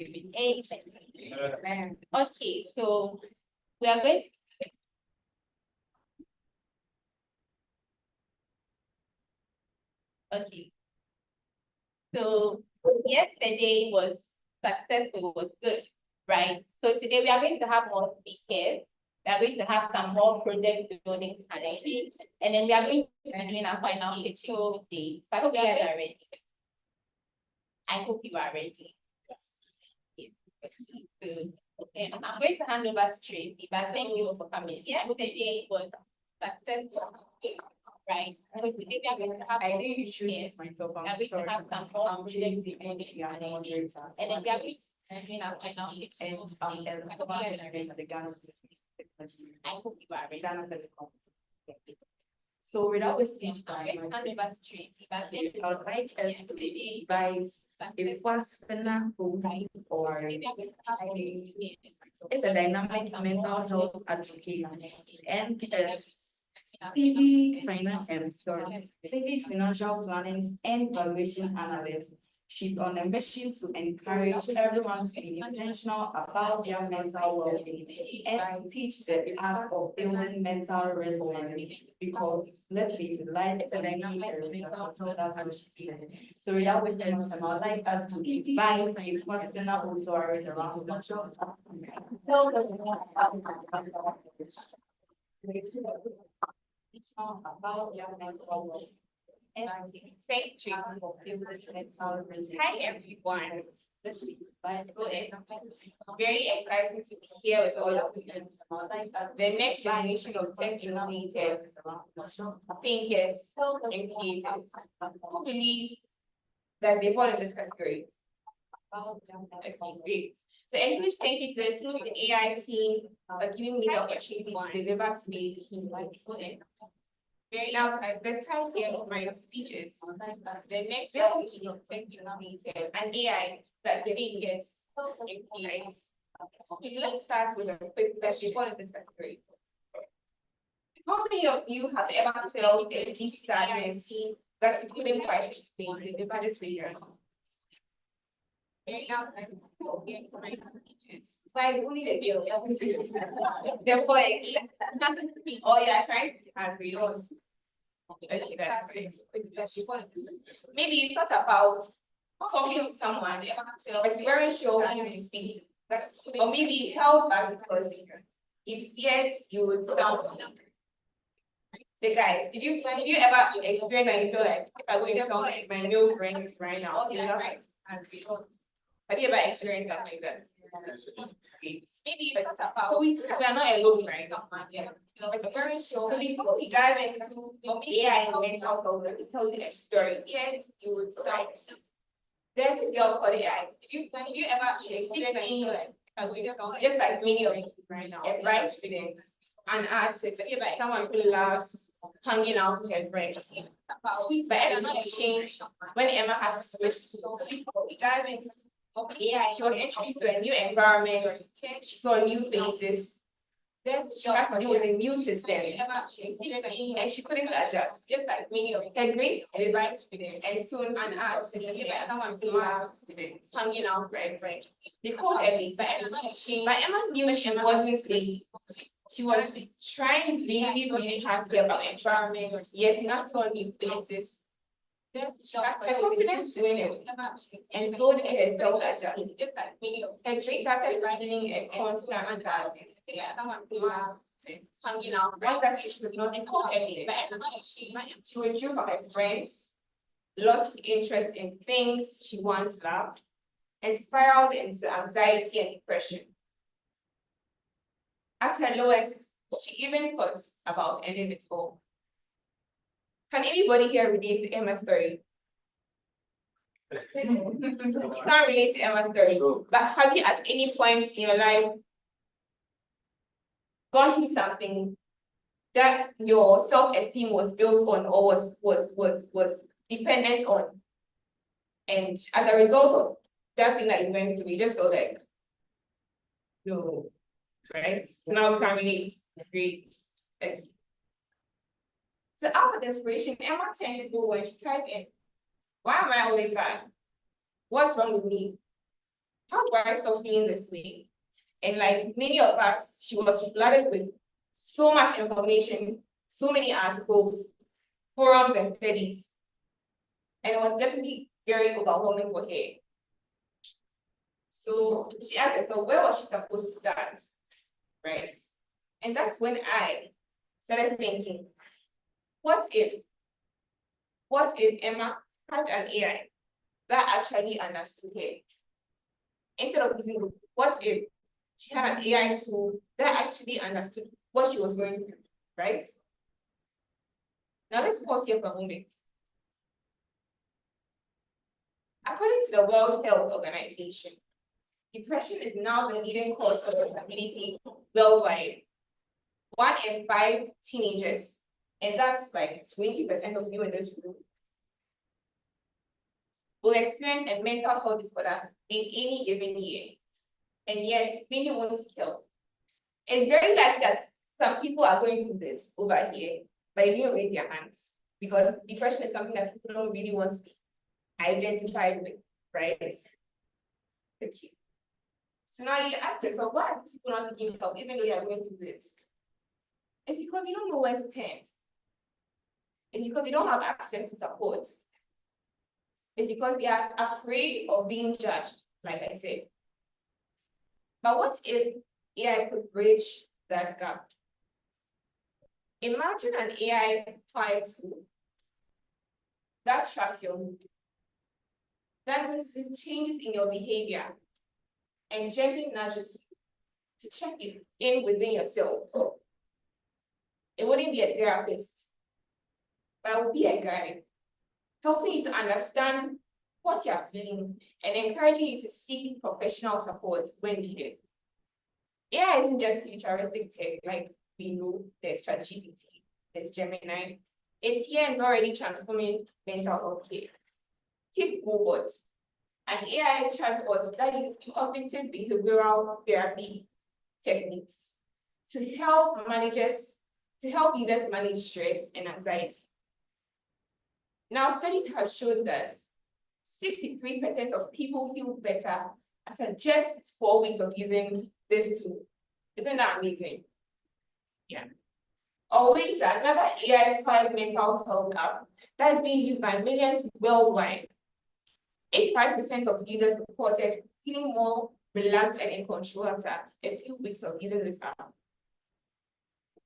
Okay, so we are going to okay. So yesterday was successful, was good, right? So today we are going to have more speakers. We are going to have some more project building challenges, and then we are going to be doing our final pitching today. So I hope you guys are ready. I hope you are ready. Yes. Yes. So, I'm going to hand over to Tracy, but thank you for coming. Yeah, today was successful. Right. So today we are going to have I didn't introduce myself. we are going to have some more project building challenges, and then we are going to be doing our final pitching. I hope you are ready. So without wasting time, I would like us to invite a personal coach or it's a dynamic mental health advocate and CV financial planning and valuation analyst. She's on a mission to encourage everyone to be intentional about their mental well-being and to teach the art of building mental resilience. Because let's face it, life is a dynamic mental health. So without wasting time, I'd like us to invite a personal authority around the show. About your mental well-being. Thank you. Hi everyone. So it's very exciting to be here with all of you. The next generation of tech innovators, thinkers, and creators who believes that they fall in this category. Okay, great. So a huge thank you to the team of the AI team for giving me the opportunity to deliver today's keynote. Now, the title of my speech is the next generation of tech innovators and AI that the biggest employees. So let's start with a quick question in this category. How many of you have ever felt a deep sadness that you couldn't quite explain? You can just raise your hand. Why is only the girl? The boy. Oh yeah, trying to answer you don't. Okay, that's great. Maybe you thought about talking to someone, but you weren't sure who to speak to. Or maybe you held back because you feared you would sound. Say guys, did you ever experience and you feel like if I go and sound like my male friends right now? Have you ever experienced something like that? Maybe so we are not alone, right? So before we dive into AI and mental health, let me tell you a story. You would start. There's this girl called AI. Did you ever experience like just like many of you right now, a bright student, an artist, someone who loves hanging out with her friends. But everything changed when Emma had to switch schools. Before we dive into she was introduced to a new environment. She saw new faces. Then she had to deal with a new system, and she couldn't adjust. Just like many of her grades, the right student, and soon an art student, someone who loves hanging out with her friends. They called her late, but Emma knew she wasn't late. She was trying really, really hard to get about environment, yet not saw new faces. Her confidence winning, and so did her self-adjust. Her grades started running a constant battle. Hanging out, one that she could not call early. She withdrew from her friends, lost interest in things she once loved, and spiraled into anxiety and depression. At her lowest, she even thought about ending it all. Can anybody here relate to Emma's story? You can't relate to Emma's story, but have you at any point in your life gone through something that your self-esteem was built on or was dependent on? And as a result of that thing that you went through, you just felt like, no, right? So now we can relate. Great. Thank you. So out of desperation, Emma turned to Google and she typed in, why am I always sad? What's wrong with me? how do I stop feeling this way? And like many of us, she was flooded with so much information, so many articles, forums and studies. And it was definitely very overwhelming for her. So she asked herself, where was she supposed to start? Right? And that's when I started thinking, what if Emma had an AI that actually understood her? Instead of using, what if she had an AI tool that actually understood what she was going through, right? Now let's pause here for a moment. According to the World Health Organization, depression is now the leading cause of disability worldwide. 1 in 5 teenagers, and that's like 20% of you in this room, will experience a mental health disorder in any given year. And yet, many won't seek help. It's very likely that some people are going through this over here, but they didn't raise their hands because depression is something that people don't really want to be identified with, right? Okay. So now you ask yourself, why are people not seeking help even though they are going through this? It's because they don't know where to turn. It's because they don't have access to support. It's because they are afraid of being judged, like I said. But what if AI could bridge that gap? Imagine an AI-powered tool that tracks your mood, that notices changes in your behavior, and gently nudges you to check it in within yourself. It wouldn't be a therapist, but it would be a guide, helping you to understand what you're feeling and encouraging you to seek professional support when needed. AI isn't just futuristic tech like we know there's ChatGPT, there's Gemini. It's here and it's already transforming mental health care. Take robots, an AI chatbots that uses cognitive behavioral therapy techniques to help users manage stress and anxiety. Now, studies have shown that 63% of people feel better after just 4 weeks of using this tool. Isn't that amazing? Yeah. Always another AI-powered mental health app that is being used by millions worldwide. 85% of users reported feeling more relaxed and in control after a few weeks of using this app.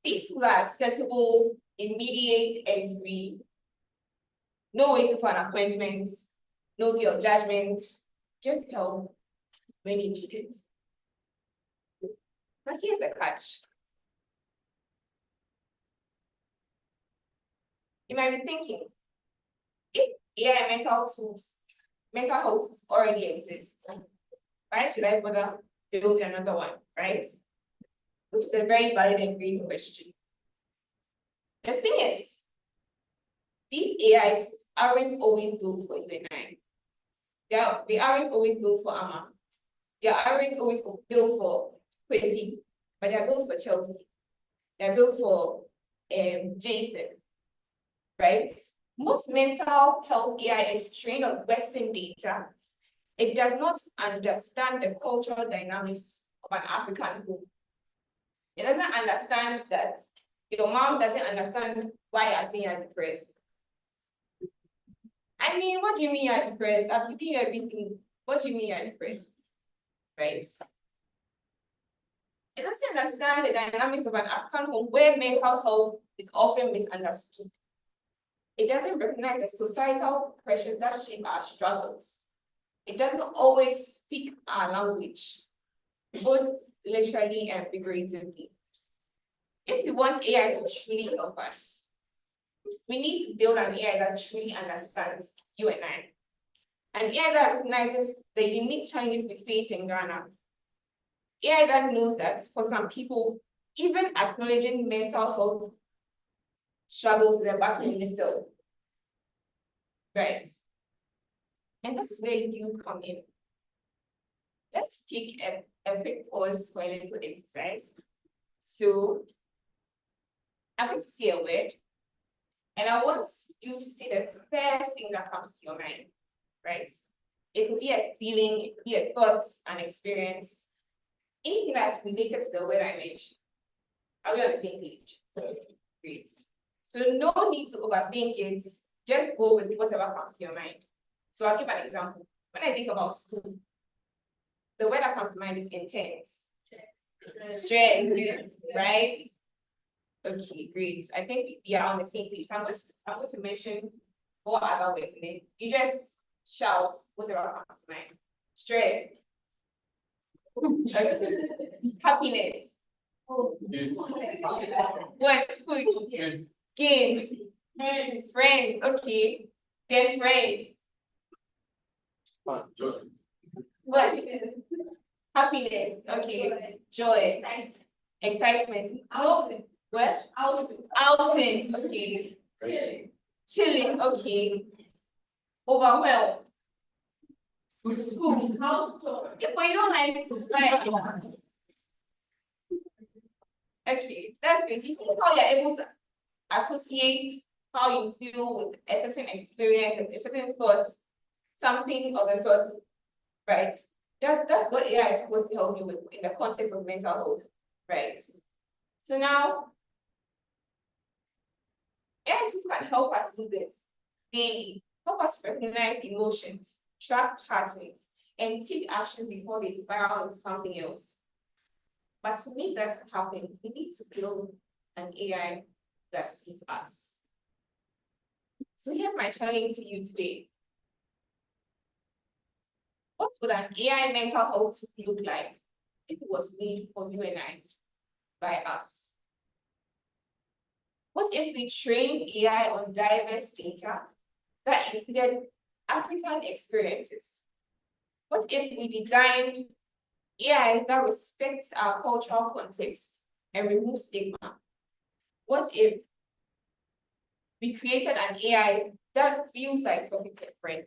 These tools are accessible, immediate, and free. No waiting for an appointment, no fear of judgment, just help when you need it. But here's the catch. You might be thinking, if AI mental health tools already exist, why should I bother building another one, right? Which is a very valid and great question. The thing is, these AI tools aren't always built for you and I. They aren't always built for Amma. They aren't always built for Kwesi, but they are built for Chelsea. They're built for Jason, right? Most mental health AI is trained on Western data. It does not understand the cultural dynamics of an African home. It doesn't understand that your mom doesn't understand why you're saying you're depressed. I mean, what do you mean you're depressed? I'm giving you everything. What do you mean you're depressed? Right? It doesn't understand the dynamics of an African home where mental health is often misunderstood. It doesn't recognize the societal pressures that shape our struggles. It doesn't always speak our language, both literally and figuratively. If we want AI to truly help us, we need to build an AI that truly understands you and I. An AI that recognizes the unique challenges we face in Ghana. AI that knows that for some people, even acknowledging mental health struggles is a battle in itself. Right? And that's where you come in. Let's take a quick pause for a little exercise. So I'm going to say a word, and I want you to say the first thing that comes to your mind, right? It could be a feeling, it could be a thought, an experience, anything that's related to the word I mentioned. Are we on the same page? Great. So no need to overthink it. Just go with whatever comes to your mind. So I'll give an example. When I think about school, the word that comes to mind is intense. Stress, right? Okay, great. I think we are on the same page. So I'm going to mention what other words in it. You just shout whatever comes to mind. Stress. Okay. Happiness. What? Food. Games. Friends. Okay. Then friends. What? Happiness. Okay. Joy. Excitement. No. What? Outing. Okay. Chilling. Okay. Overwhelmed. School. Yeah, but you don't like. Okay, that's good. You see how you're able to associate how you feel with a certain experience and a certain thought, something of a sort, right? That's what AI is supposed to help you with in the context of mental health, right? So now, AI tools can help us do this daily, help us recognize emotions, track patterns, and take actions before they spiral into something else. But to make that happen, we need to build an AI that sees us. So here's my challenge to you today. What would an AI mental health look like if it was made for you and I by us? What if we trained AI on diverse data that included African experiences? What if we designed AI that respects our cultural context and removes stigma? What if we created an AI that feels like talking to a friend?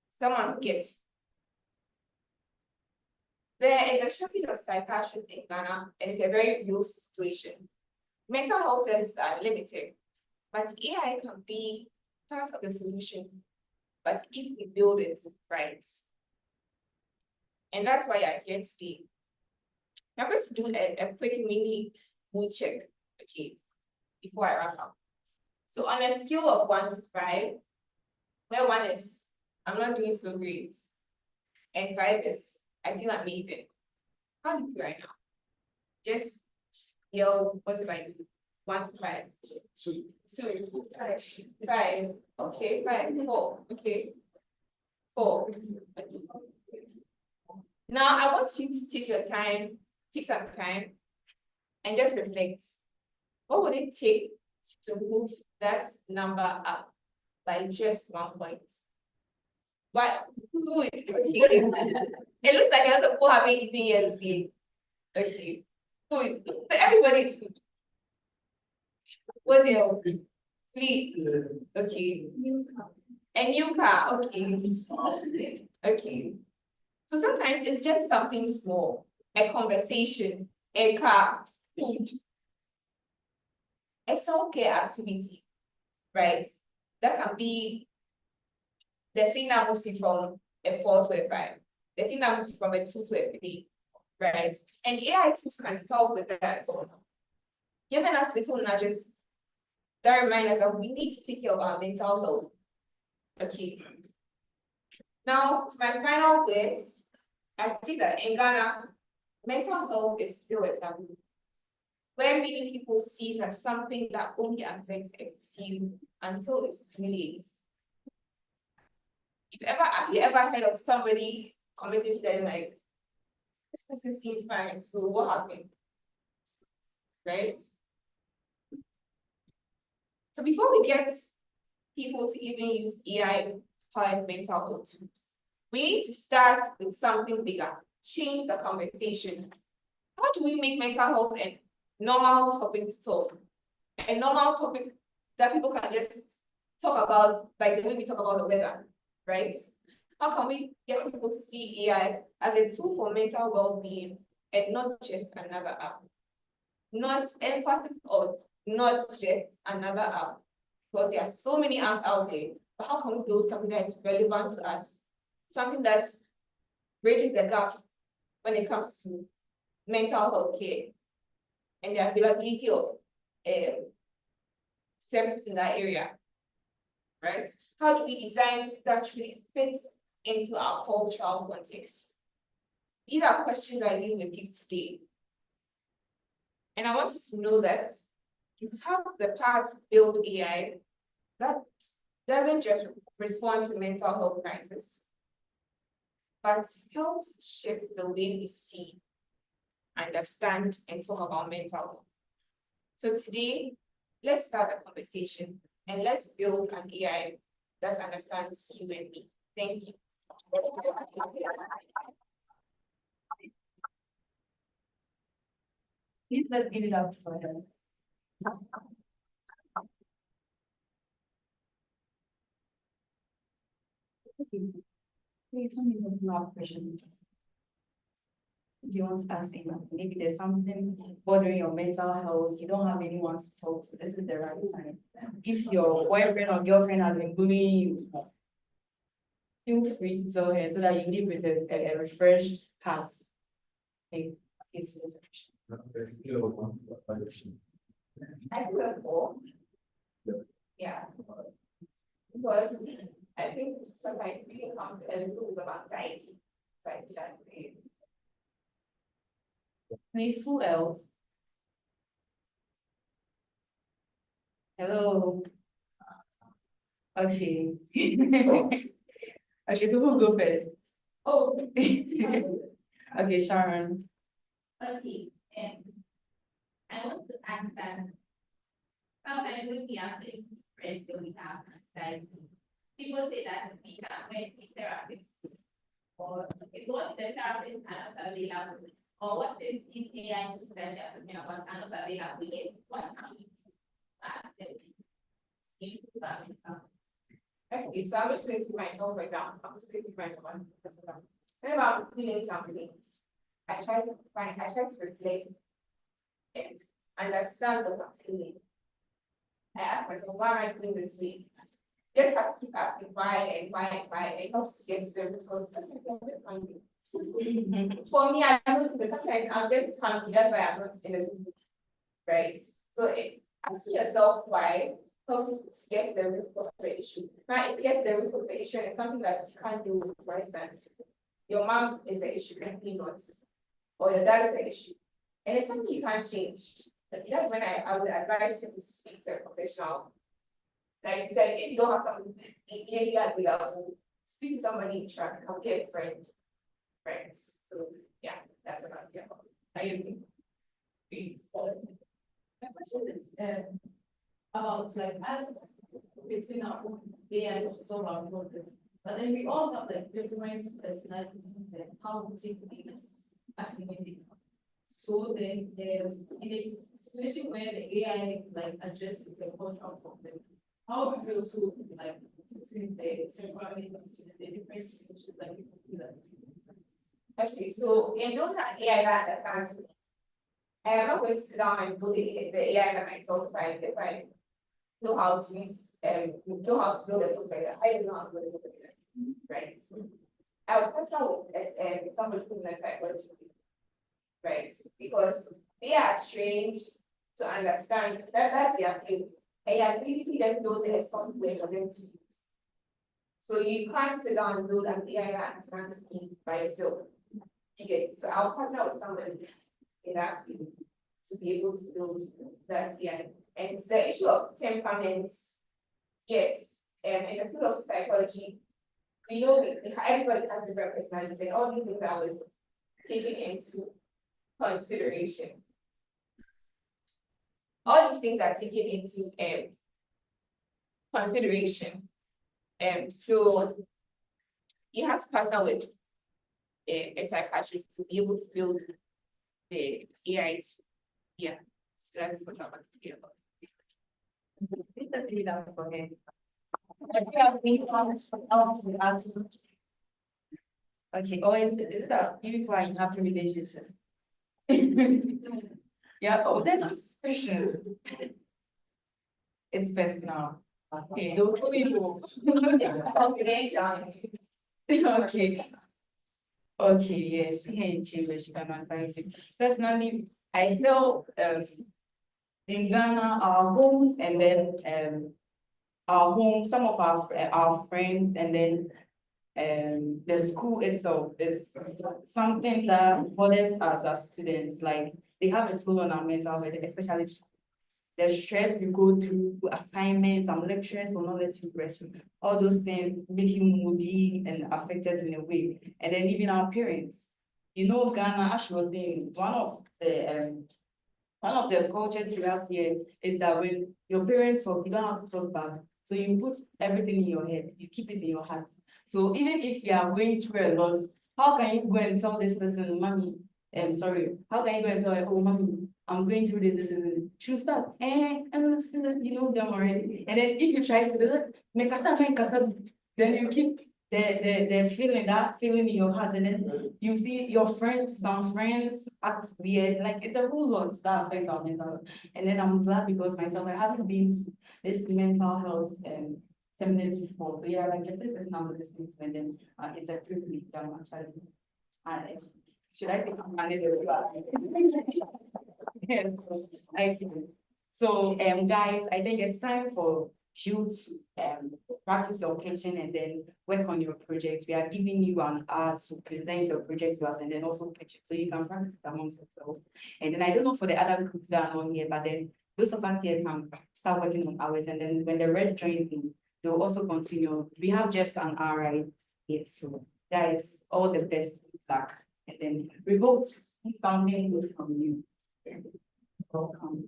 Someone who gets. There is a shortage of psychiatrists in Ghana, and it's a very real situation. Mental health services are limited, but AI can be part of the solution, but if we build it right. And that's why I'm here today. I'm going to do a quick mini mood check, okay, before I wrap up. So on a scale of 1 to 5, where 1 is, I'm not doing so great, and 5 is, I feel amazing. How do you feel right now? Just yell, what did I do? 1 to 5. 2. 5. Okay, 5. 4. Okay. 4. Now I want you to take some time, and just reflect. What would it take to move that number up by just 1 point? But food. It looks like a lot of people have been eating here today. Okay. Food. So everybody is food. What else? Sleep. Okay. A new car. Okay. Okay. So sometimes it's just something small. A conversation, a car, food. A self-care activity, right? That can be the thing that moves you from a 4 to a 5, the thing that moves you from a 2 to a 3, right? And AI tools can help with that. Giving us little nudges that remind us that we need to take care of our mental health. Okay. Now, to my final words, I see that in Ghana, mental health is still a taboo, where many people see it as something that only affects a few until it's really is. Have you ever heard of somebody committing to them like, this person seemed fine, so what happened? Right? So before we get people to even use AI-powered mental health tools, we need to start with something bigger, change the conversation. How do we make mental health a normal topic to talk? A normal topic that people can just talk about, like the way we talk about the weather, right? How can we get people to see AI as a tool for mental well-being and not just another app? Not emphasis on not just another app, because there are so many apps out there, but how can we build something that is relevant to us something that bridges the gap when it comes to mental health care and the availability of services in that area, right? How do we design to actually fit into our cultural context? These are questions I leave with you today. And I want you to know that you have the power to build AI that doesn't just respond to mental health crisis, but helps shift the way we see, understand, and talk about mental health. So today, let's start the conversation and let's build an AI that understands you and me. Thank you. Please let's give it up for them. Please, some people have questions. Do you want to ask anything? Maybe there's something bothering your mental health, you don't have anyone to talk to, this is the right time. If your boyfriend or girlfriend has been bullying you, feel free to tell her so that you leave with a refreshed heart. Okay, so there's a question. I grew up poor. Yeah. Because I think sometimes it comes to a little bit of anxiety. So I think that's it. Please, who else? Hello. Okay. Okay, so who'll go first? Oh. Okay, Sharon. Okay, I want to ask that sometimes when we are doing friends, so we have anxiety. People say that we can went to therapists, or if one of the therapists are not available, or what if AI that you're talking about are not available yet? What can we accept? Okay, so I'm just saying to myself right now, I'm just saying to myself, whenever I'm feeling something, I try to reflect and understand what I'm feeling. I ask myself, why am I feeling this way? Just have to keep asking why and why and why. It helps to get to the root cause. Sometimes I'm just hungry. For me, I notice that sometimes I'm just hungry. That's why I'm not in a mood, right? So asking yourself why helps you to get to the root of the issue. Now, if you get to the root of the issue, and it's something that you can't do. For instance, your mom is the issue, and he not, or your dad is the issue, and it's something you can't change. That's when I would advise you to speak to a professional. Like you said, if you don't have something immediately available, speak to somebody in trust, come get a friends. So yeah, that's what I was saying. I agree. My question is about like us within our own AI to solve our problems. But then we all have like different personalities and how we take things actually when they come. So then in a situation where the AI like addresses the cultural problem, how do we also like put in the temperaments, the different situations that people do that? Actually, so in building an AI that understands me, I am not going to sit down and build the AI by myself if I know how to use know how to build a software. I don't know how to build a software, right? I would start with somebody who's in a psychology, right? Because they are trained to understand that's their field. And you basically just build a software for them to use. So you can't sit down and build an AI that understands me by yourself. Yes, so I'll partner with somebody in that field to be able to build that AI. And the issue of temperaments, yes, in the field of psychology, we know everybody has different personalities, and all these things are taken into consideration. All these things are taken into consideration. So you have to partner with a psychiatrist to be able to build the AI. Yeah, so that's what I want to say about. Let's leave it out for him. Okay, or is it that you people are in happy relationship? Yeah, oh, that's special. It's personal. Okay, they'll tell you. Confidential. Okay. Okay, yes, here in Chile, she can advise you. Personally, I feel in Ghana, our homes and then our home, some of our friends, and then the school itself is something that bothers us as students. Like they have a toll on our mental health, especially school. The stress we go through, assignments, some lecturers will not let you rest. All those things make you moody and affected in a way. And then even our parents. You know, Ghana, as she was saying, one of the cultures we have here is that when your parents talk, you don't have to talk back. So you put everything in your head, you keep it in your heart. So even if you are going through a lot, how can you go and tell this person, mommy, sorry, how can you go and tell her, oh, mommy, I'm going through this. She'll start, you know them already. And then if you try to do that, make us then you keep the feeling, that feeling in your heart, and then you see your friends, some friends act weird, like it's a whole lot that affects our mental health. And then I'm glad because myself, I haven't been to this mental health seminars before. But yeah, like this is now listening to, and then it's a privilege actually. Should I think I'm manager? Yes, I see. So guys, I think it's time for you to practice your pitching and then work on your project. We are giving you an hour to present your project to us and then also pitch it. So you can practice it amongst yourself. And then I don't know for the other groups that are not here, but then those of us here can start working on ours. And then when the rest join in, they'll also continue. We have just an hour right here. So guys, all the best luck. And then we hope to see something good from you. Welcome.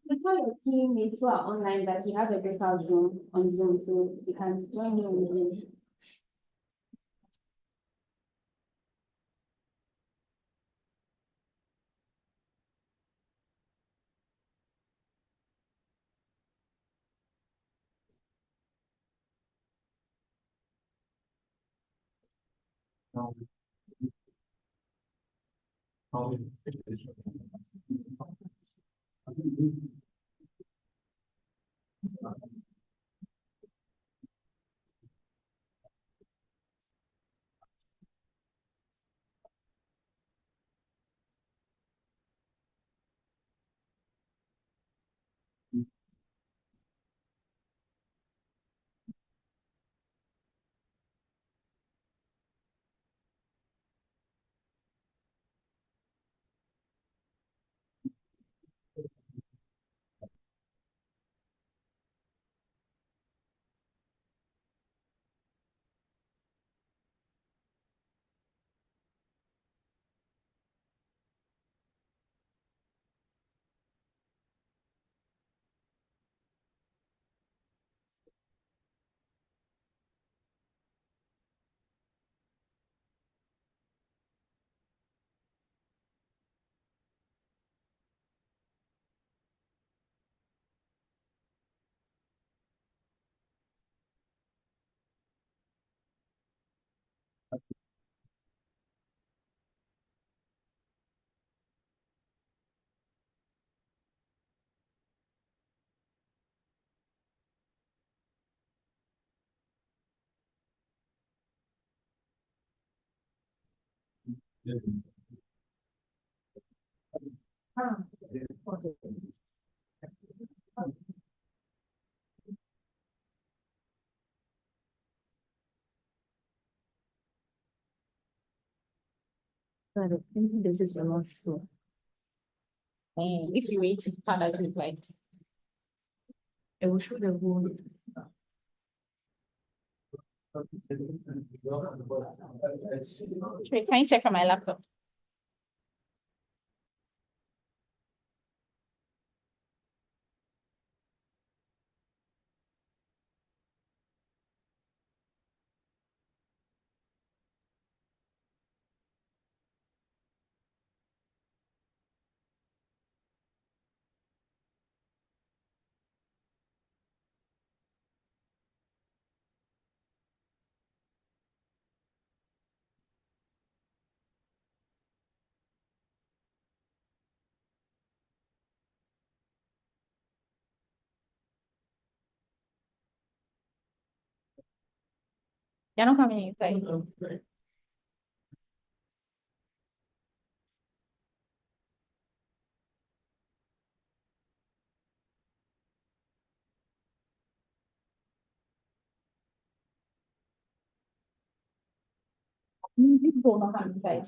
Before your teammates who are online, that you have a breakout room on Zoom, so you can join you on Zoom. I think this is the most true. If you reach how does it look like? It will show the whole. Wait, can you check from my laptop? You're not coming inside. People not coming inside.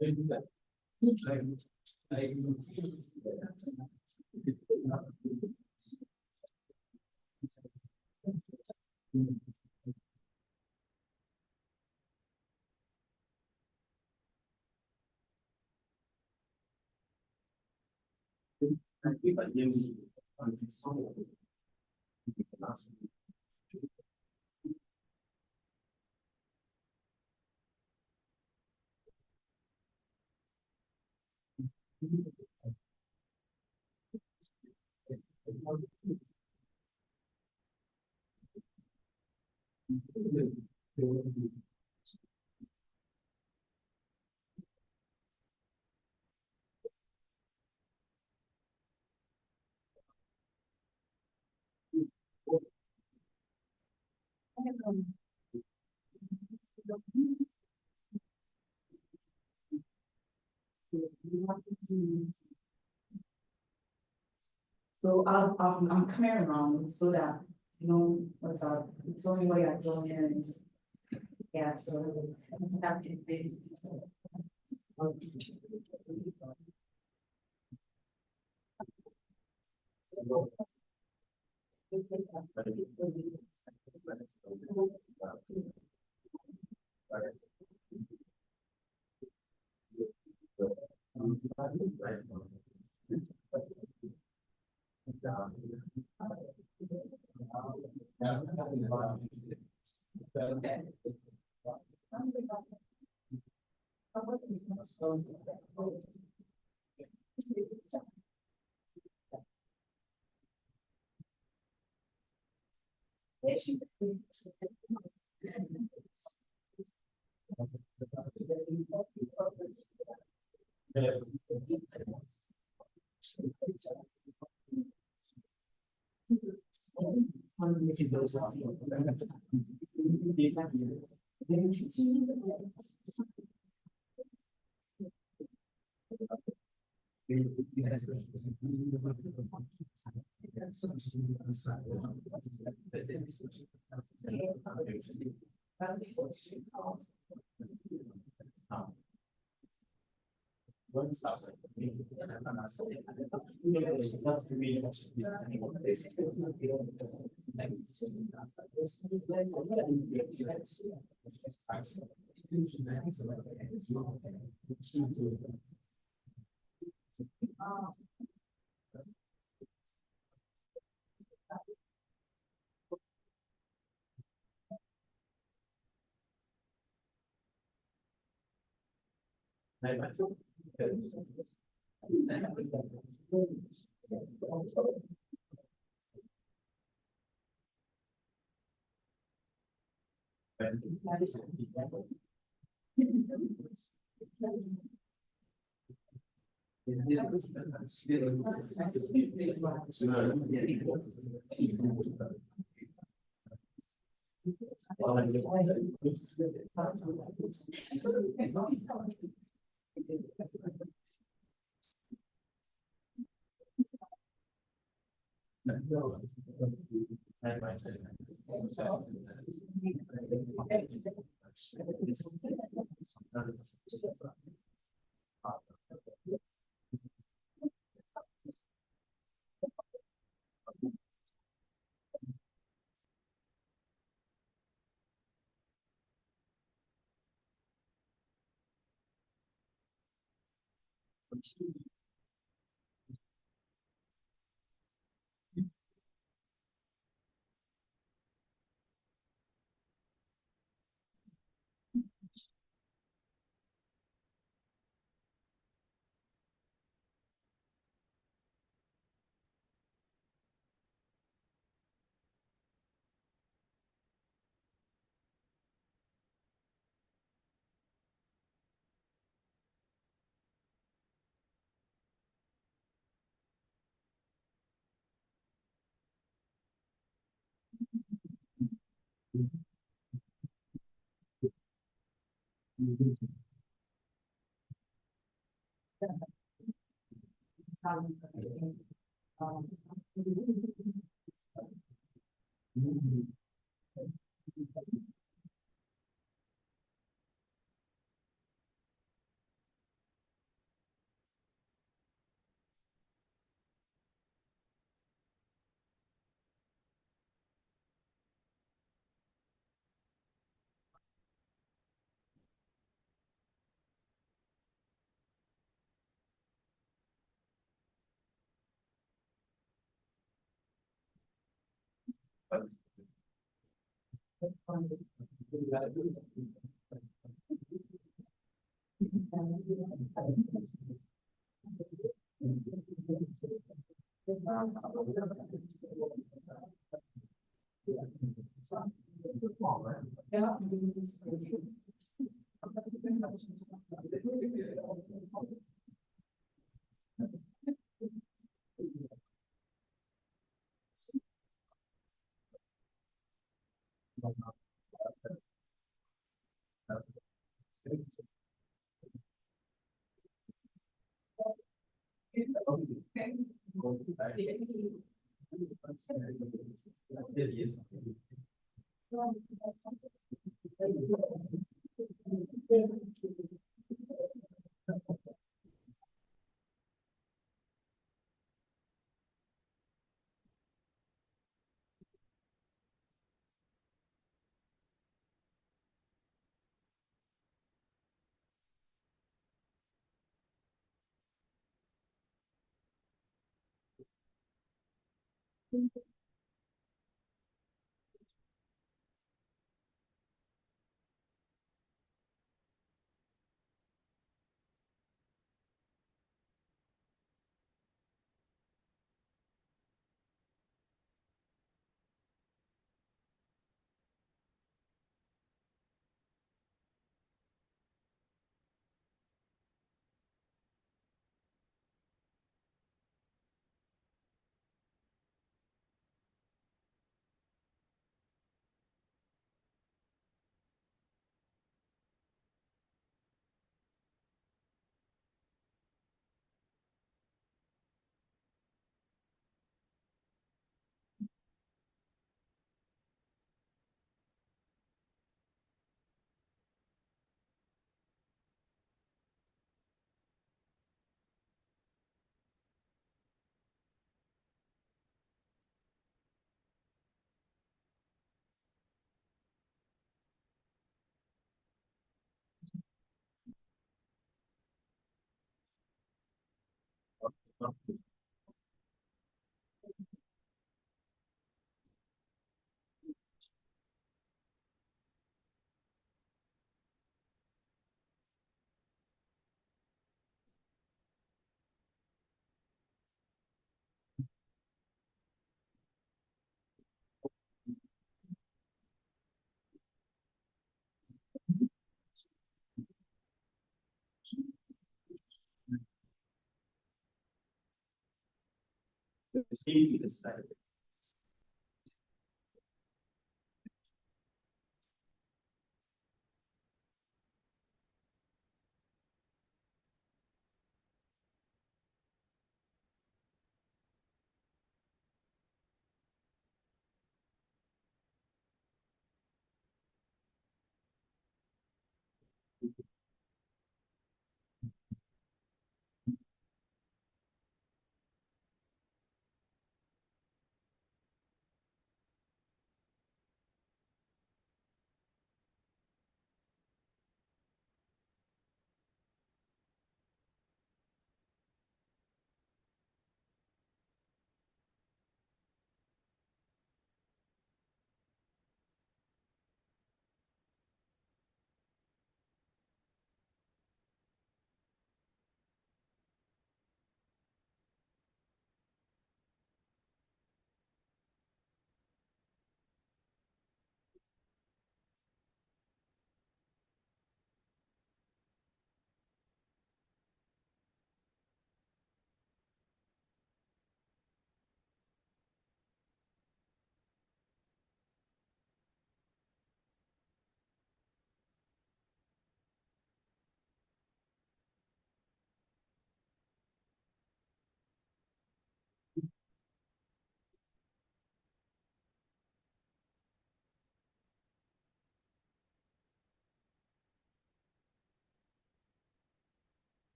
So I'm coming around so that, you know, what's up, it's only way I join in. Yeah, so it's not this.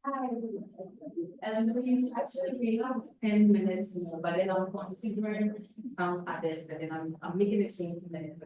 Hi. Please, actually, we have 10 minutes more, but then I'm considering some others, and then I'm making a change in minutes.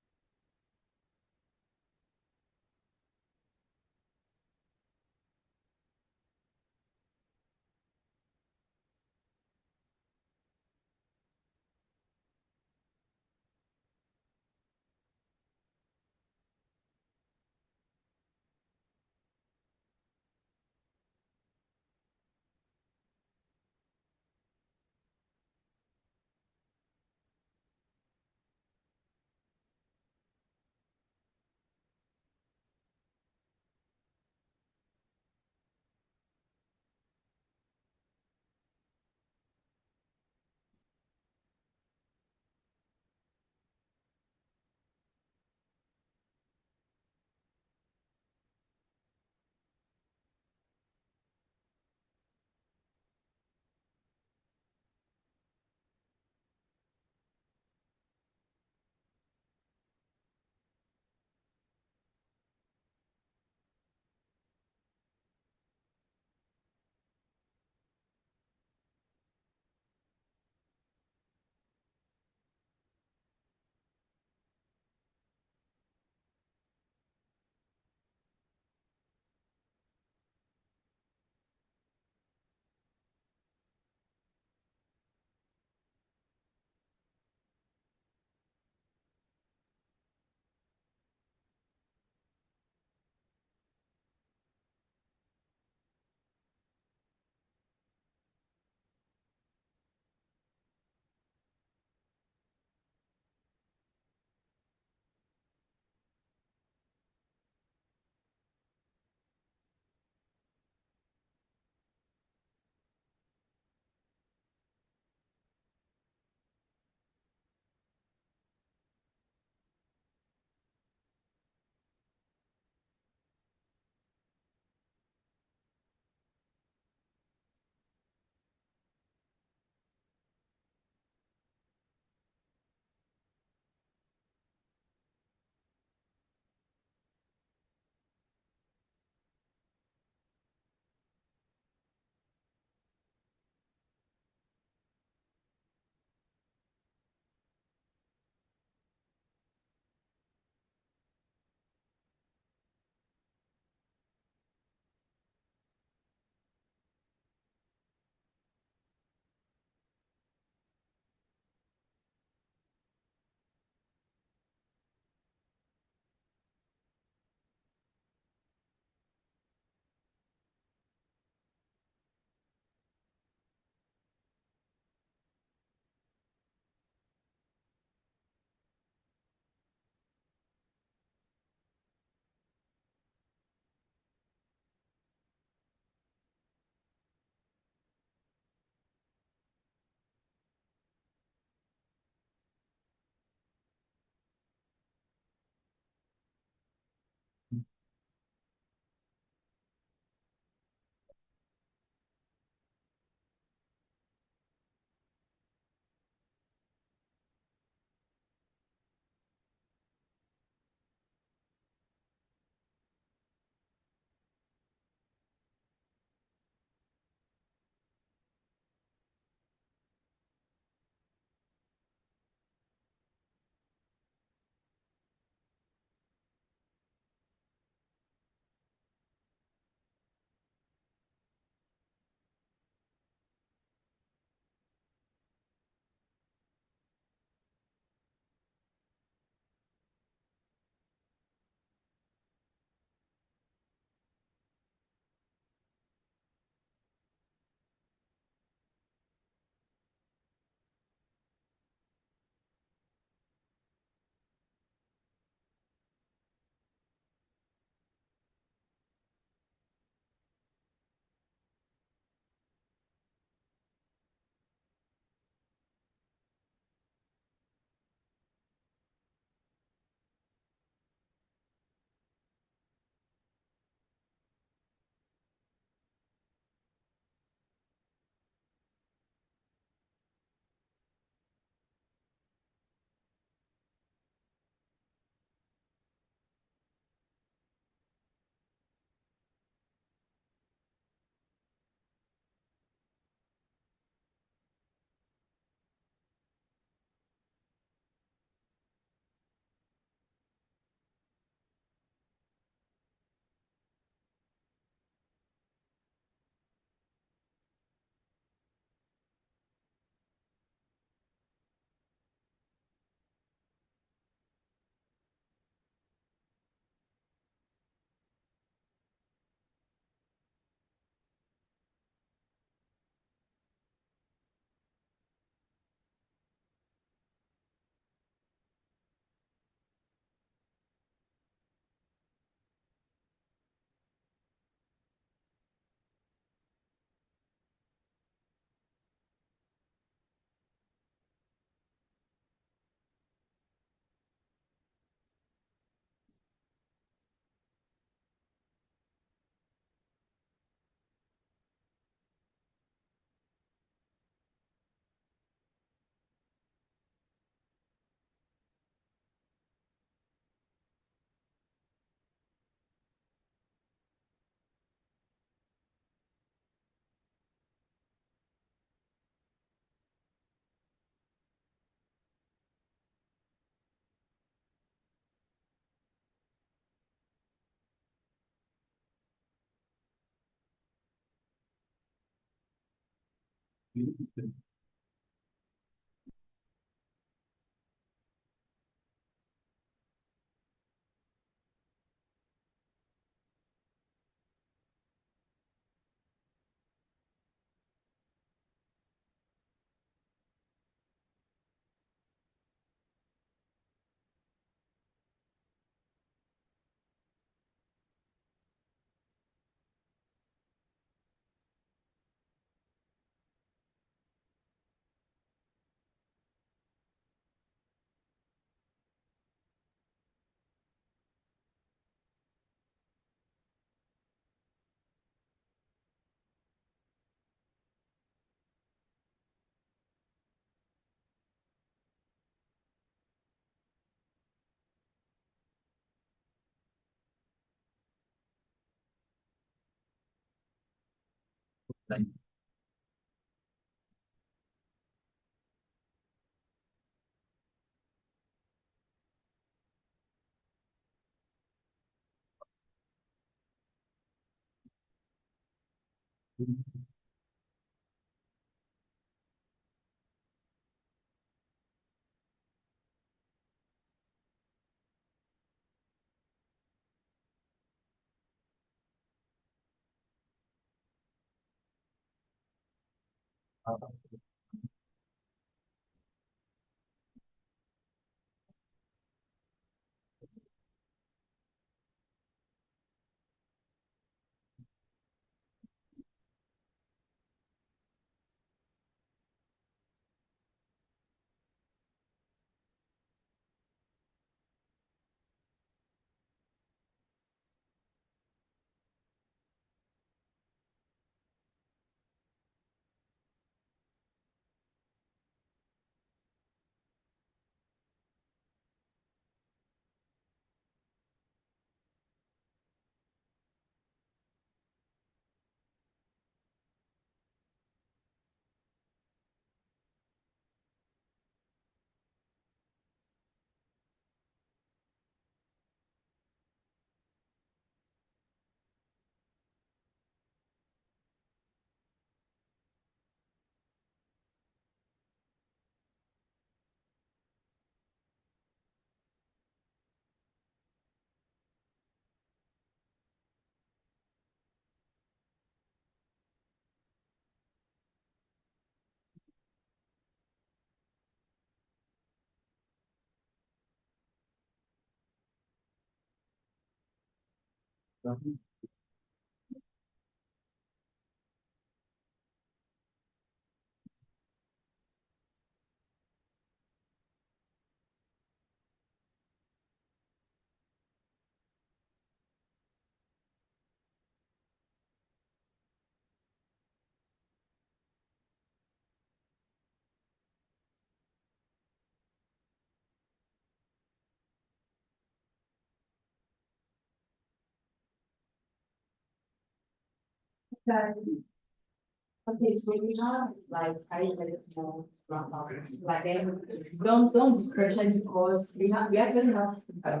Okay, so we have like 5 minutes more to wrap up, but then don't depression because we actually have a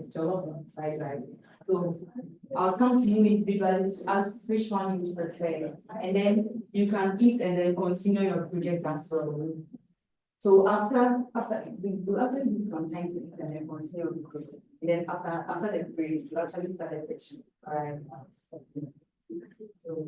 job on side, right? So I'll come to you individually to ask which one you prefer, and then you can eat and then continue your project as well. So after we actually need some time to eat and then continue the project. And then after the break, you actually start a section. Alright. So.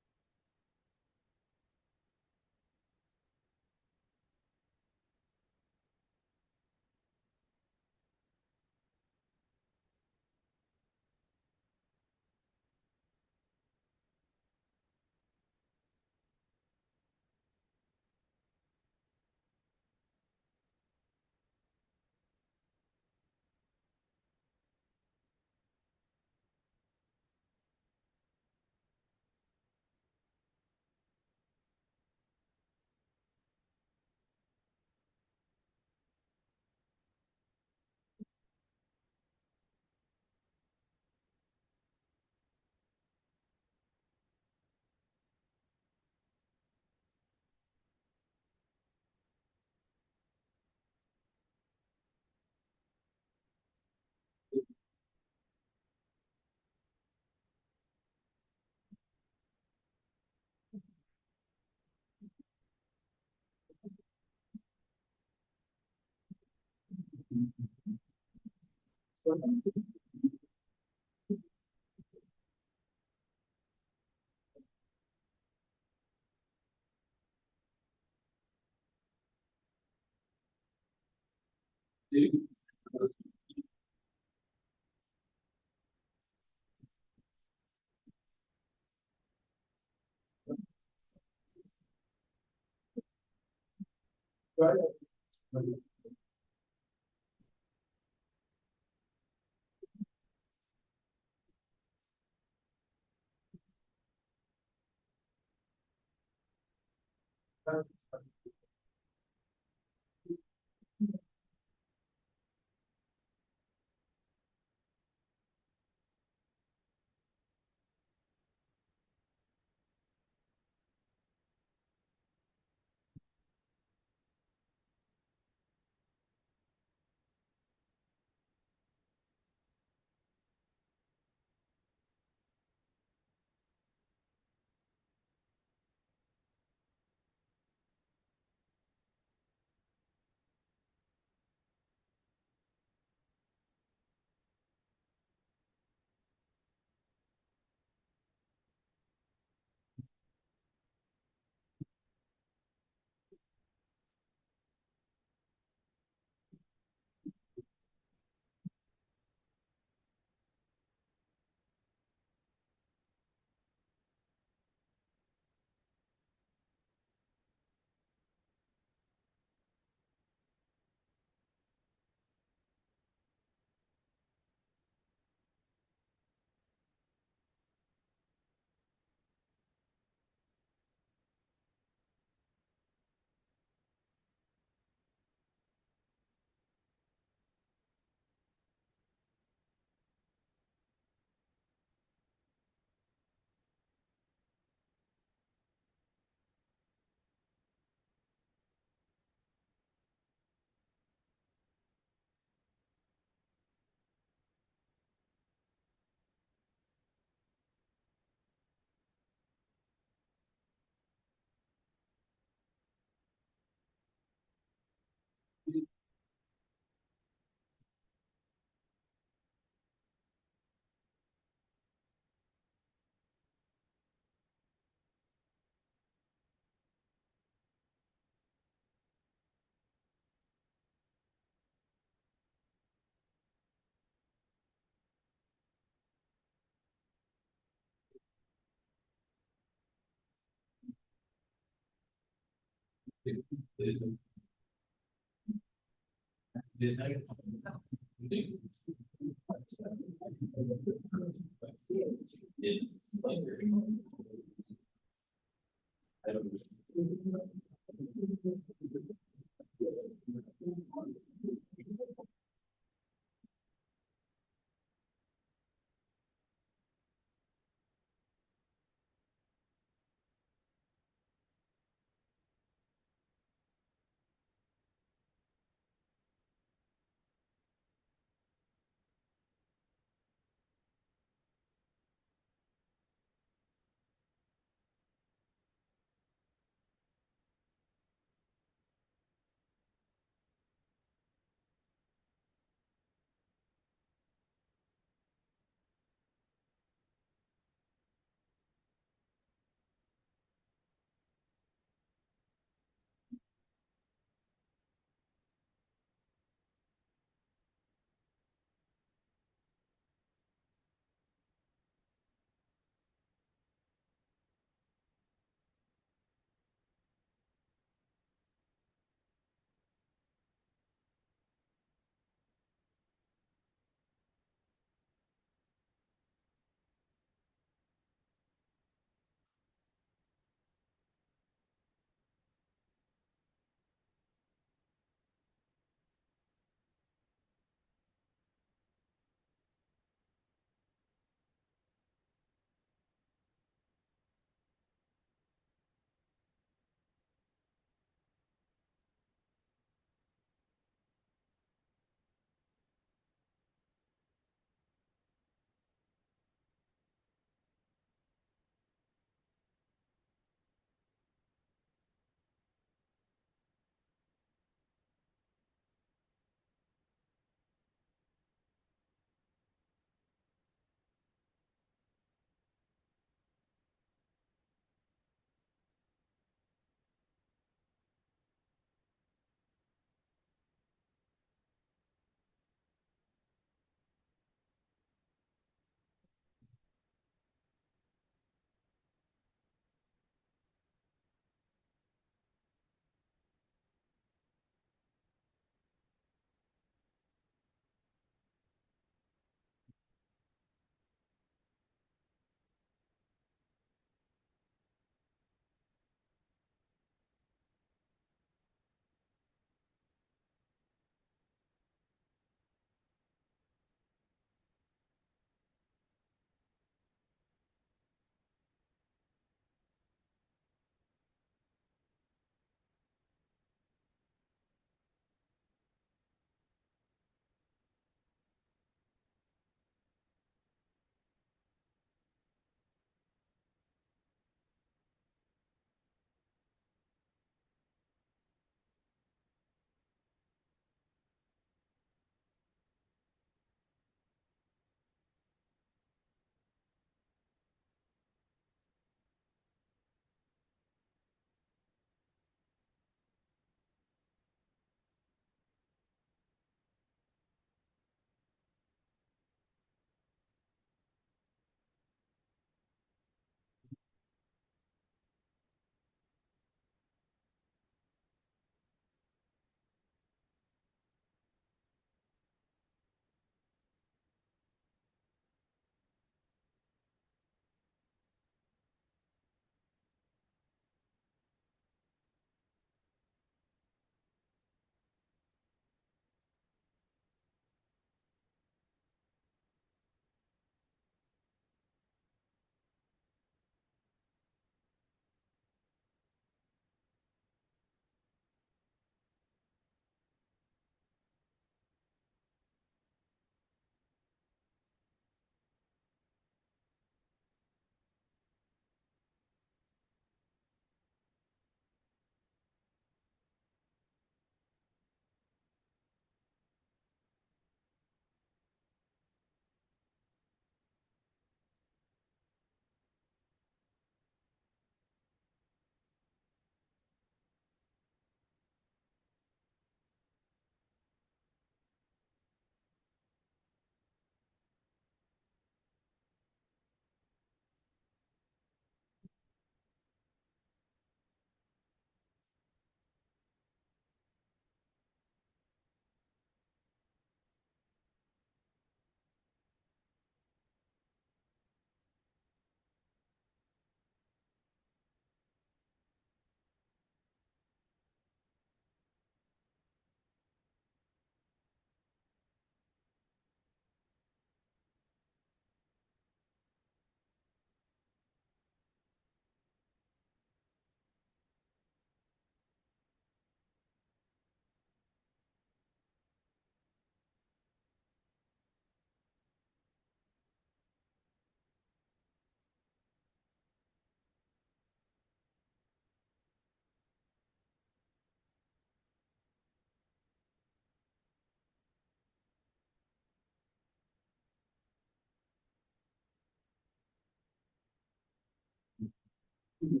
Yeah, fine.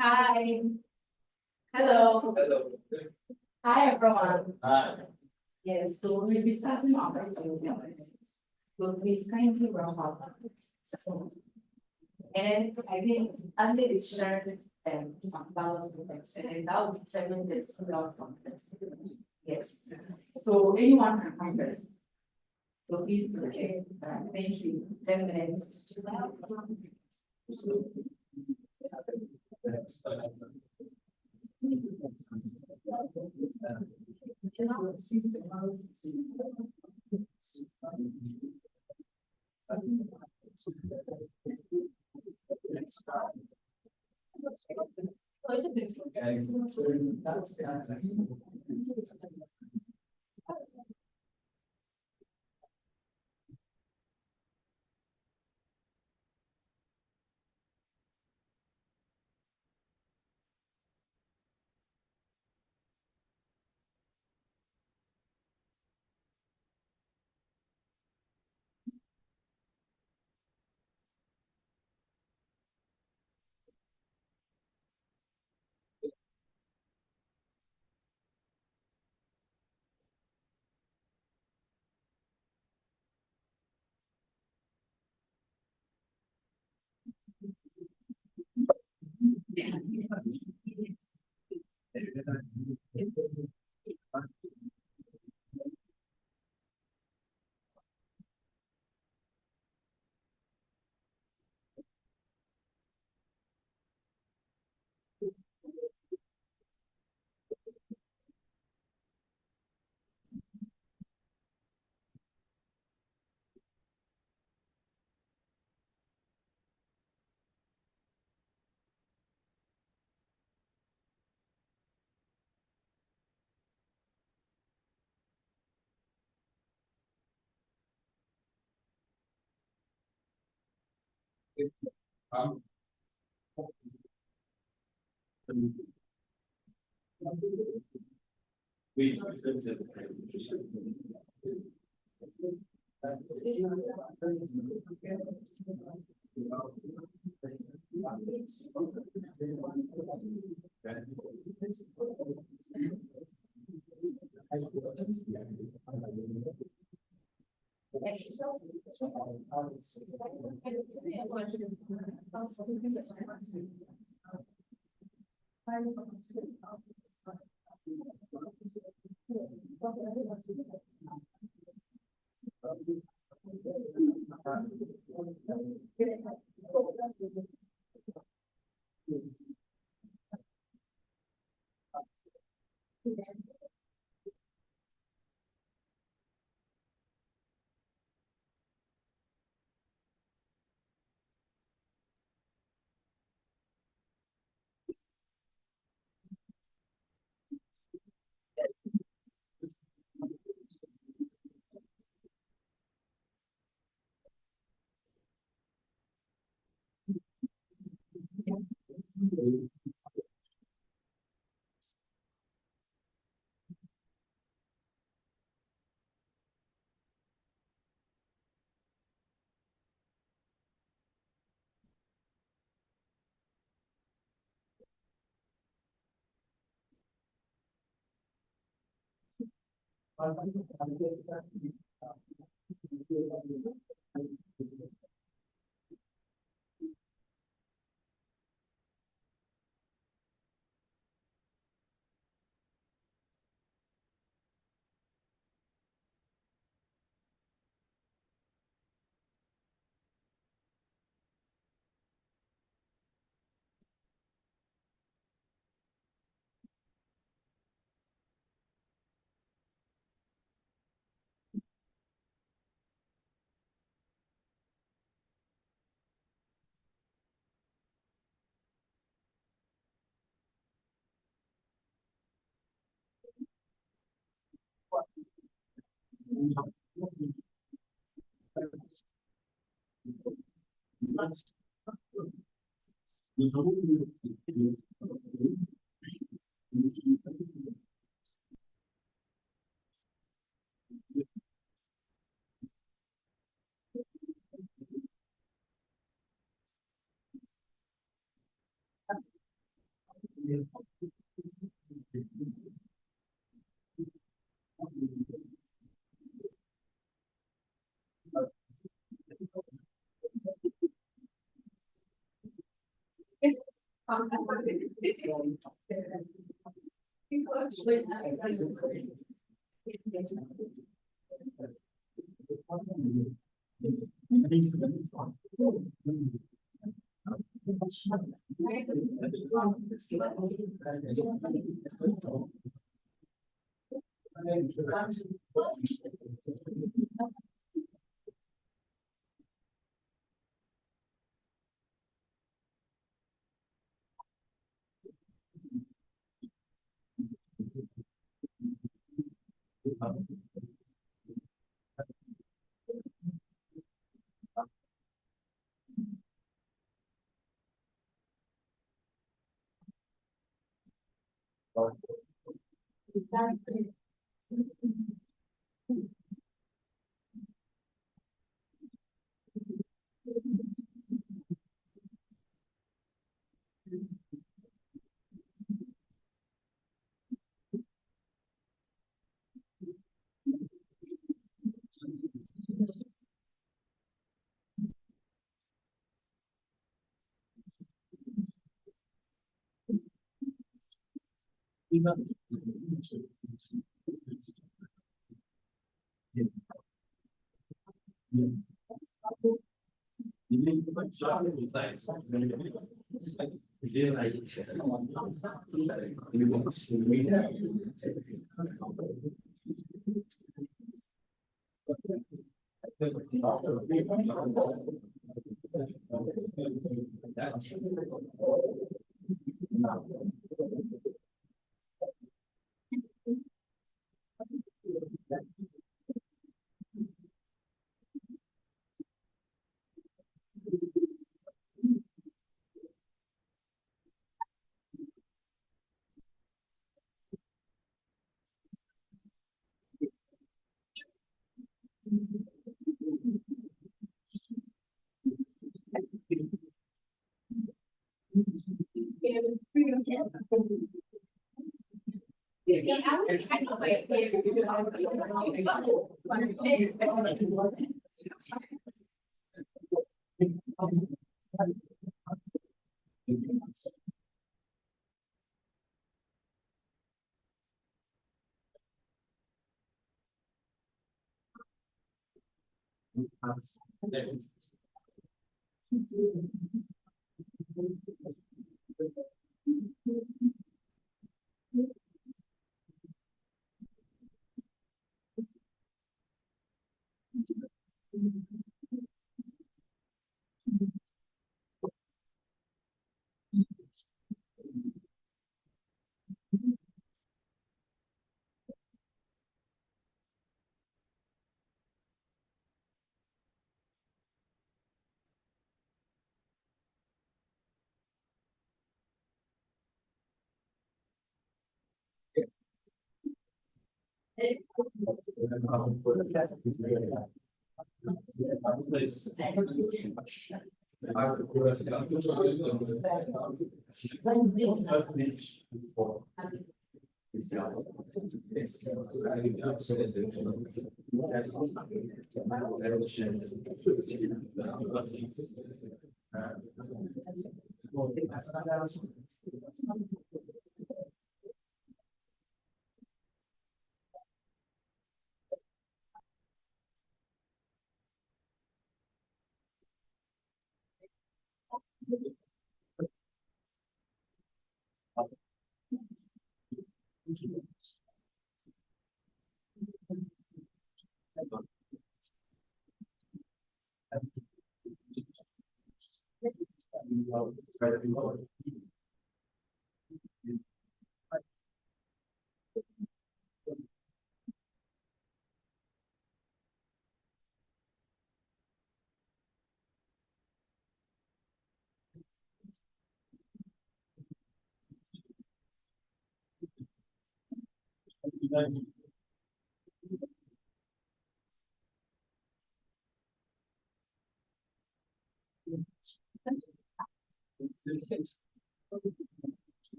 Hi. Hello. Hello. Hi, everyone. Hi. Yes, so we'll be starting our questions in a minute. So please kindly wrap up. And then I think after the shared some balance of text, and then that will determine the scale from this. Yes, so anyone can come first. So please, okay, thank you, 10 minutes.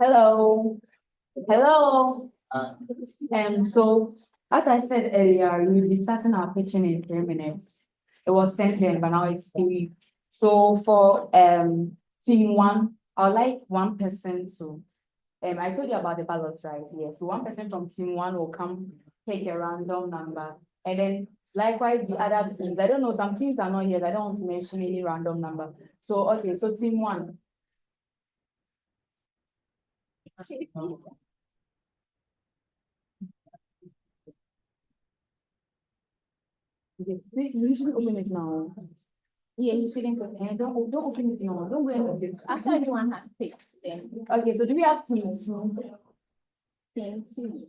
Hello. Hello. So as I said earlier, we'll be starting our pitching in 3 minutes. It was 10 then, but now it's 3. So for team 1, I would like one person to I told you about the ballots, right? Yeah. So one person from team 1 will come take a random number. And then likewise the other teams. I don't know, some teams are not here. I don't want to mention any random number. So okay, so team 1. Okay, you should open it now. Yeah, you shouldn't go. Don't open it now. Don't go and it. After everyone has picked, then Okay, so do we have team 2? team 2.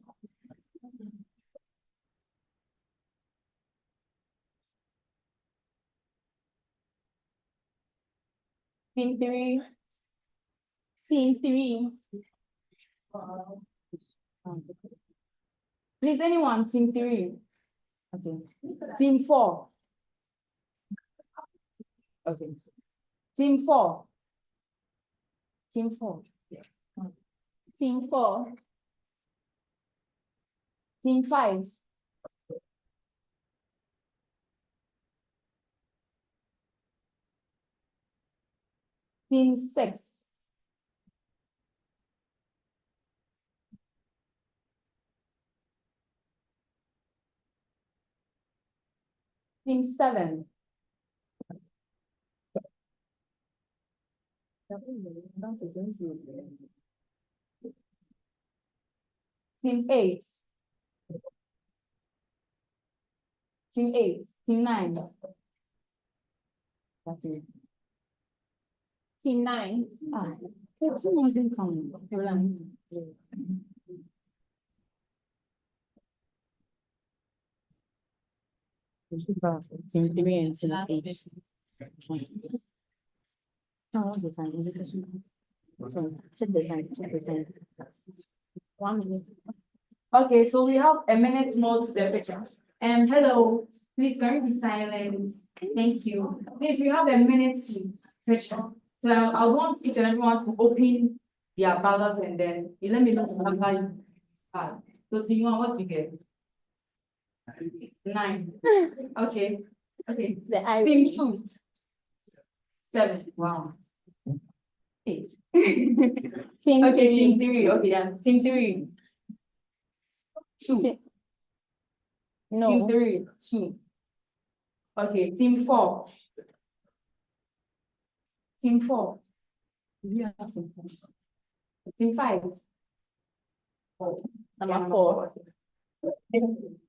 Team 3? Team 3. Please, anyone, team 3. Okay. Team 4. Okay. Team 4. Team 4. Team 4. Team 5. Team 6. Team 7. Team 8. Team 8. Team 9. That's it. Team 9. The team wasn't coming. Team 3 and team 8. No, what's the time? Is it this one? So check the time. Check the time. 1 minute. Okay, so we have a minute more to the picture. Hello, please can you be silent? Thank you. Please, we have a minute to picture. So I want each and everyone to open their ballots and then you let me know the number you have. So do you want what you get? 9. Okay. Okay. Team 2. 7. Wow. 8. Team Okay, 3. team 3. Okay, then team 3. 2. No. Team 3. 2. Okay, team 4. Team 4. Yeah, team 5. Number 4.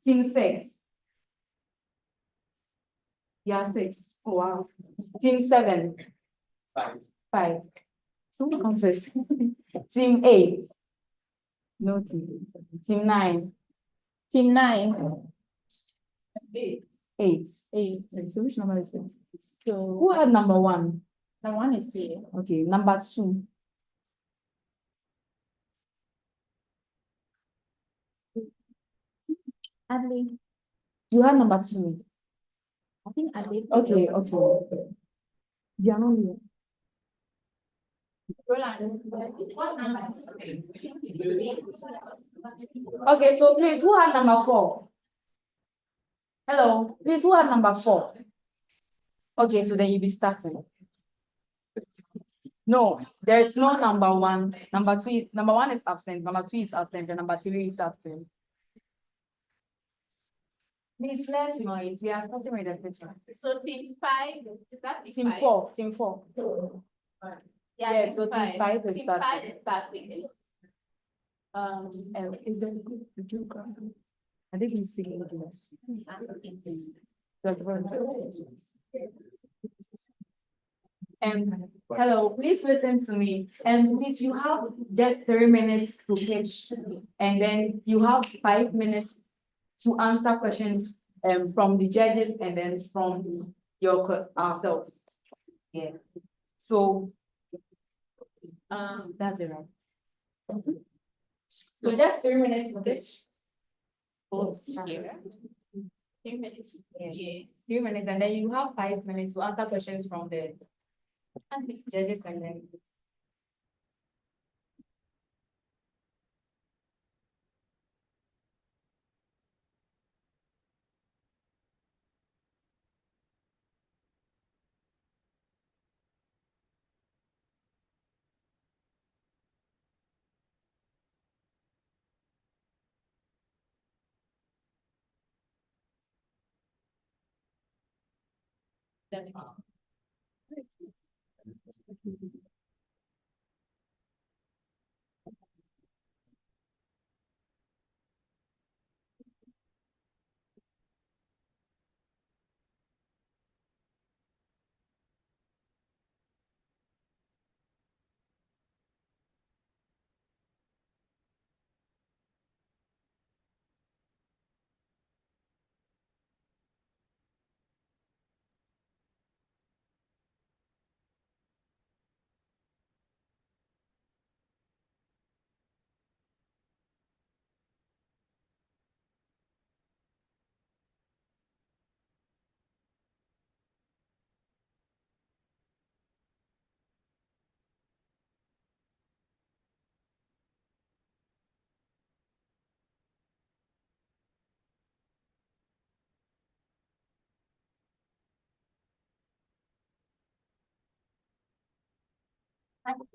Team 6. Yeah, 6. Oh, wow. Team 7. 5. So who comes first? Team 8. No team. Team 9. Team 9. 8. 8. So which number is first? So Who had number 1? number 1 is here. Okay, number 2. Adley. You had number 2. I think Adley. Okay, okay. You are not here. Roland. Okay, so please, who had number 4? Hello, please, who had number 4? Okay, so then you'll be starting. No, there's no number 1. Number 2 number 1 is absent, number 2 is absent, and number 3 is absent. Please, less noise. We are starting with the picture. So team 5, is that Team 4. Team 4. Yeah, Yeah, so team 5 is Team 5 starting. is starting. Is there the geography? I think you see it. Hello, please listen to me. And please, you have just 3 minutes to pitch. And then you have 5 minutes to answer questions from the judges and then from ourselves. Yeah. So that's the right. So just 3 minutes for this. Here. 3 minutes. Yeah. 3 minutes, and then you have 5 minutes to answer questions from the judges and then. Hello.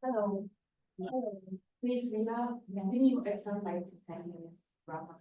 Hello. Please, we have, giving you extra 5 to 10 minutes. Wrap up.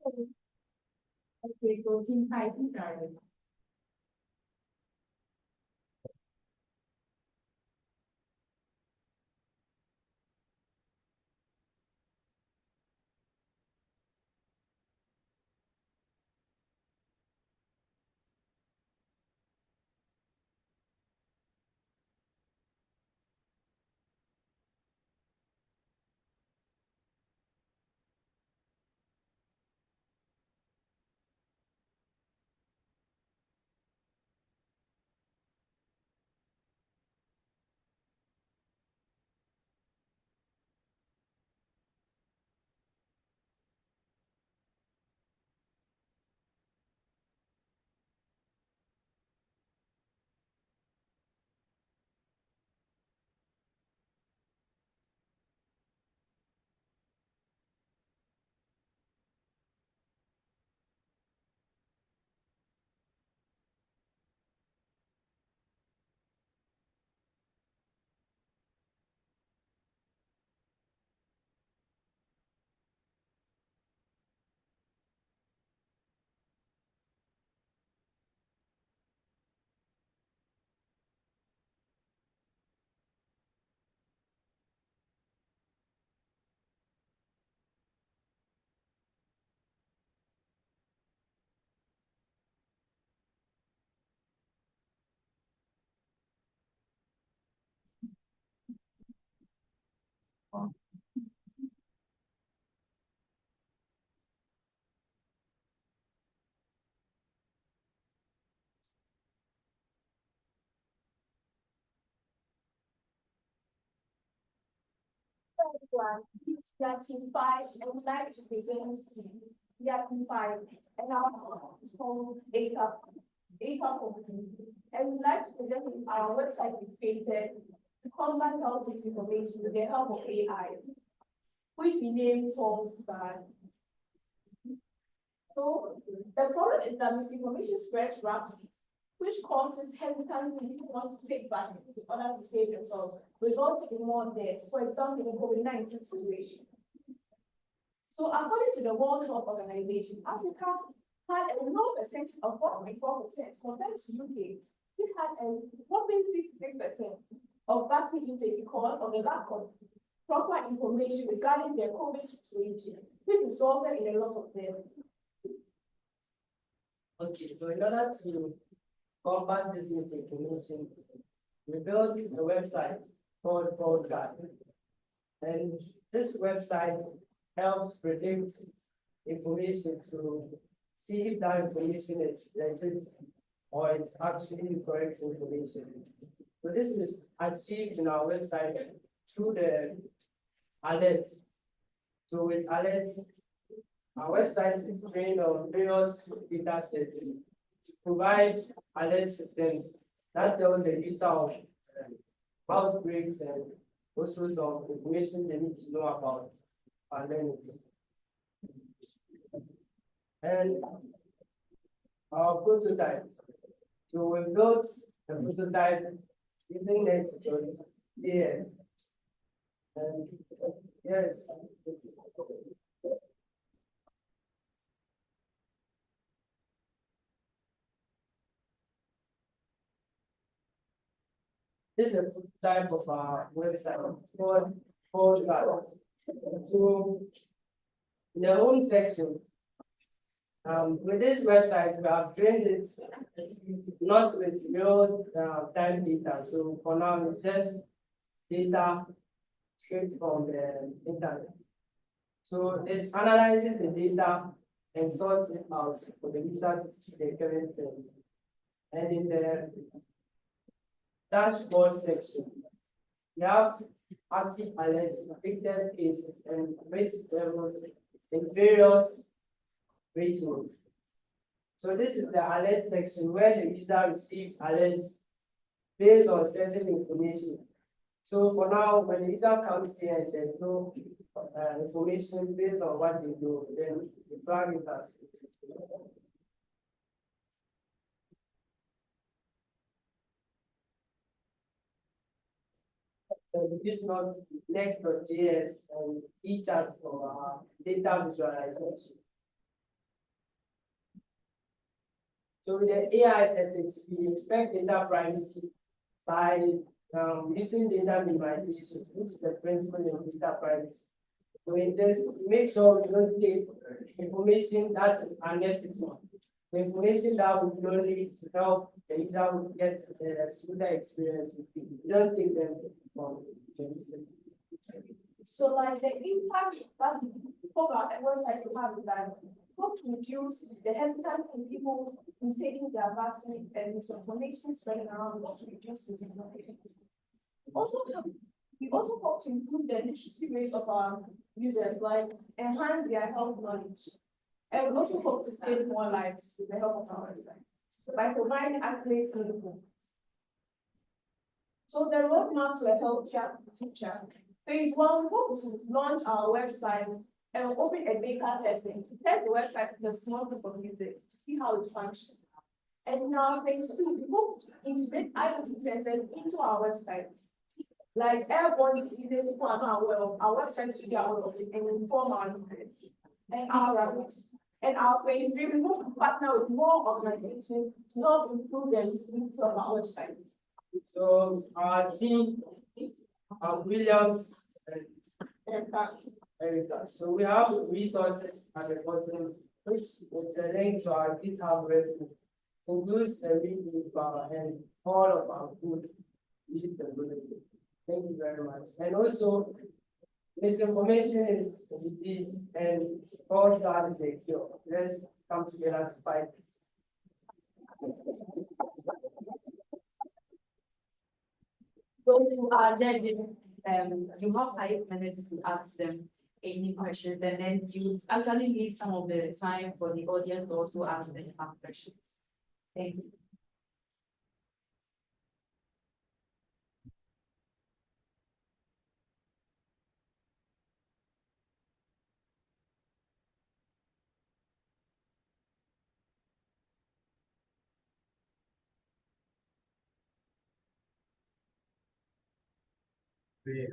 Okay, so team five, sorry. IWD2025, I would like to present IWD2025 and our small data company. I would like to present our website we created to combat health misinformation with the help of AI, which we named Forms by. So the problem is that misinformation spreads rapidly, which causes hesitancy in people want to take vaccines in order to save themselves, resulting in more deaths, for example, in the COVID-19 situation. So according to the World Health Organization, Africa had a low percentage of 4.4% compared to UK. It had a 1.66% of vaccine intake because of the lack of proper information regarding their COVID situation, which resulted in a lot of deaths. Okay, so in order to combat this misinformation, we built a website called Broadcast. And this website helps predict information to see if that information is legit or it's actually correct information. So this is achieved in our website through the alerts. So with alerts, our website is trained on various data sets to provide alert systems that tell the user of outbreaks and all sorts of information they need to know about pandemics. And our prototype. So we built a prototype using Nextdoors. Yes. And yes. This is a type of website. It's called Guides. So in the home section, with this website, we have trained it not with real time data. So for now, it's just data straight from the internet. So it analyzes the data and sorts it out for the user to see the current trends. And in the dashboard section, we have active alerts, predicted cases, and risk levels in various ratings. So this is the alert section where the user receives alerts based on certain information. So for now, when the user comes here and there's no information based on what they do, then the flag it as. So this not Next.js and eChat for data visualization. So with the AI ethics, we expect data privacy by using data minimization, which is a principle in data privacy. So in this, we make sure we don't take information that is unnecessary. The information that would only to help the user would get a smoother experience. We don't take them from the user. So like the impact that our website will have is that what reduce the hesitancy in people in taking their vaccine and misinformation spreading around, what to reduce this information. We also hope to improve the literacy rate of our users, like enhance their health knowledge. And we also hope to save more lives with the help of our website by providing accurate info. So the roadmap to a healthier future. Phase 1, we hope to launch our website and open a beta testing to test the website with a small group of users to see how it functions. And now phase 2, we hope to integrate IoT sensors into our website. Like airborne diseases, people are not aware of, our website should be aware of it and inform our users. And our phase 3, we hope to partner with more organizations to help improve the usability of our website. So our team, Williams and Erica. So we have resources at the bottom, which is a link to our GitHub repo. Includes a readme and all of our code. Thank you very much. And also, misinformation is a disease and all that is a cure. Let's come together to fight this. So to our judges, you have 5 minutes to ask them any questions, and then you actually need some of the time for the audience to also ask them some questions. Thank you.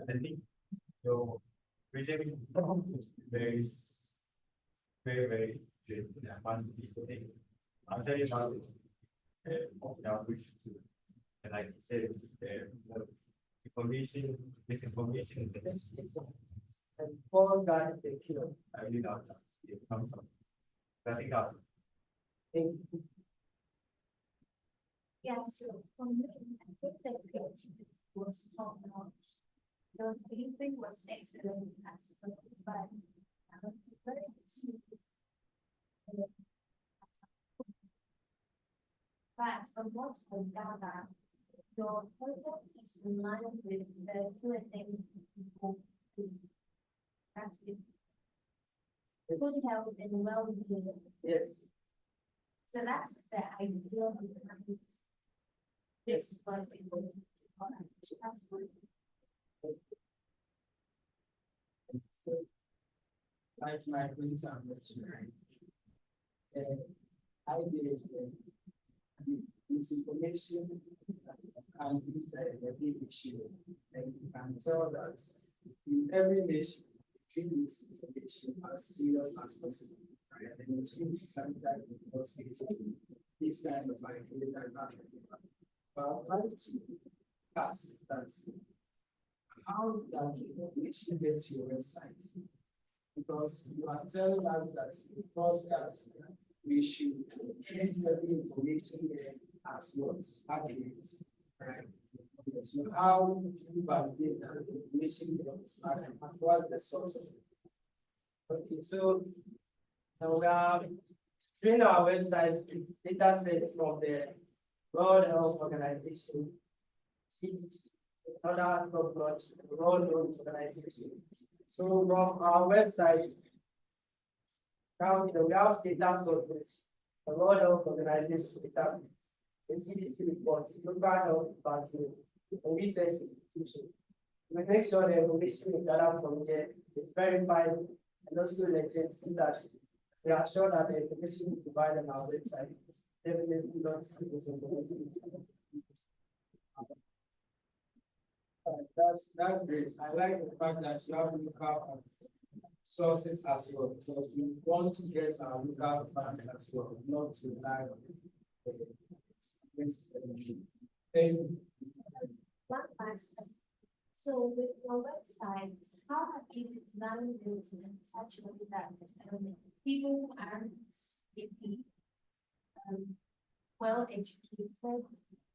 I think your vision is very, very good. Advanced people think. I'll tell you how this which and like I said, information, misinformation is the best. And false God is a cure. I really doubt that it comes from. I think that's Thank you. Yeah, so for me, I think that creativity was top notch. The delivery was excellent as well, but I'm very to. But from what I gather, your product is in line with the few things people do. That's it. Good health and well-being. Yes. So that's the ideal of this one. That's what. So, like my friends are mentioning, I did misinformation and the big issue, and you can tell that in every nation, treat this information as serious as possible, right? And it's going to sanitize the process this kind of like but I'd like to ask that how does the information get to your website? Because you are telling us that because that we should treat every information there as what's accurate, right? So how do you validate that information is accurate? What's the source of it? Okay, so now we are doing our website with data sets from the World Health Organization, CDC, other top-notch world organizations. So from our website, now we have data sources, the World Health Organization database, the CDC reports, local health department, and research institutions. We make sure the information we gather from here is verified and also legit so that we are sure that the information we provide on our website is definitely not misinformation. That's great. I like the fact that you have local sources as well, because we want to get our local funds as well, not to rely on One last thing. So with your website, how have you designed it in such a way that people who aren't maybe well educated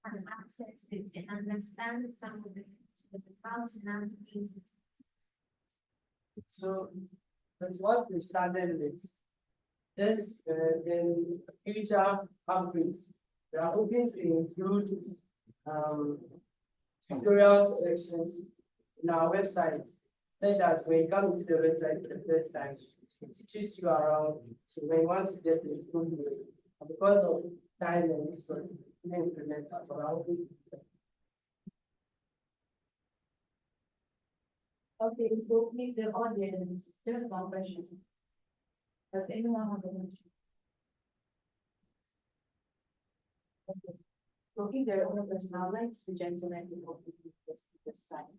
can access it and understand some of the features and how to navigate it? So that's what we started with. This in future upgrades. We are hoping to include tutorial sections in our website. So that when you come into the website for the first time, it teaches you around. So when you want to get the full way, and because of time and resource, we implement that around. Okay, so please, the audience, just one question. Does anyone have a question? Okay. So if there are no question, I'd like the gentleman to go to this side.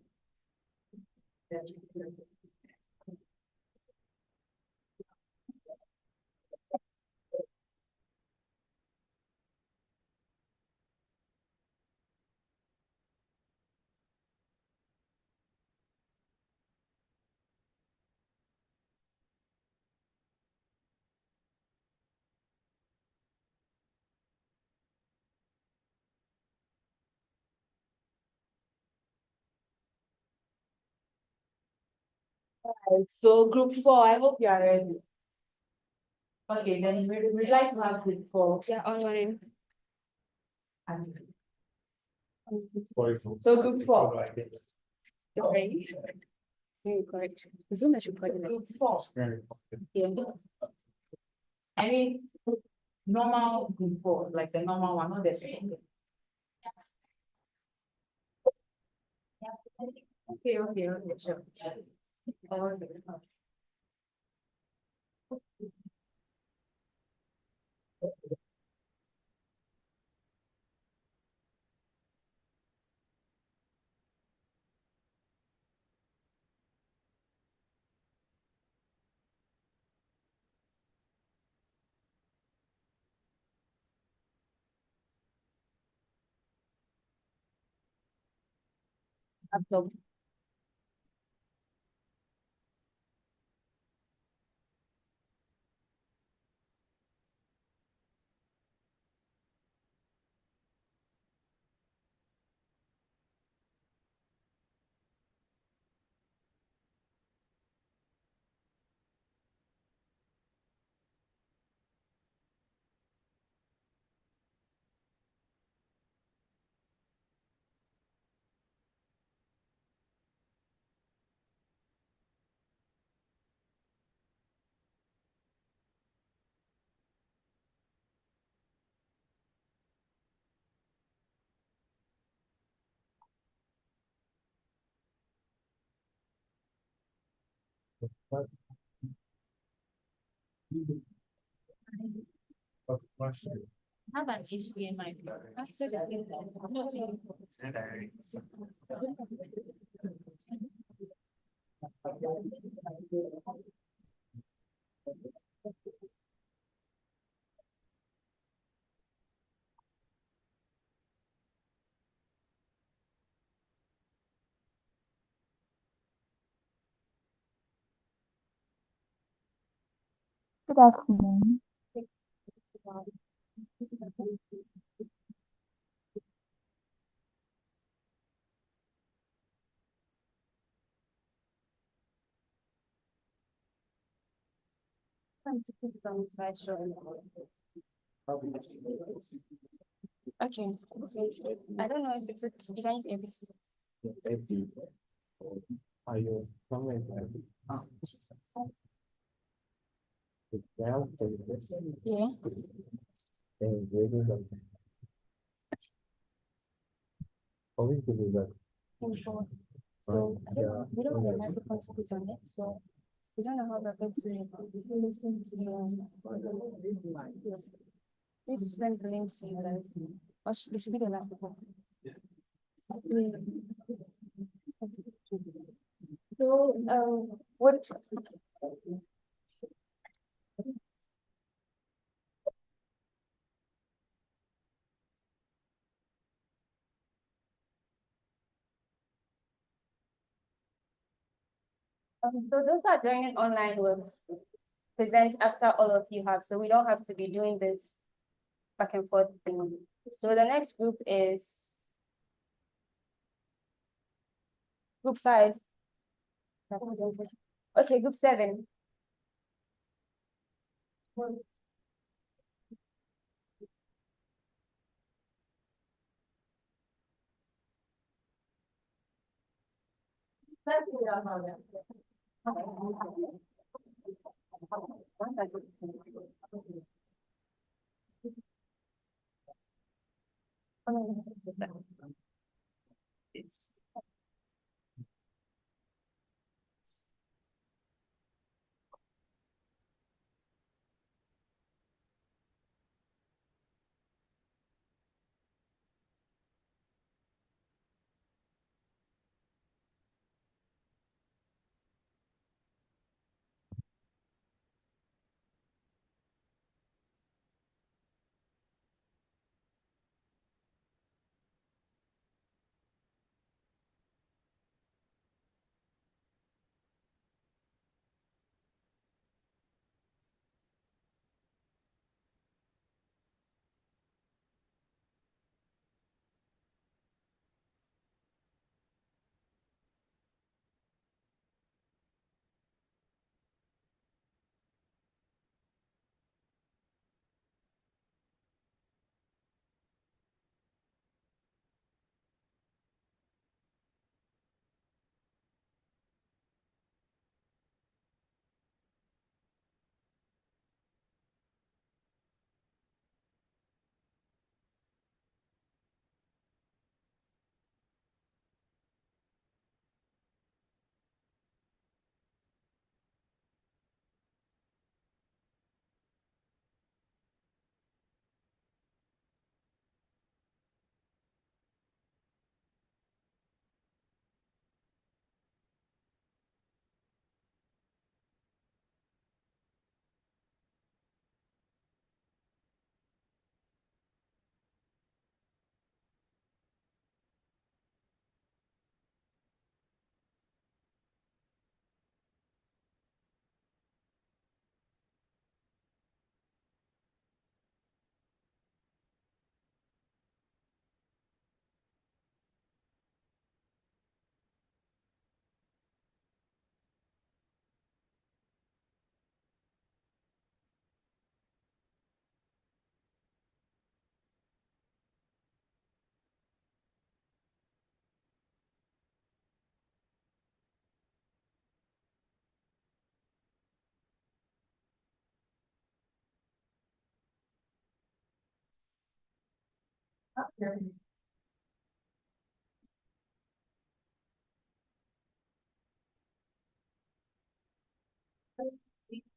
So group 4, I hope you are ready. Okay, then we'd like to have group 4. Yeah, online. So group 4. Okay. Very correct. Zoom is recording. Group 4. Yeah. I mean, normal group 4, like the normal one, not the Okay, sure. Laptop. How about HDMI? That's such a good thing. No, Good afternoon. Okay. So I don't know if it's okay. You guys hear this? Are you somewhere? Yeah. Info. So I don't, we don't have a microphone to put on it, so we don't know how we're going to listen to you. Please send the link to you guys. Or this should be the last one. So, what? So those who are joining online will present after all of you have, so we don't have to be doing this back and forth thing. So the next group is group 5. Okay, group 7. It's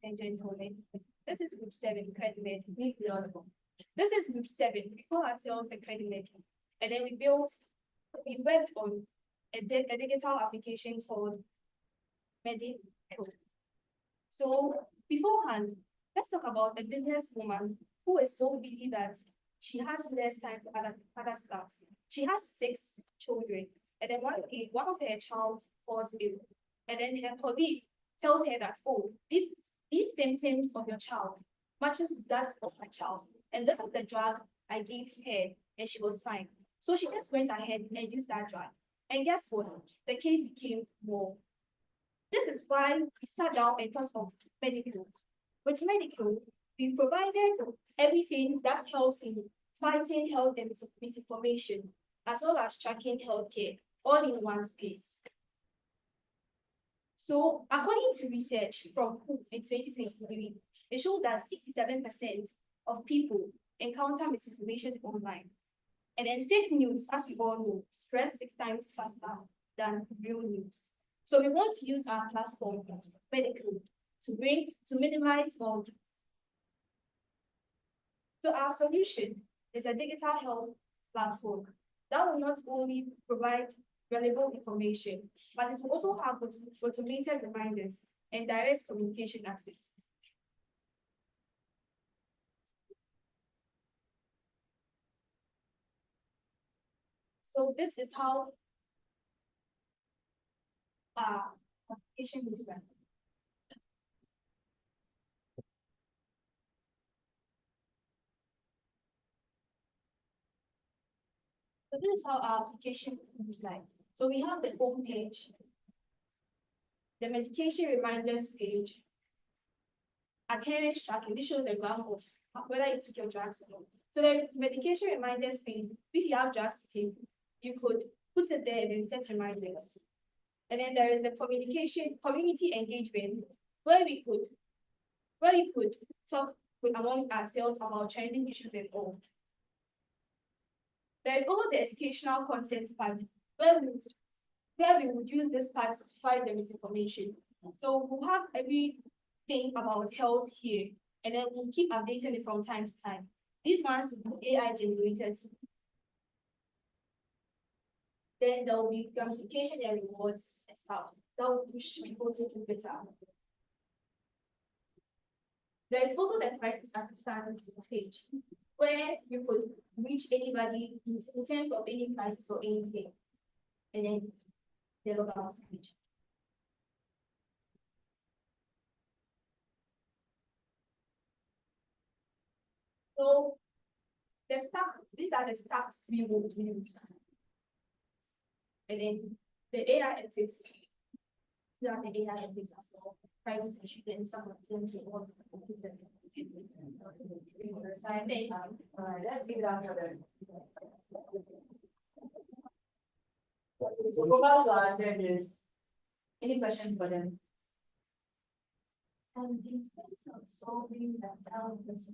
and gentlemen, this is group 7, credit med. Please be audible. This is group 7. We call ourselves the credit med. And then we worked on a digital application called Medical. So beforehand, let's talk about a businesswoman who is so busy that she has less time for other stuff. She has 6 children, and then one of her child falls ill, and then her colleague tells her that, oh, these symptoms of your child matches that of my child, and this is the drug I gave her, and she was fine. So she just went ahead and used that drug, and guess what? The case became more. This is why we sat down and thought of medical. With medical, we provided everything that helps in fighting health and misinformation, as well as tracking healthcare, all in one space. So, according to research from WHO in 2023, it showed that 67% of people encounter misinformation online. And then fake news, as we all know, spreads 6 times faster than real news. So we want to use our platform, medical, to minimize fraud. So our solution is a digital health platform that will not only provide relevant information, but it will also have automated reminders and direct communication access. So this is how application looks like. So this is how our application looks like. So we have the home page, the medication reminders page, adherence tracking. This shows the graph of whether you took your drugs or not. So there's medication reminders page. If you have drugs to take, you could put it there and then set reminders. And then there is the community engagement, where we could talk amongst ourselves about trending issues and all. There is also the educational content part, where we would use this part to fight the misinformation. So we'll have everything about health here, and then we'll keep updating it from time to time. These ones will be AI generated. Then there will be gamification and rewards and stuff that will push people to do better. There is also the crisis assistance page, where you could reach anybody in terms of any crisis or anything. And then the local page. So the stack, these are the stacks we would use. And then the AI ethics, these are the AI ethics as well. Privacy issues and some of them to all the computers. Let's give it out for them. So go back to our judges. Any question for them? In terms of solving the elements,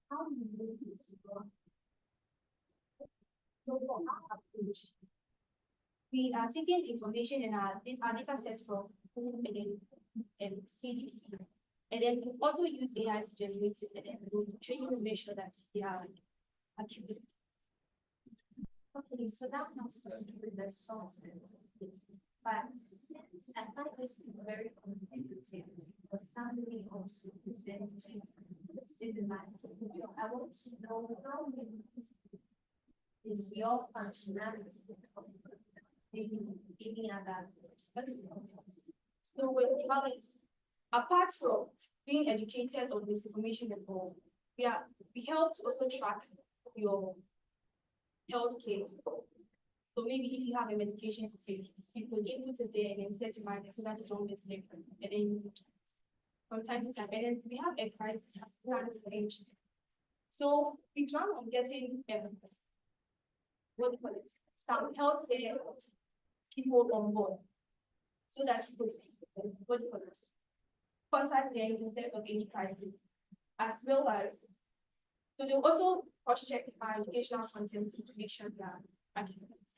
how do you do it? So for our approach, we are taking information in our data sets from WHO and CDC, and then we also use AI to generate it, and then we'll train to make sure that they are accurate. Okay, so that comes with the sources. But since I find this very competitive, for somebody also presenting in my case, so I want to know how many is your functionality, any other. So with colleagues, apart from being educated on misinformation and all, we help to also track your healthcare. So maybe if you have a medication to take, you could input it there and then set reminders so that you don't miss it. And then you from time to time. And then we have a crisis assistance page. So we plan on getting what do you call it? Some healthcare people on board. So that you could what do you call it? Contact them in terms of any crisis, as well as so they'll also cross-check our educational content to make sure they are accurate.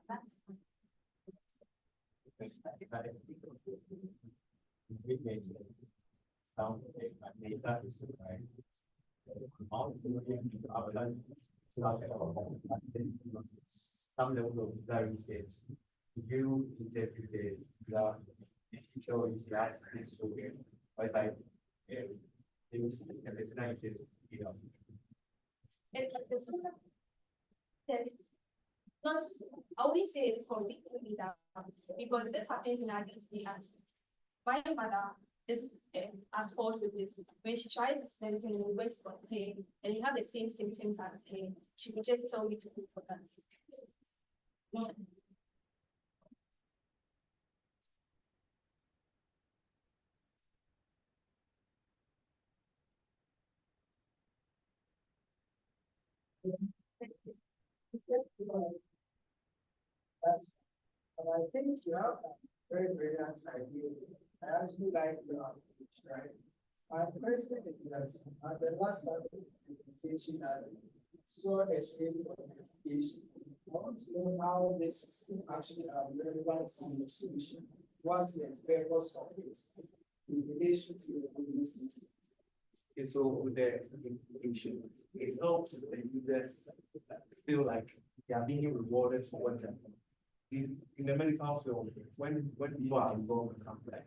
That's some level of very stage. You interpret the teacher is last this program, but like it's not just not, I wouldn't say it's completely that because this happens in our day-to-day aspects. My mother is at fault with this. When she tries this medicine and it works for pain, and you have the same symptoms as pain, she would just tell you to go for that. No. That's, I think you have a very brilliant idea. I actually like your approach, right? My first thing is that at the last presentation, I saw a screen for verification. I want to know how this is actually relevant in the solution. What's the purpose of this in relation to the university? Okay, so with the information, it helps the users feel like they are being rewarded for what they're doing. In the medical field, when people are involved in something,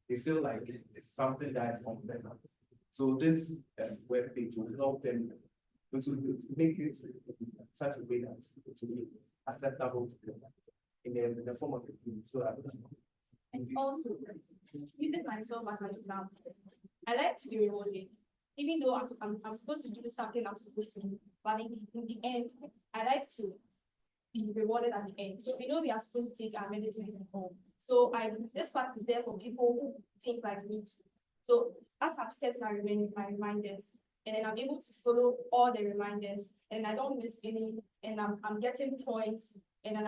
they feel like it's something that is unpleasant. So this web page will help them to make it in such a way that it will be acceptable to them in the form of a so that And also, using myself as an example, I like to be rewarded. Even though I'm supposed to do something I'm supposed to do, but in the end, I like to be rewarded at the end. So we know we are supposed to take our medicines at home. So this part is there for people who think like me too. So as I've set my reminders, and then I'm able to follow all the reminders, and I don't miss any, and I'm getting points, and then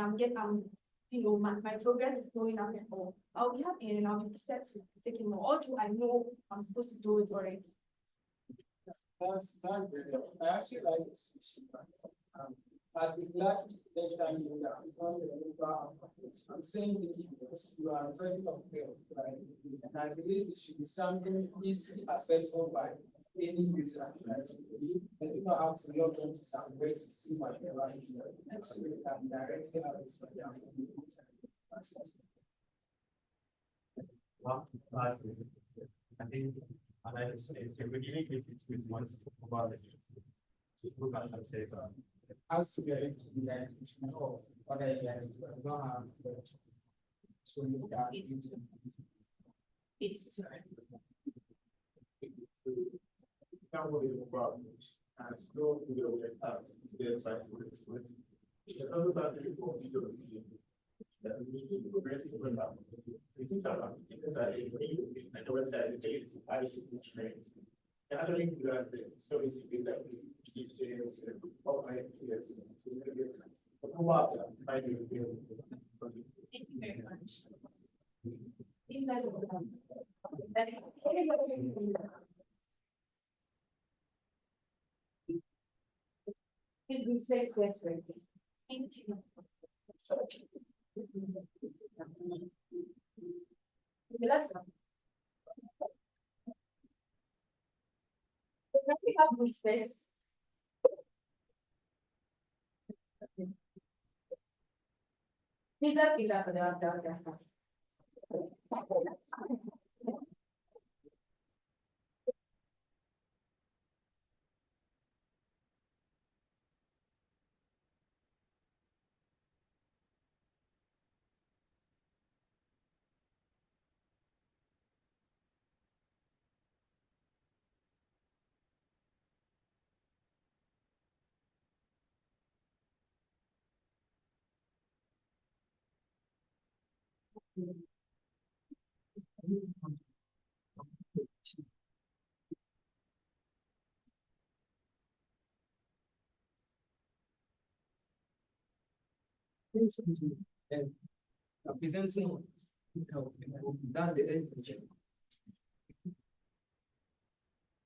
my progress is going up and all. I'll be happy and I'll be set to taking more. Although I know I'm supposed to do it already. That's not very, I actually like this. I'd be glad if next time you are, I'm saying this because you are trying to fail, right? And I believe it should be something easily accessible by any user, right? And you don't have to log into some way to see what you're writing. Absolutely, I'm directly out of for them. I think, and I just say, so we're dealing with one about it. Look at that say, As to be able to be like, of other areas, we don't have. So you got. It's can't worry about it. And still, we don't have their side for it. The other side is for video. That we need to progress it when that. This is our because I know what's that I should be trained. The other thing that so is that we keep saying all my peers. Thank you very much. His group says that's right. Thank you. The last one. Can we have group six? Please ask you that for the answer. And presenting, that's the SDG.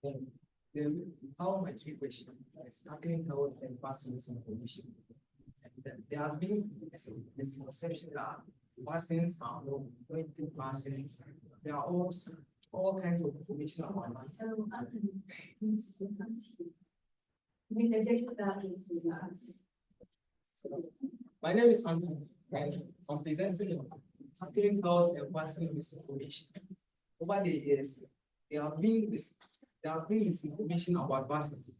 And then how my three questions is tackling health and passing this information. And there has been misconception that vaccines are not going to vaccines. There are also all kinds of information about vaccines. My name is Anthony, and I'm presenting tackling health and passing misinformation. Over the years, there have been misinformation about vaccines.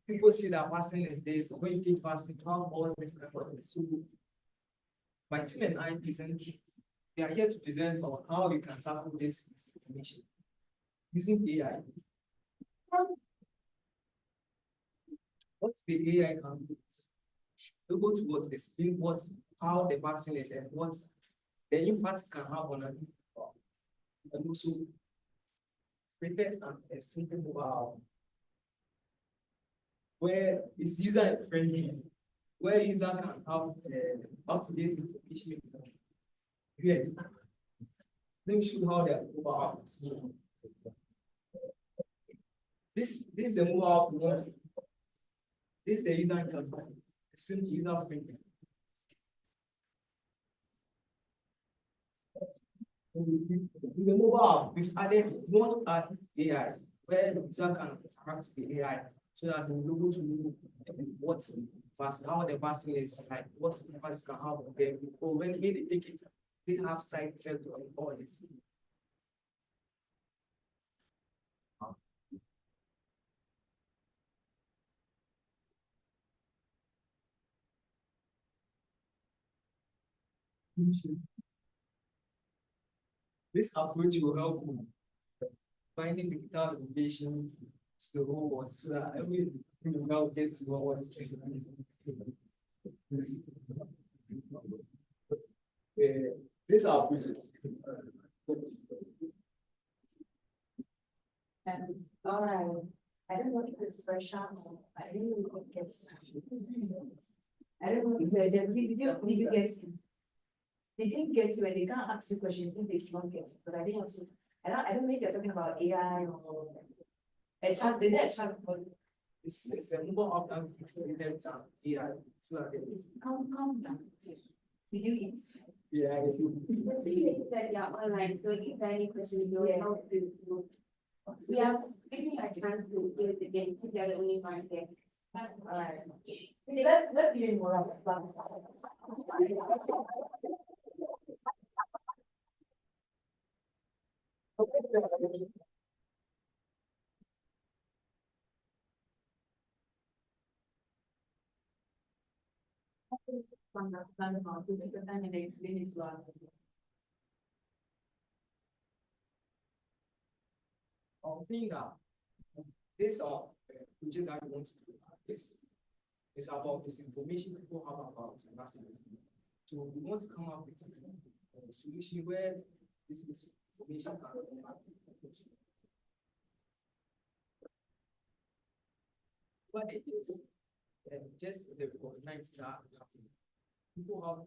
People say that vaccine is this, when you take vaccine, to have all this effort. So my team and I we are here to present on how we can tackle this misinformation using AI. What's the AI can do? We go to what explain how the vaccine is and what the impact it can have on it. And also created a simple mobile where it's user friendly, where user can have up-to-date information. Yeah. Let me show you how the mobile works. This is the mobile we want. This is the user interface. Simple user friendly. In the mobile, we've want to add AI where the user can interact with the AI so that we'll be able to know what vaccine, how the vaccine is, like what impacts can have on them, or when they take it, they have side effects on all this. This approach will help finding digital innovation to the whole world so that every will get to what is this approach is All right. I don't know if it's fresh out. I don't know if it gets. I don't know if did you get? They didn't get you and they can't ask you questions if they can't get you. But I didn't also. I don't know if you're talking about AI or a chat. Is there a chat? it's a number of intelligence and AI. So that Calm down. Did you eat? yeah, So you said you're online, so if there are any questions, you'll help you to. We are giving a chance to do it again, if you're the only one here. All right. Okay, let's give him more of a I'm saying that this project that we want to do is about this information people have about vaccines. So we want to come up with a solution where this information can be what it is, just the recognize that people have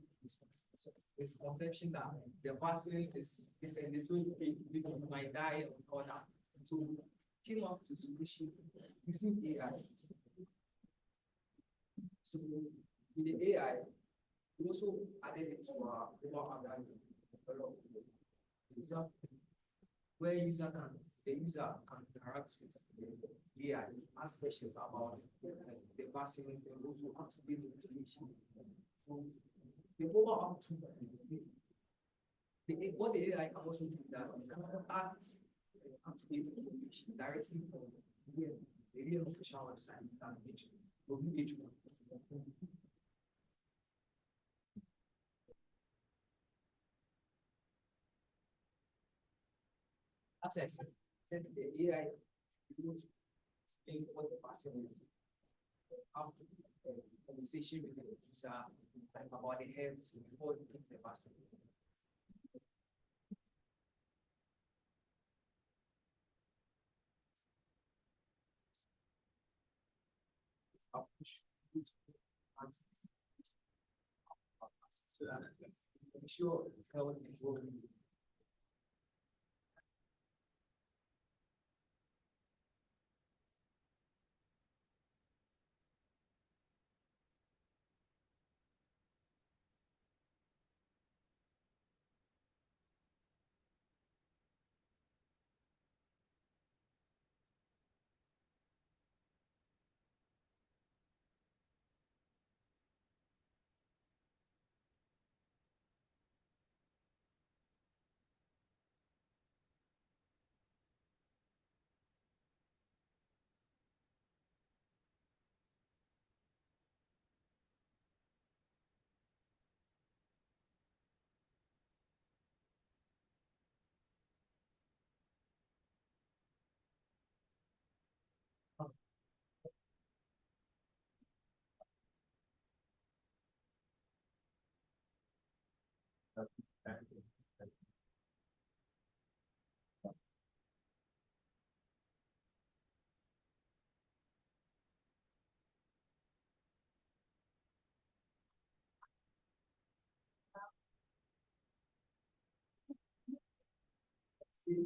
this conception that the vaccine is and this way people might die or that. So came up to solution using AI. So with the AI, we also added it to our user, where the user can interact with the AI, ask questions about the vaccines and also up-to-date information. So the overall what the AI can also do that is can add up-to-date information directly from the real official website that WHO. As I said, the AI will explain what the person is, have a conversation with the user about the health before it takes the person. So that I'm sure health will be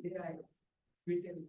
AI written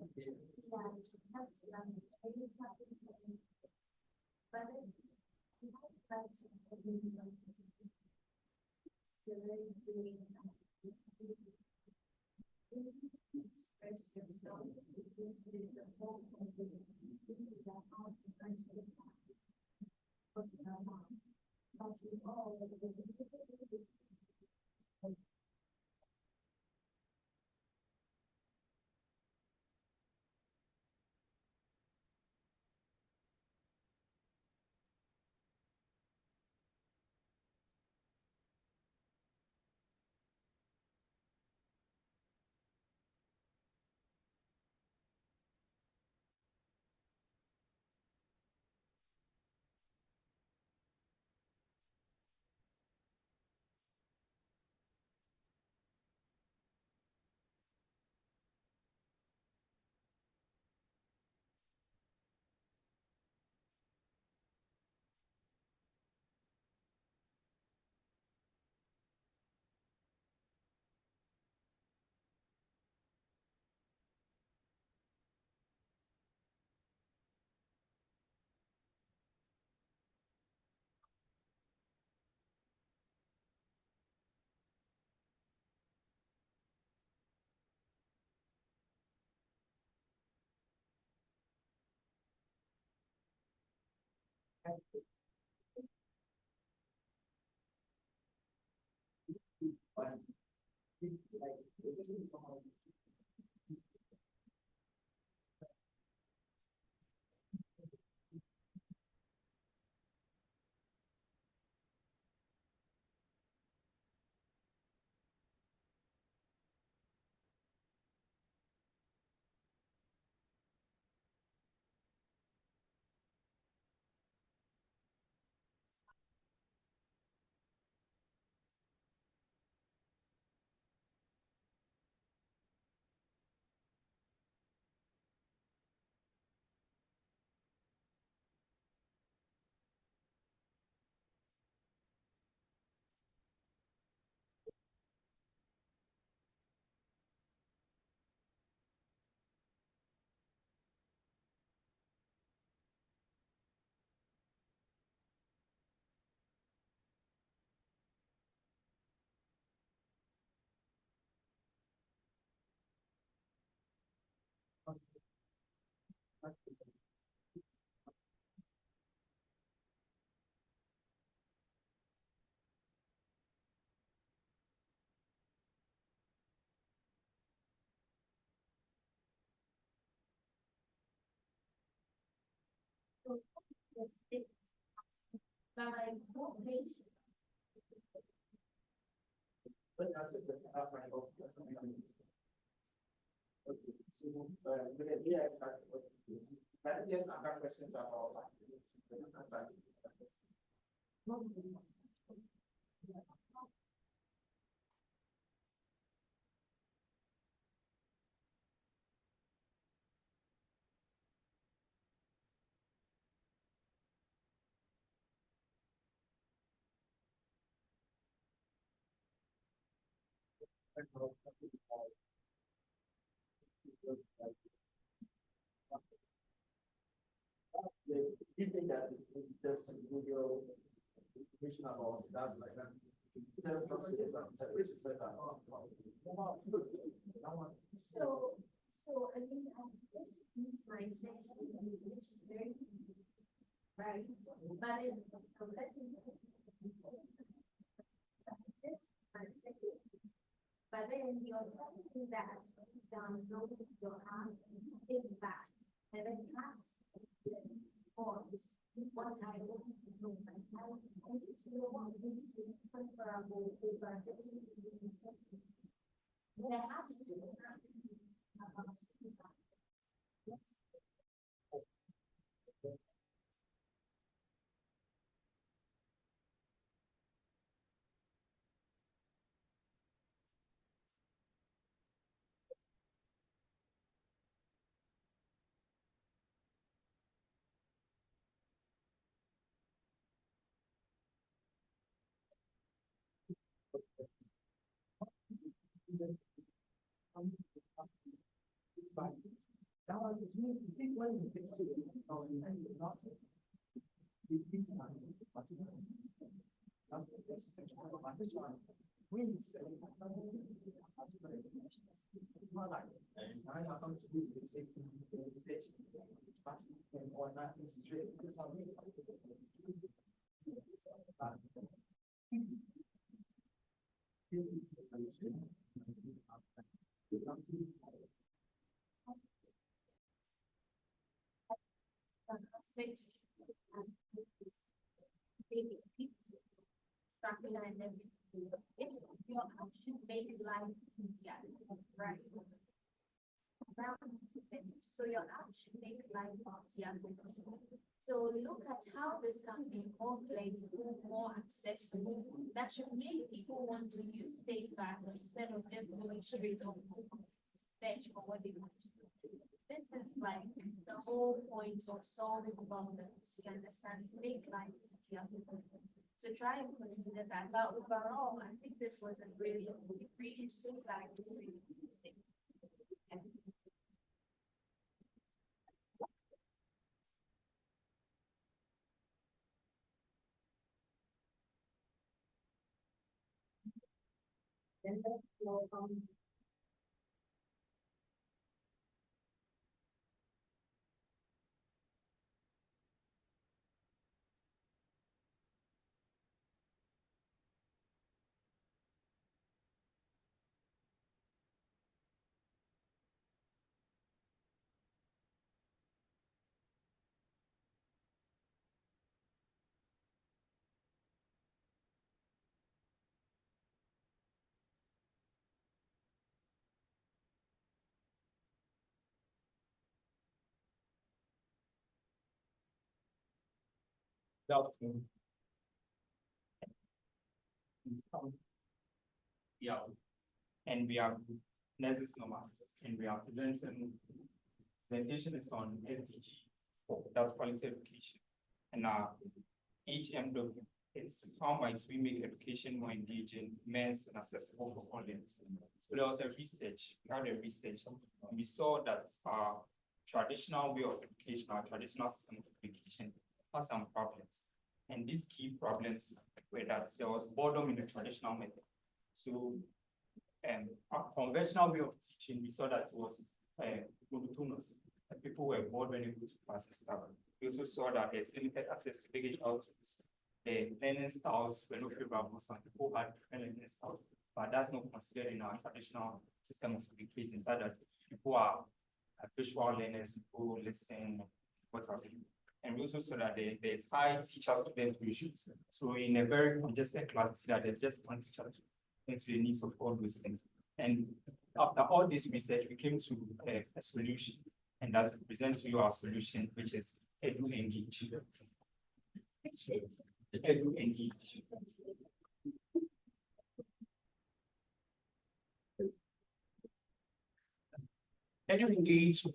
You think that there's some Google information about that like that? So I mean, this is my section, which is very right, but it this my section. But then you're telling me that download your app and take it back, and then pass forms. What I want to know, I need to know what this is preferable over this section. There has to be something about that. Your option make life easier, right? So your option make life easier. So look at how this can be more flexible, more accessible. That should make people want to use safer instead of just going straight on search for what they want to do. This is like the whole point of solving problems, you understand, to make life easier. So try and consider that. But overall, I think this was a brilliant, really so like really interesting. Yeah, and we are Nessus Nomads, and we are presenting presentation is on SDG, that's quality education. And each MW, it's how might we make education more engaging, immense, and accessible for audience. So there was a research, we had a research, and we saw that our traditional way of education, our traditional system of education has some problems. And these key problems were that there was boredom in the traditional method. So our conventional way of teaching, we saw that it was monotonous. People were bored when they go to class and stuff. We also saw that there's limited access to digital tools. The learning styles were not favorable. Some people had different learning styles, but that's not considered in our traditional system of education. It's that people are visual learners, people listen, what have you. And we also saw that there's high teacher-student ratio. So in a very congested class, we see that there's just one teacher to the needs of all those things. And after all this research, we came to a solution, and that we present to you our solution, which is Edu Engage. Which is Edu Engage. Edu Engage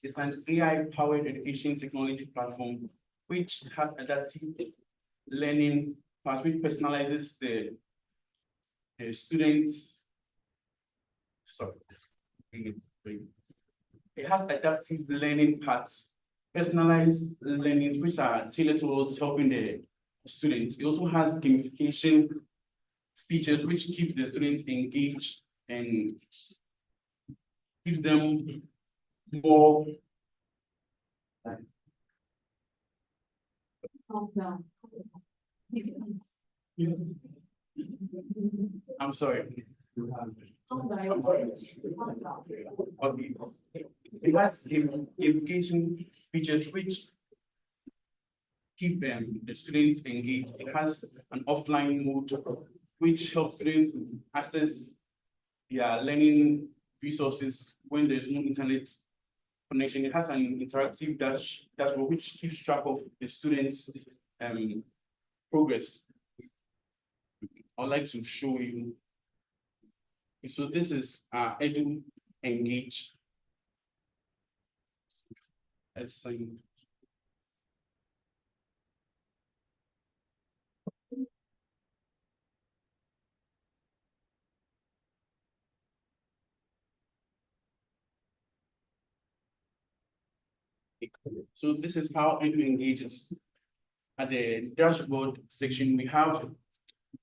is an AI-powered education technology platform which has adaptive learning, which personalizes the students. Sorry. It has adaptive learning paths, personalized learnings which are tailored towards helping the students. It also has gamification features which keep the students engaged and keep them more. I'm sorry. Okay. It has gamification features which keep the students engaged. It has an offline mode which helps students access their learning resources when there's no internet connection. It has an interactive dashboard which keeps track of the students' progress. I'd like to show you. So this is Edu Engage. Let's see. So this is how Edu engages. At the dashboard section, we have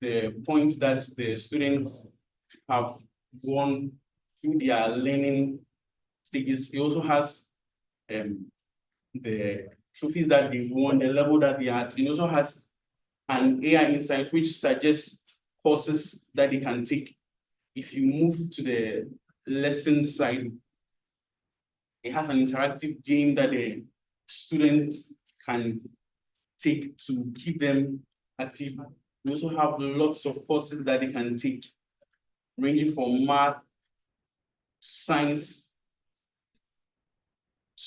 the points that the students have won through their learning stages. It also has the trophies that they won, the level that they are at. It also has an AI insight which suggests courses that they can take. If you move to the lesson side, it has an interactive game that the students can take to keep them active. We also have lots of courses that they can take, ranging from math, to science,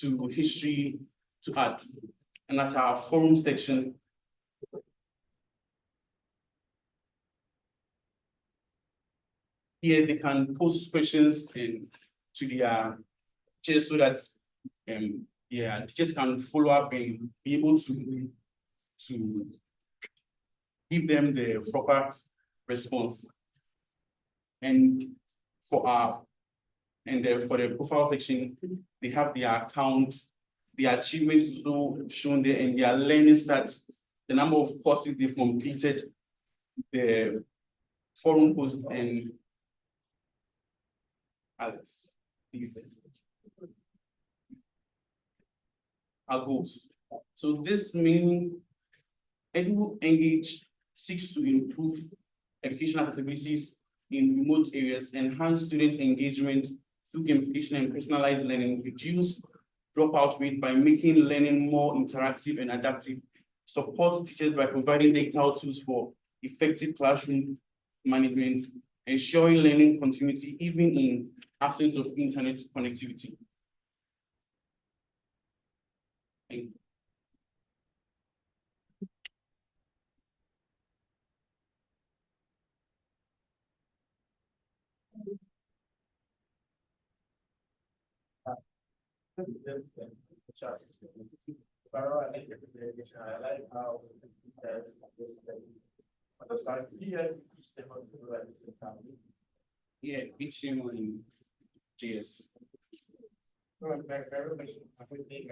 to history, to art. And at our forum section, here they can post questions to their teachers so that teachers can follow up and be able to give them the proper response. And for the profile section, they have their account, the achievements shown there, and their learning stats, the number of courses they've completed, the forum post, and Alex, please. Our goals. So this means Edu Engage seeks to improve educational accessibilities in remote areas, enhance student engagement through gamification and personalized learning, reduce dropout rate by making learning more interactive and adaptive, support teachers by providing digital tools for effective classroom management, ensuring learning continuity even in absence of internet connectivity. Thank you. But I like the presentation. I like how there's this understand 3 years each step of the like this family. Yeah, each team in JS. Very much. I would think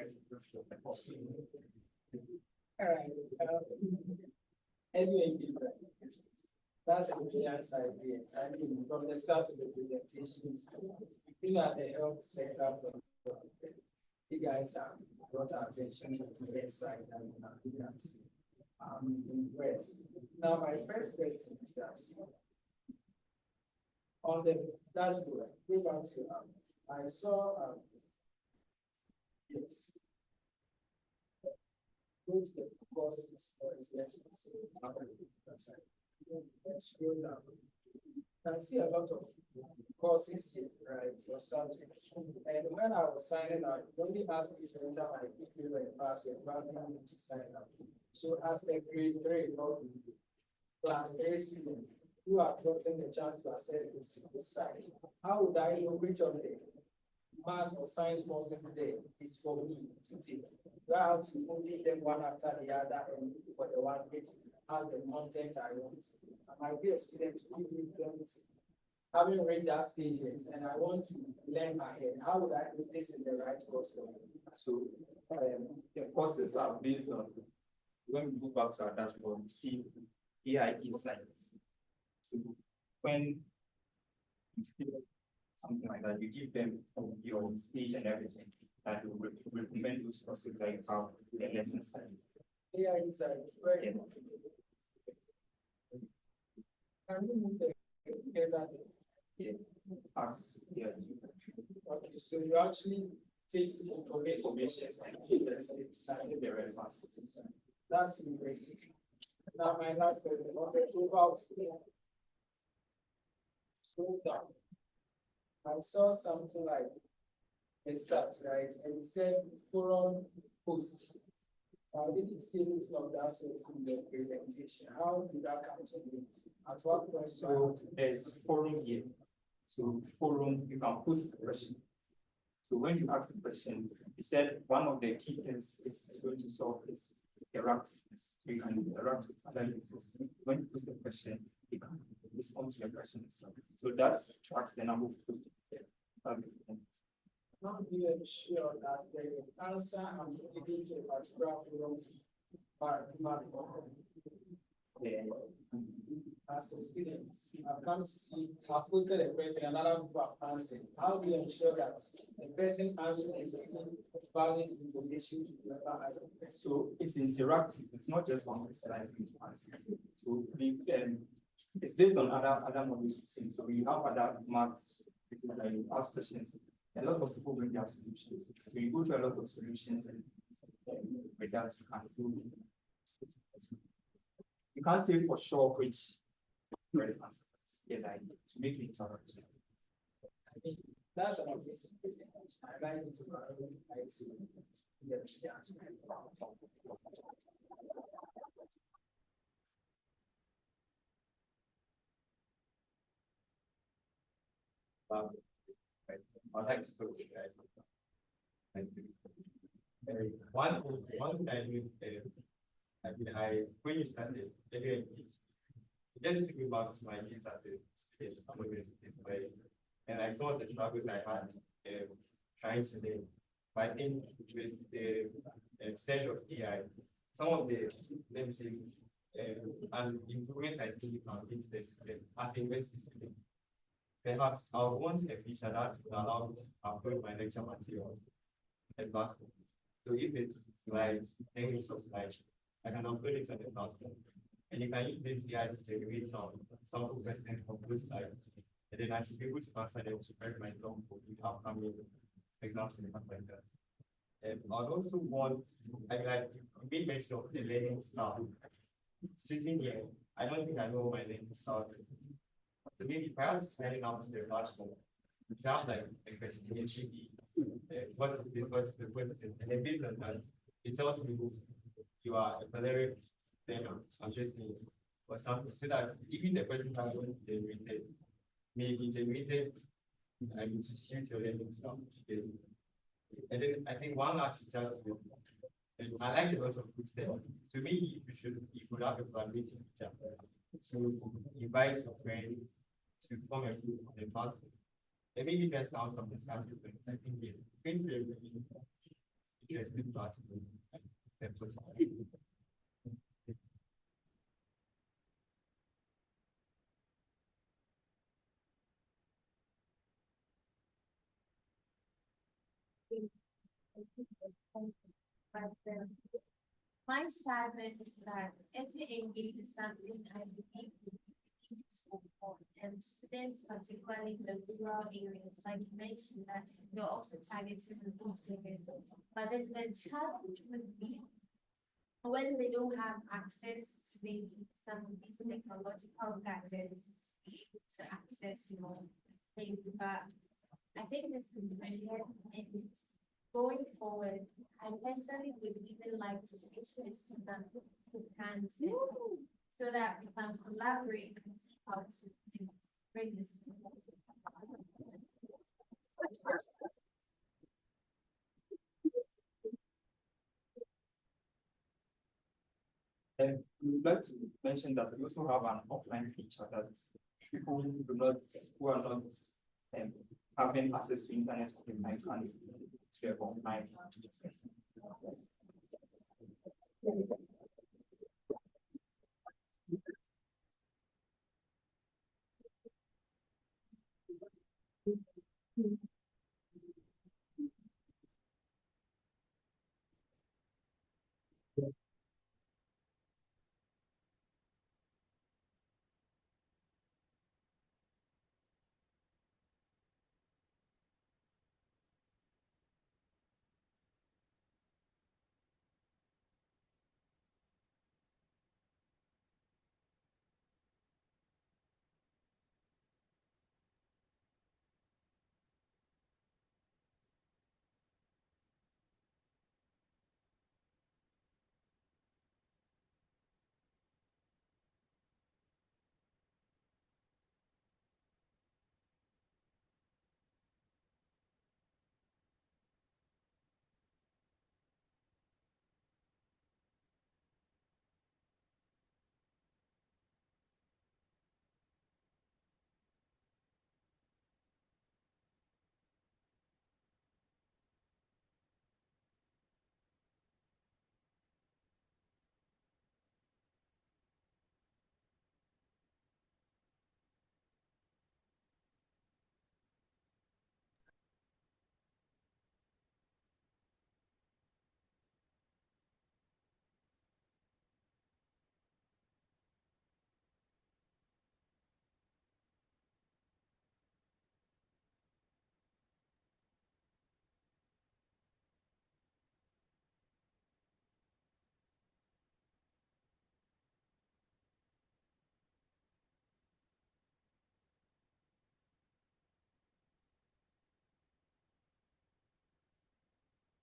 Alright, anyway, that's a brilliant idea. I mean, from the start of the presentations, we feel at the health sector, you guys have brought our attention to the health side and I'm impressed. Now, my first question is that on the dashboard, we want to, I saw, yes. Go to the courses or its lessons. Scroll down. I see a lot of courses here, right, or subjects. And when I was signing up, it only asked me to enter my email and password rather than me to sign up. So as a grade 3 or class 3 student who have gotten the chance to access this site, how would I know which of the math or science courses today is for me to take? Do I have to only them one after the other and for the one which has the content I want? I might be a student who haven't read that stage yet and I want to learn ahead. How would I know this is the right course for me? so. The courses are based on when we go back to our dashboard, we see AI insights. So when you feel something like that, you give them your stage and everything, and you will recommend those courses like how the lesson studies. AI insights, right? Can we move the Yeah. Okay, so you actually take information and the response. That's impressive. Now my last question, scroll down. I saw something like a start, right? And it said forum posts. I didn't see anything of that sort in the presentation. How did that come to me? At what point? So there's forum here. So forum, you can post a question. So when you ask a question, you said one of the key things is going to solve is interactiveness. You can interact with other users. When you post a question, you can respond to your question itself. So that's the number of questions there. How do you ensure that the answer I'm giving to a particular forum as a student, I've come to see, I've posted a question, another people have answered. How do you ensure that the person answering is giving valid information to whoever has a question? So it's interactive. It's not just one person that is going to answer. So it's based on other models you've seen. So we have other maths, like you ask questions. A lot of people bring their solutions. So you go to a lot of solutions and with that you can do. You can't say for sure which answer. Yes, I need to make it interactive. I think that's an amazing presentation. I like it to I see. I'd like to talk to you guys. Thank you. One thing I knew, when you started, just to go back to my years as a student, I'm going to and I saw the struggles I had trying to learn. But I think with the surge of AI, some of the, let me say, and improvements I think you can into the system as a university student. Perhaps I want a feature that will allow me to upload my lecture materials and platform. So if it's slides, English of slides, I can upload it on the platform. And you can use this AI to generate some sample questions from those slides. And then I should be able to answer them to prepare myself for the upcoming exams and stuff like that. And I'd also want, like you made mention of the learning style. Sitting here, I don't think I know my learning style. So maybe perhaps sending out to the dashboard. You have like a investigation, what is this, and then based on that, it tells me you are a choleric learner, interesting, or something, so that even the person that wants to generate may be generated and to suit your learning style. And then I think one last chance with, and I like the lots of good things. To me, you could have a collaborating teacher to invite your friends to form a group on the platform. And maybe there's now some discussion things. I think it's going to be a really interesting platform. My sadness is that education is something I believe is useful for, and students, particularly in the rural areas, like you mentioned, that you're also targeting those areas. But then the challenge would be when they don't have access to maybe some of these technological gadgets to be able to access, things. But I think this is brilliant, and going forward, I personally would even like to reach this so that we can collaborate and see how to bring this. And we would like to mention that we also have an offline feature that people who are not having access to internet online can to online.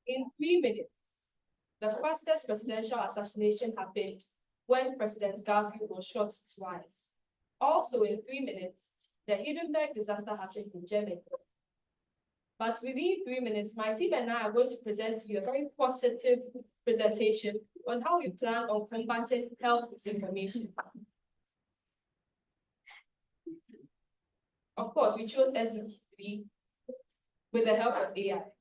In 3 minutes, the fastest presidential assassination happened when President Garfield was shot twice. Also in 3 minutes, the Hindenburg disaster happened in Germany. But within 3 minutes, my team and I are going to present to you a very positive presentation on how we plan on combating health misinformation. Of course, we chose SDG3 with the help of AI.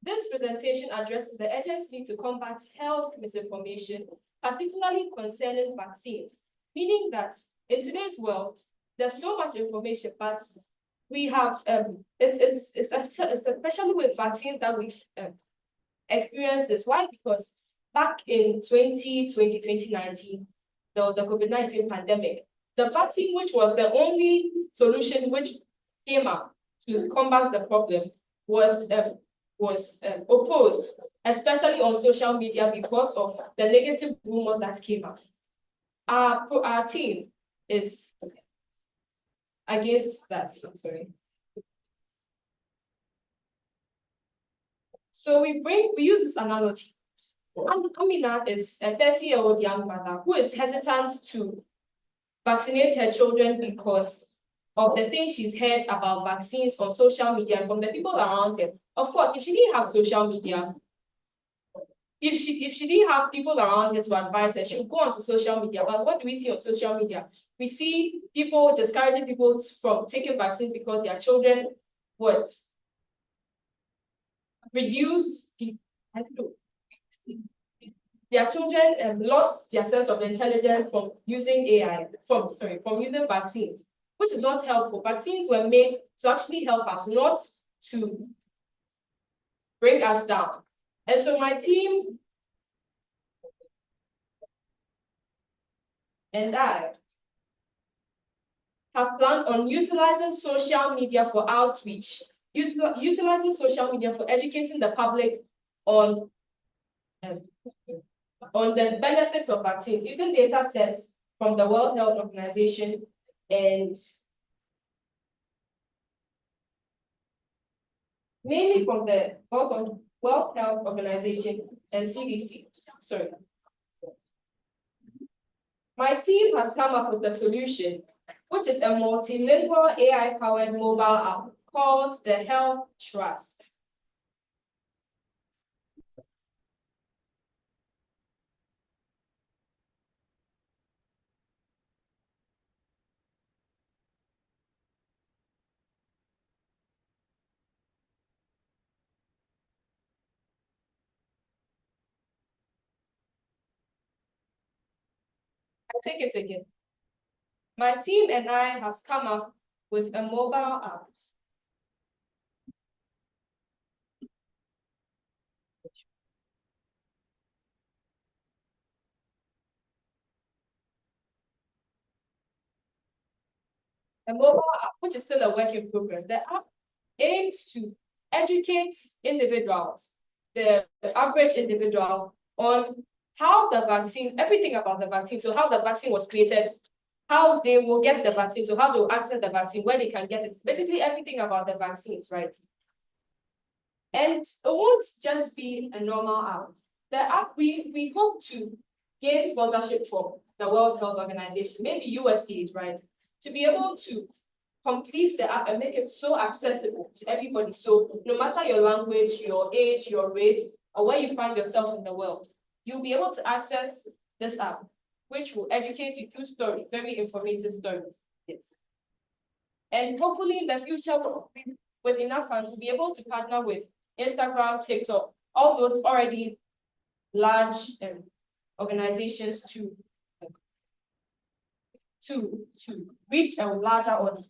This presentation addresses the urgent need to combat health misinformation, particularly concerning vaccines, meaning that in today's world, there's so much information, but we have, it's especially with vaccines that we've experienced this. Why? Because back in 2019, there was the COVID-19 pandemic. The vaccine, which was the only solution which came up to combat the problem, was opposed, especially on social media, because of the negative rumors that came out. Our team is against that. I'm sorry. So we use this analogy. Amina is a 30-year-old young mother who is hesitant to vaccinate her children because of the things she's heard about vaccines on social media from the people around her. Of course, if she didn't have social media, if she didn't have people around her to advise her, she would go onto social media. But what do we see on social media? We see people discouraging people from taking vaccines because their children would reduced their children lost their sense of intelligence from using AI, from using vaccines, which is not helpful. Vaccines were made to actually help us, not to bring us down. And so my team and I have planned on utilizing social media for outreach, utilizing social media for educating the public on the benefits of vaccines, using data sets from the World Health Organization and mainly from the World Health Organization and CDC. Sorry. My team has come up with a solution, which is a multilingual AI-powered mobile app called the Health Trust. I take it again. My team and I has come up with a mobile app. A mobile app, which is still a work in progress. The app aims to educate individuals, the average individual, on how the vaccine, everything about the vaccine, so how the vaccine was created, how they will get the vaccine, so how they will access the vaccine, where they can get it, basically everything about the vaccines, right? And it won't just be a normal app. The app, we hope to gain sponsorship from the World Health Organization, maybe USAID, right? To be able to complete the app and make it so accessible to everybody. So no matter your language, your age, your race, or where you find yourself in the world, you'll be able to access this app, which will educate you through stories, very informative stories. Yes. And hopefully in the future, with enough funds, we'll be able to partner with Instagram, TikTok, all those already large organizations to reach a larger audience.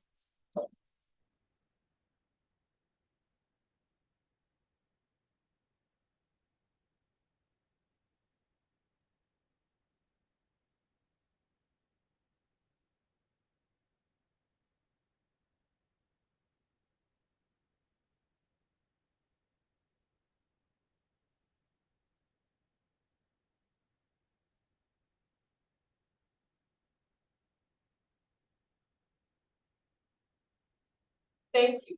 Thank you.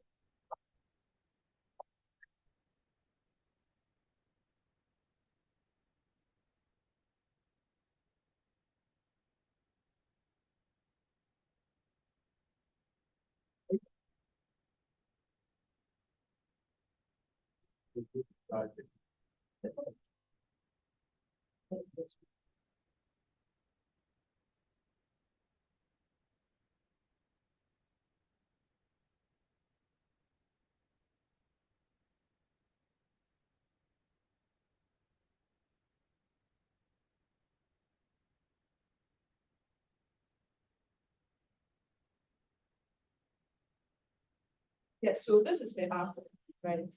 Yes, so this is the app, right?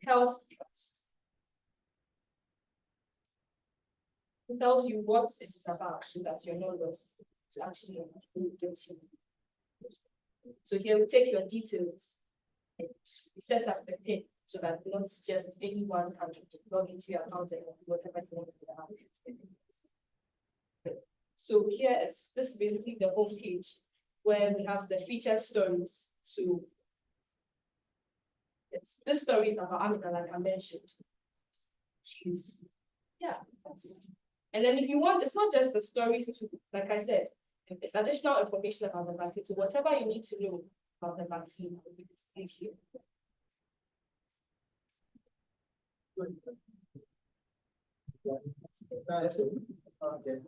Health Trust. It tells you what it is about so that you're not lost to actually get you. So here we take your details and we set up the PIN so that not just anyone can log into your account and whatever you want to have. So here is this is basically the home page where we have the featured stories. So this story is about Amina, like I mentioned. Yeah, that's it. And then if you want, it's not just the stories too, like I said, It's additional information about the vaccine. So whatever you need to know about the vaccine, will be displayed here. Okay.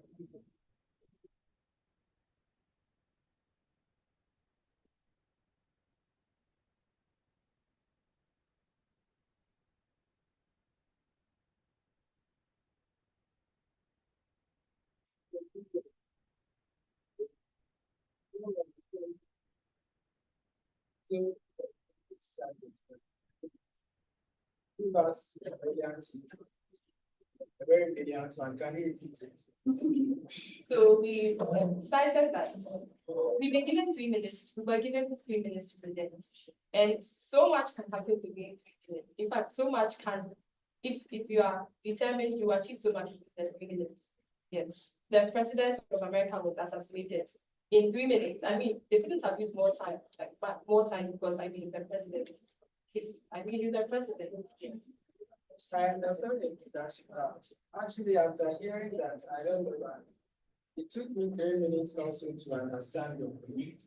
Give us a very brilliant one. Can you repeat it? So we cited that we've been given 3 minutes. We were given 3 minutes to present, and so much can happen within 3 minutes. In fact, so much can, if you are determined, you achieve so much within 3 minutes. Yes, the president of America was assassinated in 3 minutes. I mean, they couldn't have used more time, more time, because I mean, he's the president. He's the president. Yes. I understand the introduction. Actually, after hearing that, I don't know why. It took me 3 minutes also to understand your point.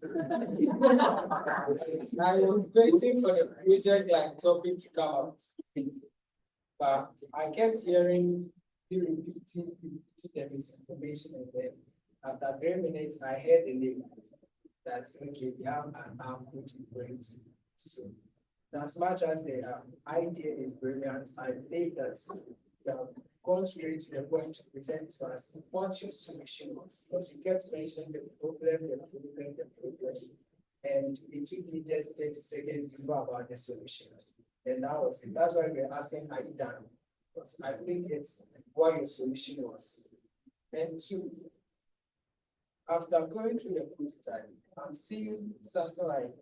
I was waiting for the project like topic to come out. But I kept hearing you repeating the misinformation, and then after 3 minutes, I heard the name that okay, we have an app which is going to soon. As much as the idea is brilliant, I believe that you have gone straight to the point to present to us what your solution was. Because you kept mentioning the problem, and it took me just 30 seconds to know about the solution. And that was it. That's why we're asking, are you done? Because I think it's what your solution was. And two, after going through the prototype, I'm seeing something like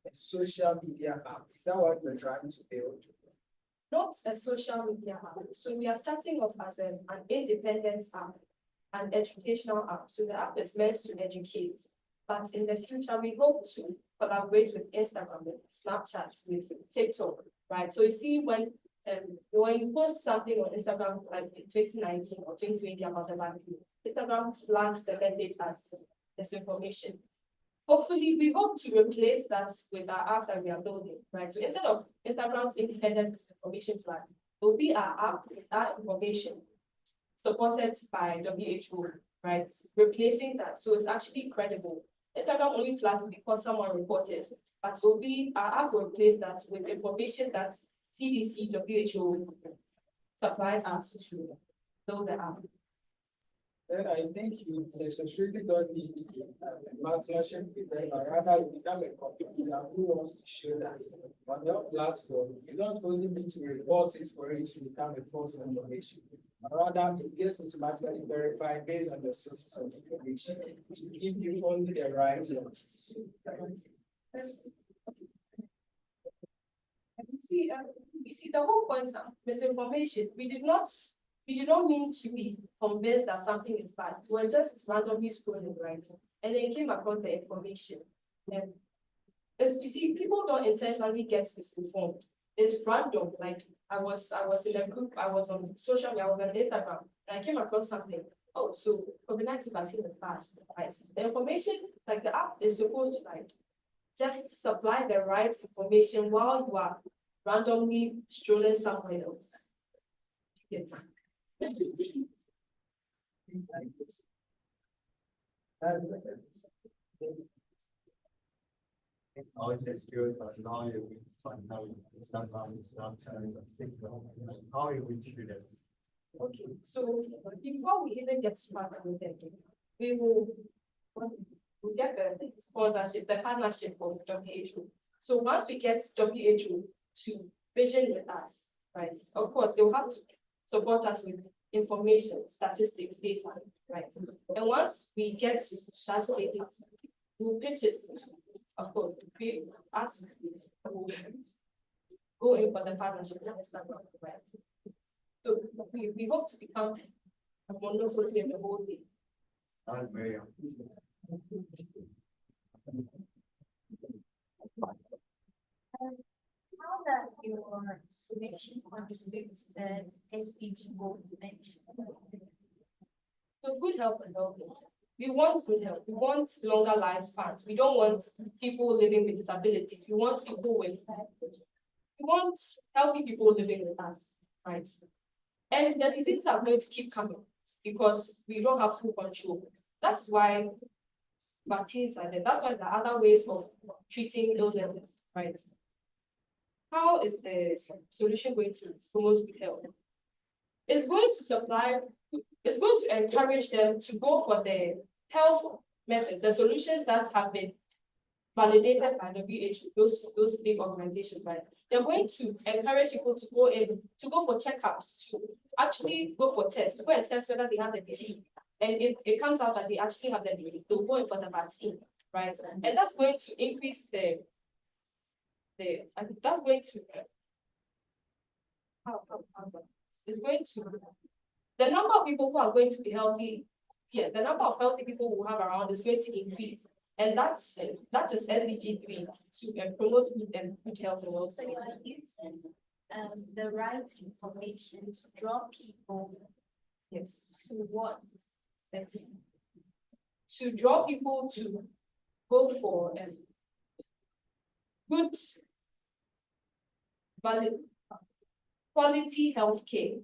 a social media app. Is that what we're trying to build? Not a social media app. So we are starting off as an independent app, an educational app. So the app is meant to educate. But in the future, we hope to collaborate with Instagram, with Snapchat, with TikTok, right? So you see, when you post something on Instagram like in 2019 or 2020 about the vaccine, Instagram flags the message as disinformation. Hopefully, we hope to replace that with our app that we are building, right? So instead of Instagram's independent disinformation flag, it will be our app with that information supported by WHO, right? Replacing that, so it's actually credible. Instagram only flags because someone reported, but it will be our app will replace that with information that CDC, WHO supplied us to build the app. Then I think you necessarily don't need a partnership with them, but rather you become a competitor who wants to show that on your platform, you don't only need to report it for it to become a false information, but rather it gets automatically verified based on the sources of information to give you only the right ones. You see, the whole point of misinformation, we did not mean to be convinced that something is bad. We were just randomly scrolling, right? And then came across the information. And you see, people don't intentionally get misinformed. It's random. Like I was in a group, I was on social media, I was on Instagram, and I came across something. Oh, so COVID-19 vaccine is bad, right? The information, like the app is supposed to like just supply the right information while you are randomly strolling somewhere else. Yes. All the skills are now you find out Snapchat, TikTok, how you will do that. Okay, so before we even get started with them, we will get the sponsorship, the partnership of WHO. So once we get WHO to vision with us, right? Of course, they will have to support us with information, statistics, data, right? And once we get that data, we'll pitch it. Of course, we ask, go in for the partnership, right? So we hope to become a monopoly of the whole thing. That's very How does your solution contribute to the SDG goal you mentioned? So good health and well-being. We want good health. We want longer lifespans. We don't want people living with disabilities. We want people with, we want healthy people living with us, right? And the diseases are going to keep coming because we don't have full control. That's why vaccines are there. That's why there are other ways of treating illnesses, right? How is the solution going to promote good health? It's going to encourage them to go for the health methods, the solutions that have been validated by WHO, those big organizations, right? They're going to encourage people to go for checkups, to actually go for tests, to go and test whether they have the disease. And if it comes out that they actually have the disease, they'll go in for the vaccine, right? And that's going to increase that's going to it's going to the number of people who are going to be healthy, the number of healthy people we have around is going to increase. And that is SDG 3 to promote good health and So you are using the right information to draw people towards specific. To draw people to go for good quality healthcare.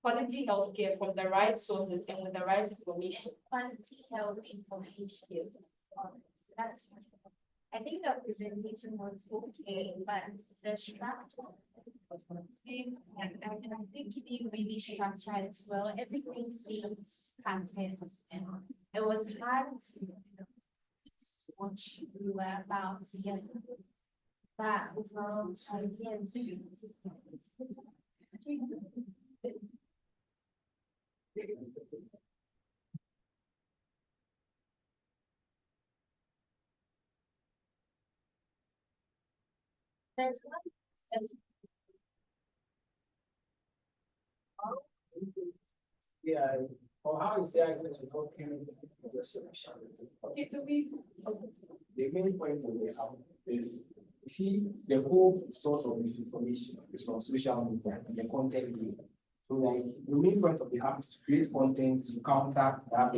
Quality healthcare from the right sources and with the right information. Quality health information. Yes. That's I think the presentation was okay, but the structure and I think if you really structure it well, everything seems content and it was hard to what you were about to get. But overall, ideas. There's one. Yeah, or how is AI going to help you with the solution? Okay, so we The main point that they have is, you see, the whole source of misinformation is from social media and the content here. So like the main point of the app is to create content to counter that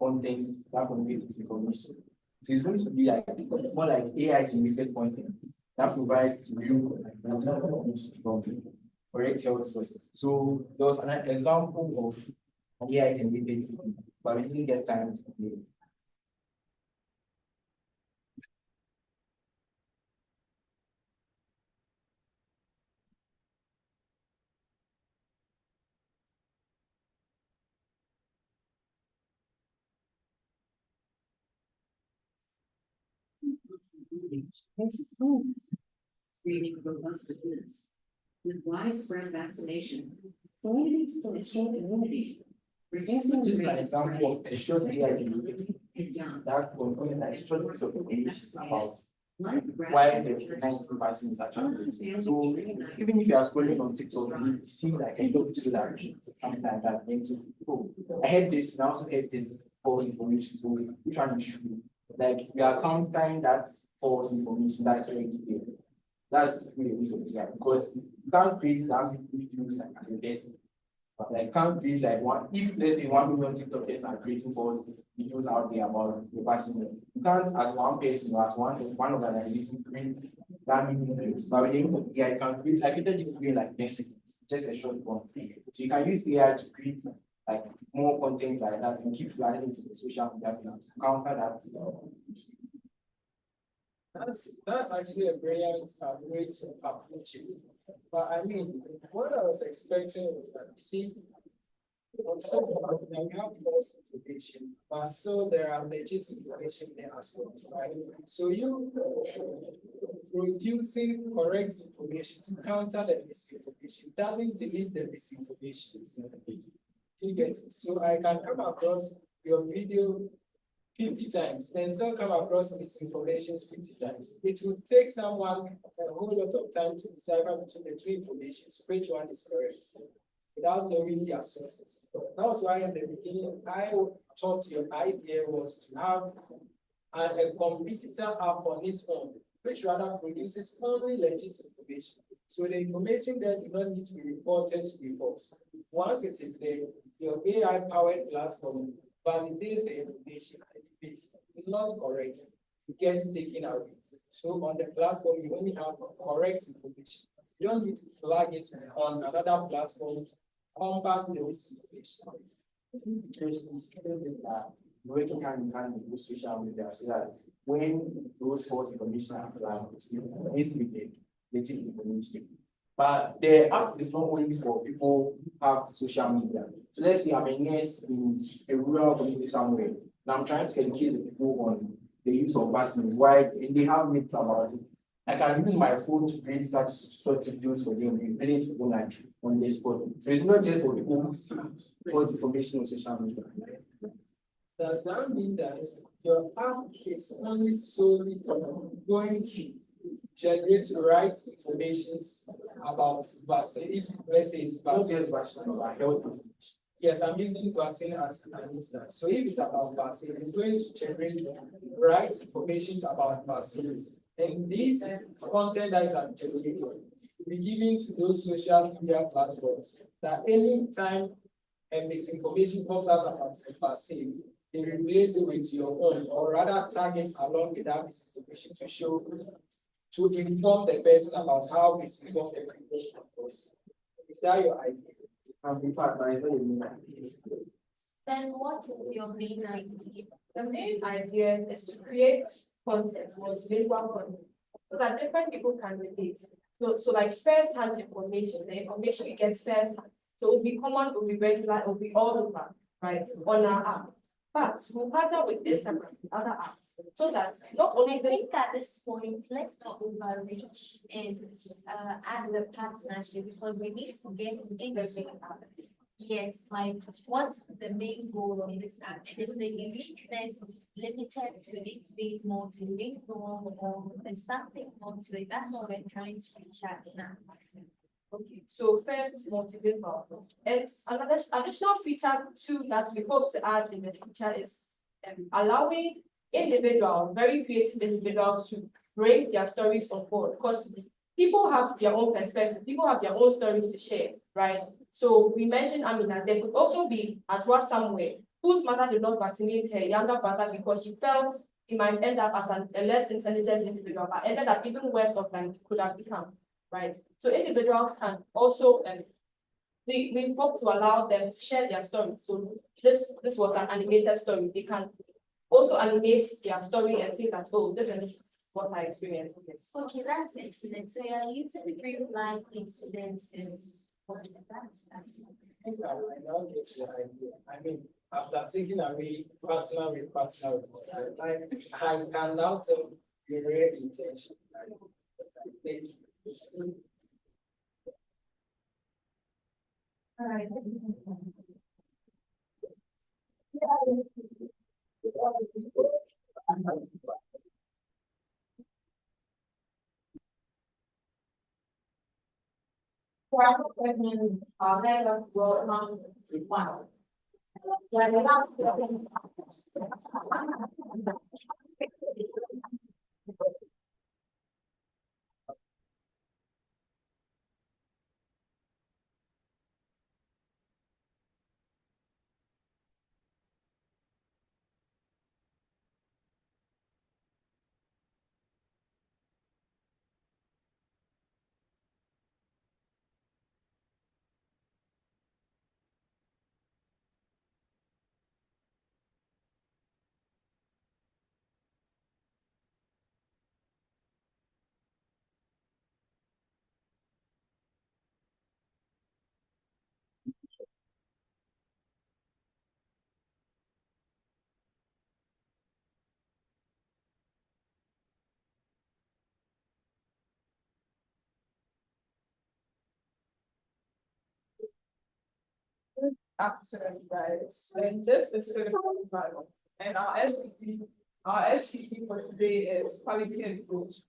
content that conveys misinformation. So it's going to be like more like AI generated content that provides real information from correct health sources. So there was an example of an AI generated, but we didn't get time to play. Creating robust defense with widespread vaccination, communities in its community, reducing This is an example of a short AI generated young that contains like short piece of information about life why the 19 vaccine is actually. So even if you are scrolling on TikTok, you see like a lot of people that something like that. Oh, I heard this, and I also heard this false information. So which one is true? Like we are countering that false information that's already there. That's really the reason, because you can't create that videos like as a person. But like can't create like one, if let's say 1 million TikTokers are creating false videos out there about the vaccine, you can't as one person or as one organization create that many videos. But when you AI can create, I created you create like 10 seconds, just a short one. So you can use AI to create like more content like that and keep flying into the social media to counter that. That's actually a brilliant way to approach it. But I mean, what I was expecting was that, you see, on some level, we have false information, but still there are legit information there as well, right? So you producing correct information to counter the misinformation doesn't delete the misinformation. You get it? So I can come across your video 50 times and still come across misinformation 50 times. It would take someone a whole lot of time to decipher between the two informations, which one is correct, without knowing their sources. That was why in the beginning, I thought your idea was to have a competitor app on its own, which rather produces only legit information. So the information there do not need to be reported to be false. Once it is there, your AI-powered platform validates the information, and if it's not correct, it gets taken away. So on the platform, you only have correct information. You don't need to flag it on another platform to combat those information. Working hand in hand with social media so that when those false information are flagged, it needs to be legit information. But the app is not only for people who have social media. So let's say I'm a nurse in a rural community somewhere. Now I'm trying to educate the people on the use of vaccines, why they have myths about it. I can use my phone to create such short videos for them and bring it to like on the spot. So it's not just for people who see false information on social media. Does that mean that your app is only solely going to generate right information about vaccine? If let's say it's vaccine, yes, I'm using vaccine as an instance. So if it's about vaccines, it's going to generate right information about vaccines. And this content that is generated will be given to those social media platforms that any time a misinformation comes out about a vaccine, they replace it with your own, or rather target along with that misinformation to show, to inform the person about how misinformed the information was. Is that your idea? Then what is your main idea? The main idea is to create content, multilingual content, so that different people can relate. So like first-hand information, the information you get first-hand. So it will be common, it will be regular, it will be all over, right, on our app. But we'll partner with Instagram and other apps so that not only I think at this point, let's not overreach and add the partnership because we need to get into yes, like what's the main goal of this app? And is the uniqueness limited to it being multilingual or there's something more to it? That's what we're trying to reach at now. Okay, so first multilingual. And another additional feature too that we hope to add in the future is allowing individuals, very creative individuals, to bring their stories on board because people have their own perspective, people have their own stories to share, right? So we mentioned Amina, there could also be Adwa somewhere whose mother did not vaccinate her younger brother because she felt he might end up as a less intelligent individual, but ended up even worse off than he could have become. Right. So individuals can also we hope to allow them to share their story. So this was an animated story. They can also animate their story and say that, oh, this is what I experienced. Yes. Okay, that's excellent. So you're using real life incidences. Okay, that's I now get your idea. I mean, after taking away partner with, I can now tell the real intention. Thank you. All right. Absolutely, guys. And this is Silicon Bible. And our SPP for today is quality education.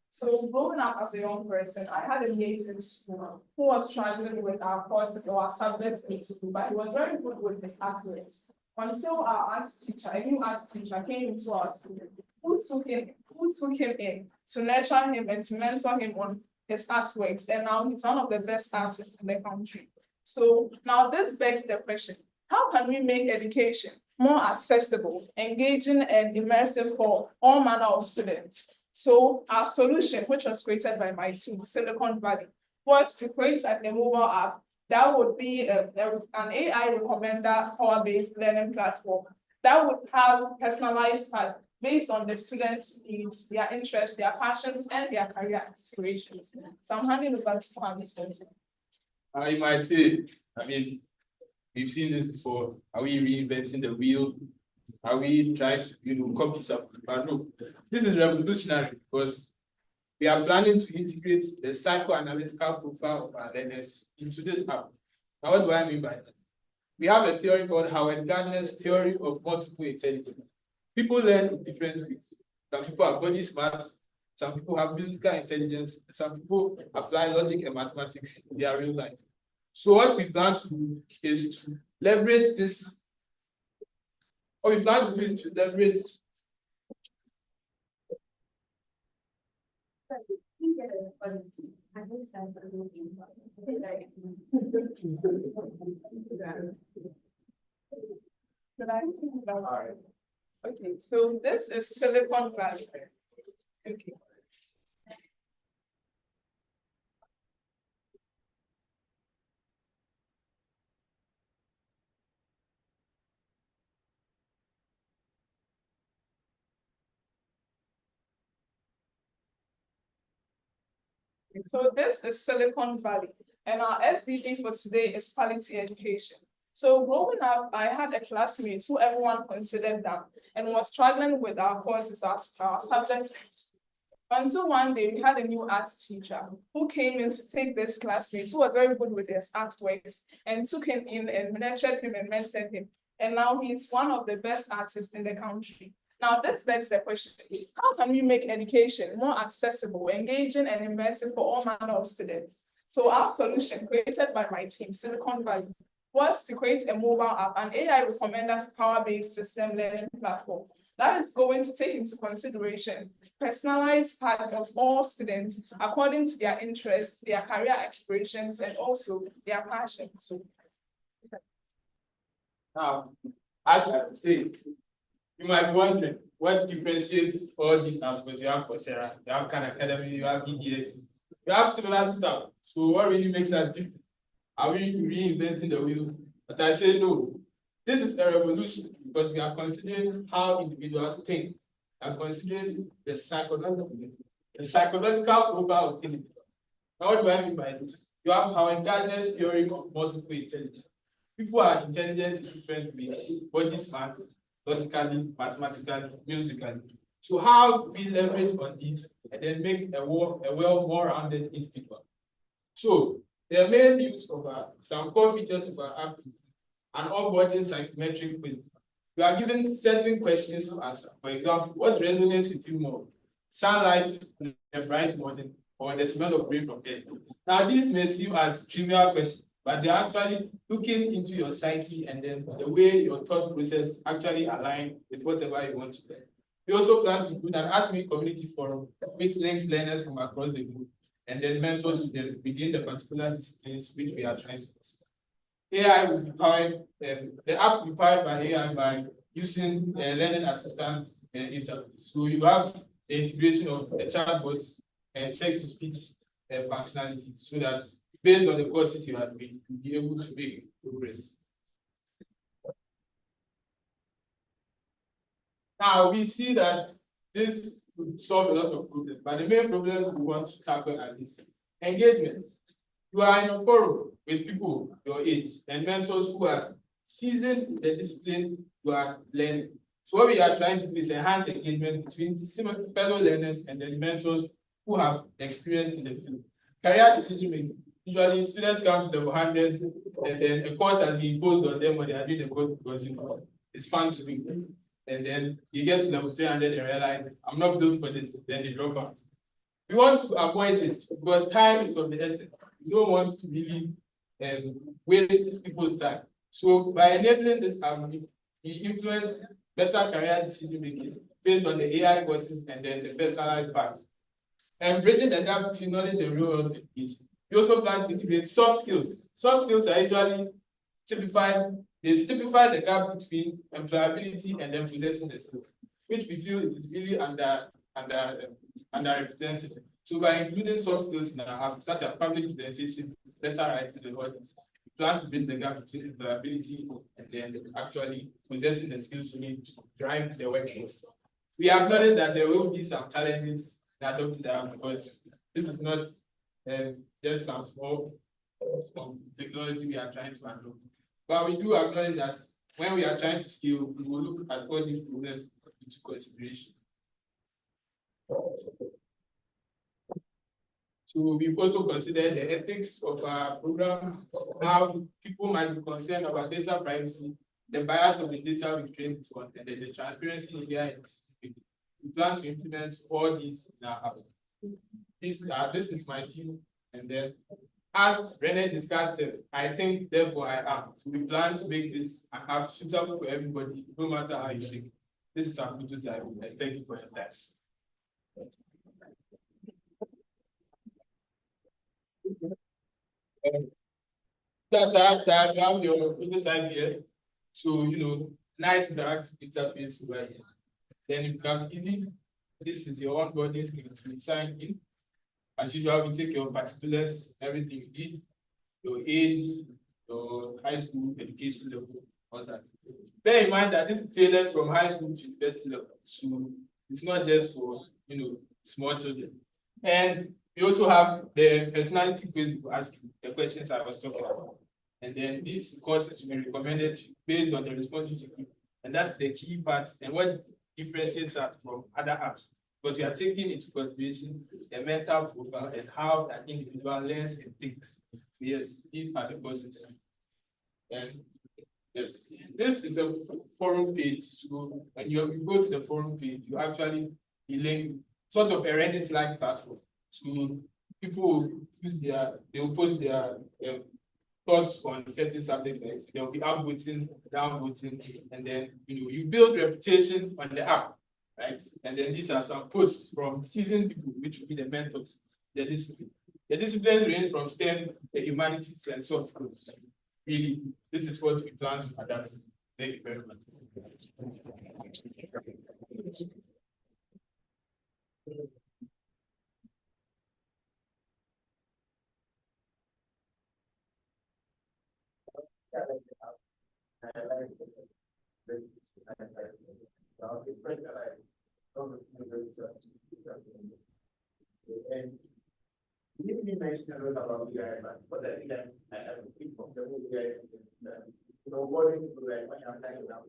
So growing up as a young person, I had a mate in school who was struggling with our courses or our subjects in school, but he was very good with his athletes. Until our arts teacher, a new arts teacher, came into our school, who took him in to nurture him and to mentor him on his artworks. And now he's one of the best artists in the country. So now this begs the question, how can we make education more accessible, engaging, and immersive for all manner of students. So our solution, which was created by my team, Silicon Valley, was to create a mobile app that would be an AI recommender power-based learning platform that would have personalized path based on the students' needs, their interests, their passions, and their career aspirations. So I'm handing over to Mr. I might say, I mean, we've seen this before. Are we reinventing the wheel? Are we trying to, copy something? But no, this is revolutionary because we are planning to integrate the psychoanalytical profile of our learners into this app. Now, what do I mean by that? We have a theory called Howard Gardner's theory of multiple intelligence. People learn in different ways. Some people are body smart, some people have musical intelligence, and some people apply logic and mathematics in their real life. So what we plan to do is to leverage this. What we plan to do is to leverage. Okay, so this is Silicon Valley. Okay. So this is Silicon Valley, and our SDG for today is quality education. So growing up, I had a classmate who everyone considered dumb and was struggling with our courses, our subjects. Until one day we had a new arts teacher who came in to take this classmate who was very good with his art works and took him in and nurtured him and mentored him. And now he's one of the best artists in the country. Now this begs the question, how can we make education more accessible, engaging, and immersive for all manner of students? So our solution, created by my team, Silicon Valley, was to create a mobile app, an AI recommenders power-based system learning platform that is going to take into consideration personalized path of all students according to their interests, their career aspirations, and also their passions. Now, as I say, you might be wondering what differentiates all these apps, because you have Coursera, you have Khan Academy, you have EDX, you have similar stuff. So what really makes us different? Are we reinventing the wheel? But I say no. This is a revolution because we are considering how individuals think. We are considering the psychological profile of individuals. Now, what do I mean by this? You have Howard Gardner's theory of multiple intelligence. People are intelligent in different ways, body smart, logically, mathematically, musically. So how do we leverage on this and then make a more rounded individual? So the main use of some core features of our app, an onboarding psychometric quiz. You are given certain questions to answer. For example, what resonates with you more? Sunlight in a bright morning or the smell of rain from earth? Now, these may seem as trivial questions, but they're actually looking into your psyche and then the way your thought process actually align with whatever you want to learn. We also plan to build an Ask Me community forum which links learners from across the group and then mentors to them within the particular disciplines which we are trying to consider. AI will be powered, the app will be powered by AI by using learning assistant interface. So you have the integration of the chatbot and text-to-speech functionality so that based on the courses you have made, you'll be able to make progress. Now we see that this would solve a lot of problems, but the main problem we want to tackle are this: engagement. You are in a forum with people your age and mentors who are seasoned in the discipline you are learning. So what we are trying to do is enhance engagement between fellow learners and the mentors who have experience in the field. Career decision making. Usually students come to level 100 and then a course has been imposed on them when they are doing the course because it's fun to do. And then you get to level 300 and realize, I'm not built for this, then they drop out. We want to avoid this because time is of the essence. We don't want to really waste people's time. So by enabling this, we influence better career decision making based on the AI courses and then the personalized paths. And bridging the gap between knowledge and real world application. We also plan to integrate soft skills. Soft skills are usually typified They stipulate the gap between employability and then possessing the skills, which we feel it is really underrepresented. So by including soft skills in our app, such as public presentation, letter writing, and audits, we plan to bridge the gap between employability and then actually possessing the skills we need to drive the workforce. We acknowledge that there will be some challenges in adopting the app because this is not just some small technology we are trying to handle. But we do acknowledge that when we are trying to scale, we will look at all these problems into consideration. So we've also considered the ethics of our program, how people might be concerned about data privacy, the bias of the data we've trained it on, and then the transparency in AI. We plan to implement all these in our app. This is my team, and then as Rene discussed, I think therefore I am. We plan to make this an app suitable for everybody, no matter how you think. This is our prototype. Thank you for your time. I have your prototype here. So, nice interactive interface right here. Then it becomes easy. This is your onboarding screen to sign in. As usual, we take your particulars, everything you need, your age, your high school education level, all that. Bear in mind that this is tailored from high school to university level. So it's not just for small children. And we also have the personality quiz to ask you the questions I was talking about. And then these courses will be recommended based on the responses you give. And that's the key part and what differentiates us from other apps. Because we are taking into consideration the mental profile and how an individual learns and thinks. Yes, these are the courses. And yes, this is a forum page. So when you go to the forum page, you actually link sort of a Reddit-like platform. So people will they will post their thoughts on certain subjects. Like there will be up voting, down voting, and then you build reputation on the app, right? And then these are some posts from seasoned people, which will be the mentors. The disciplines range from STEM, the humanities, and soft skills. Really, this is what we plan to adapt. Thank you very much. And you mentioned a lot about the AI, but I think that I think from the whole AI, what is the AI? I'm talking about.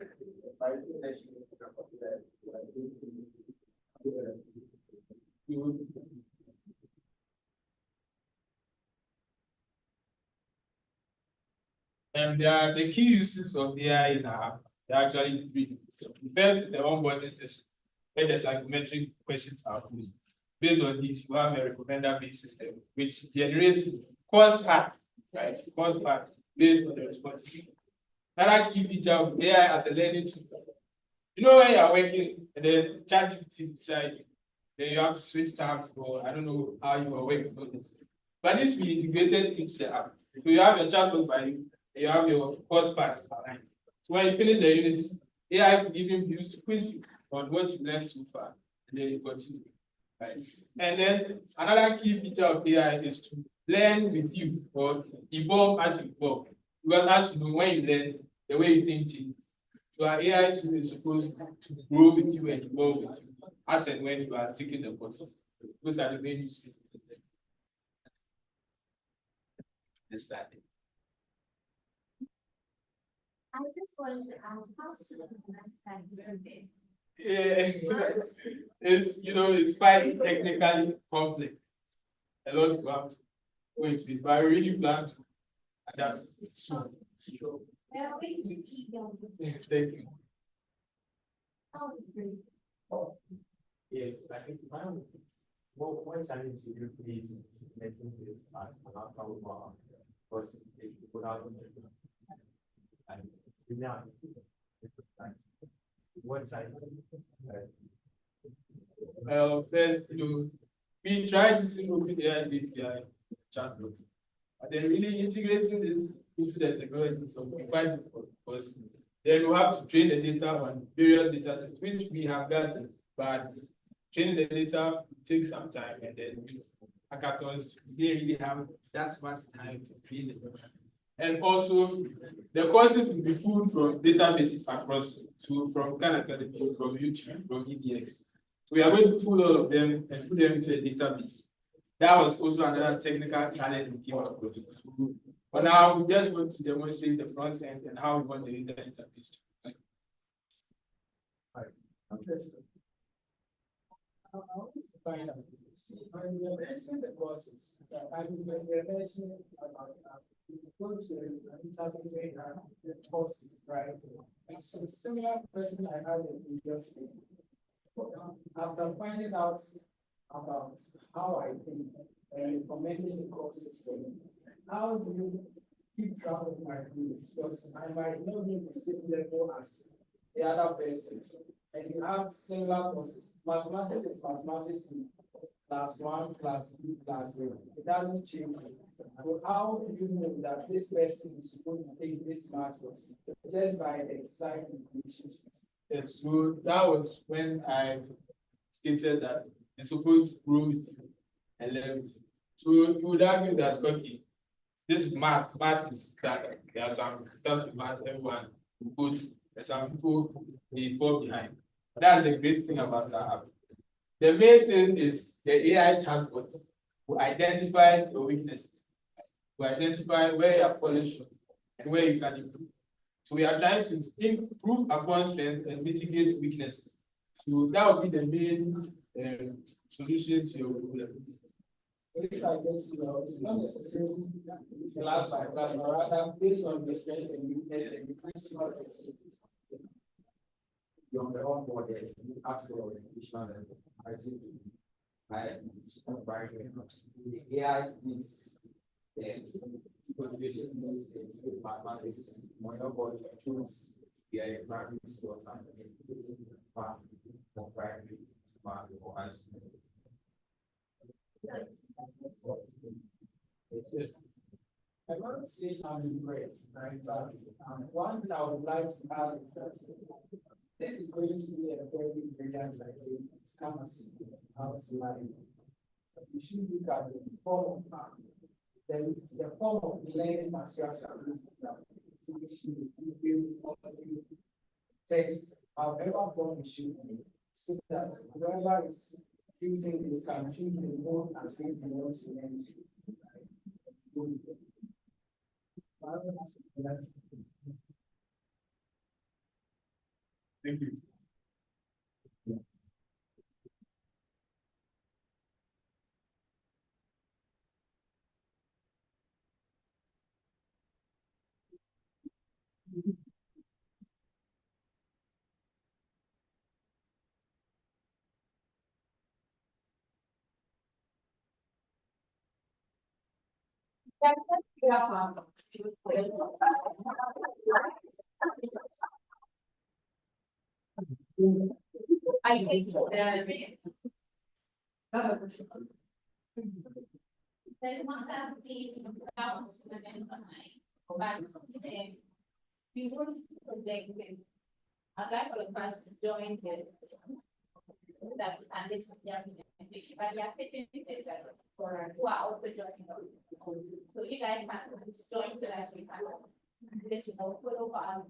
I think that the key uses of AI in our app, there are actually three. The first is the onboarding session, where the psychometric questions are posed. Based on this, you have a recommender-based system, which generates course paths, right? Course paths based on the response. Another key feature of AI as a learning tool. When you are working and then ChatGPT beside you, then you have to switch tabs, or I don't know how you are working on this. But this will be integrated into the app. So you have your chatbot by you, and you have your course paths aligned. So when you finish the unit, AI will even be used to quiz you on what you learned so far, and then you continue. Right. And then another key feature of AI is to learn with you or evolve as you evolve. Because as you know, when you learn, the way you think changes. So our AI tool is supposed to grow with you and evolve with you as and when you are taking the courses. Those are the main uses. I just wanted to ask, how soon the next time you Yeah, it's quite technically complex. A lot to have to go into it, but I really plan to adapt soon. Thank you. yes, I think one challenge to you is making this as an outcome of our course without and now one challenge. Well, first, we tried using OpenAI's API chatbot, And then really integrating this into the technology is quite difficult because then you have to train the data on various data sets, which we have done, but training the data takes some time, and then with hackathons, we didn't really have that much time to train the data. And also, the courses will be pulled from databases across, so from Khan Academy, from YouTube, from EDX. So we are going to pull all of them and put them into a database. That was also another technical challenge we came across. But now we just want to demonstrate the front end and how we want the data interface to work. Interesting. I want to find out. When we are mentioning the courses, I mean, when we are mentioning about go to interview the courses, right? And so similar person I had in industry. After finding out about how I think and recommending the courses for me, how do you keep track of my grades? Because I might not be the same level as the other person. And you have similar courses. Mathematics is mathematics in class 1, class 2, class 3. It doesn't change. So how do you know that this person is supposed to take this math course just by the design equations? Yes, so that was when I stated that it's supposed to grow with you and learn with you. So you would argue that, okay, this is math. Math is that there are some stuff in math everyone will go to. There's some people they fall behind. That's the great thing about our app. The main thing is the AI chatbot will identify your weaknesses, will identify where you are falling short and where you can improve. So we are trying to improve upon strength and mitigate weaknesses. So that would be the main solution to your problem. If I get to know, it's not necessarily class by class, but rather based on the strength and weakness and increase your You're on the onboarding, you ask for additional level. I think the AI thinks the conjugation means the mathematics, monopoly tools, the AI primary school time, or primary or high school. It's it. I want to say I'm great, right? But one that I would like to have is that this is going to be a very brilliant idea. It's kind of simple, how to learn. You should look at the form of the form of learning materials you build text, however form you should be, so that whoever is using this can choose the mode and way you want to learn. Thank you. I think they want that to be balanced within the night. But we wouldn't project it. I'd like for us to join the that and this is the implementation, but you are fitting it for who are also joining. So you guys can join so that we can let you know follow up.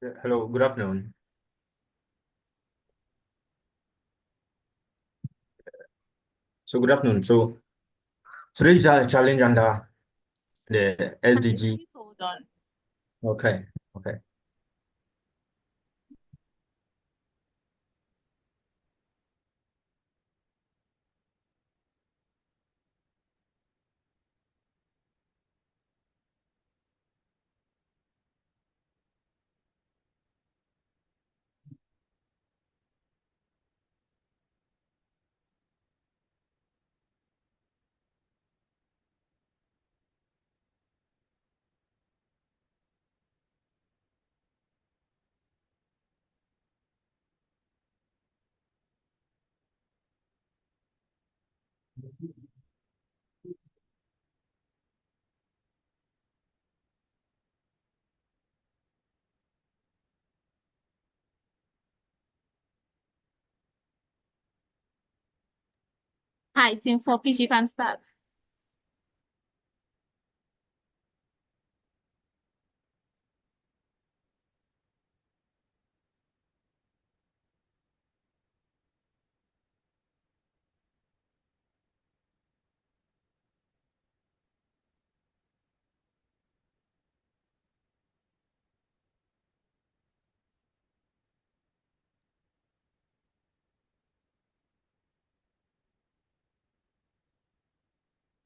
Hello, good afternoon. So good afternoon. So today's challenge under the SDG. Please hold on. Okay, okay. Hi, team 4, please, you can start.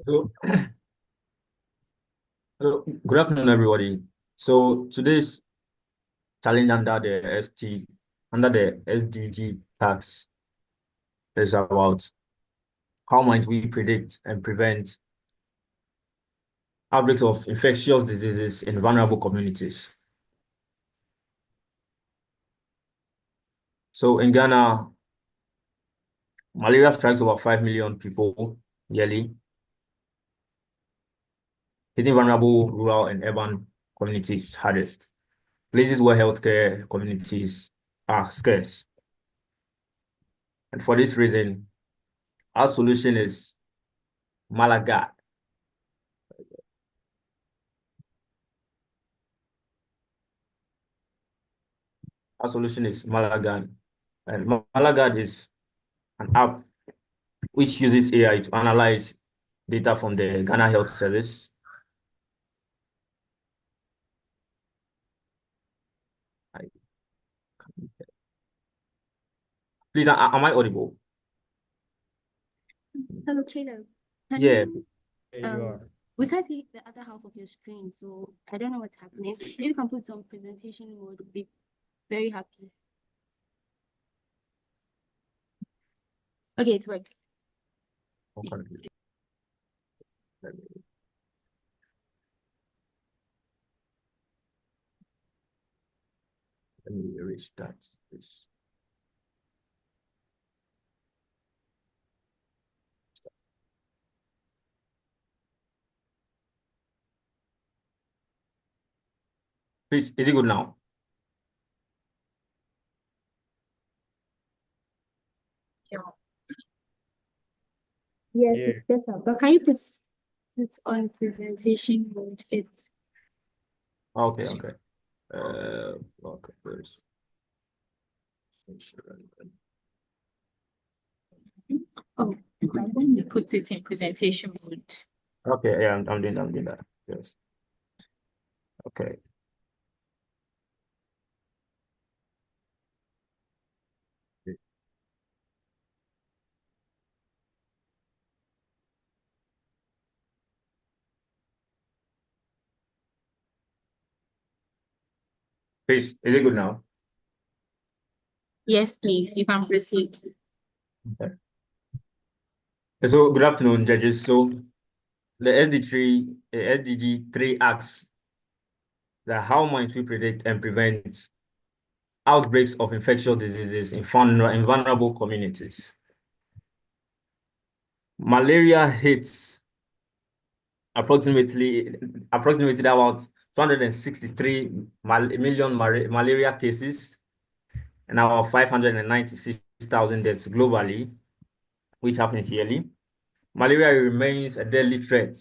So, good afternoon, everybody. So today's challenge under the SDG tax is about how might we predict and prevent outbreaks of infectious diseases in vulnerable communities. So in Ghana, malaria strikes over 5 million people yearly, hitting vulnerable rural and urban communities hardest, places where healthcare communities are scarce. And for this reason, our solution is Malaga. Our solution is Malaga. And Malaga is an app which uses AI to analyze data from the Ghana Health Service. Please, am I audible? Hello, Caleb. Yeah. We can't see the other half of your screen, so I don't know what's happening. If you can put on presentation mode, we'd be very happy. Okay, it works. Okay. Let me erase that, please. Please, is it good now? Yes, it's better. But can you put it on presentation mode? It's Okay, okay. Okay, please. Oh, it's like when you put it in presentation mode. Okay, yeah, I'm doing that. Yes. Okay. Please, is it good now? Yes, please, you can proceed. Okay. So good afternoon, judges. So the SDG 3 asks that how might we predict and prevent outbreaks of infectious diseases in vulnerable communities? Malaria hits approximately about 263 million malaria cases and about 596,000 deaths globally, which happens yearly. Malaria remains a deadly threat,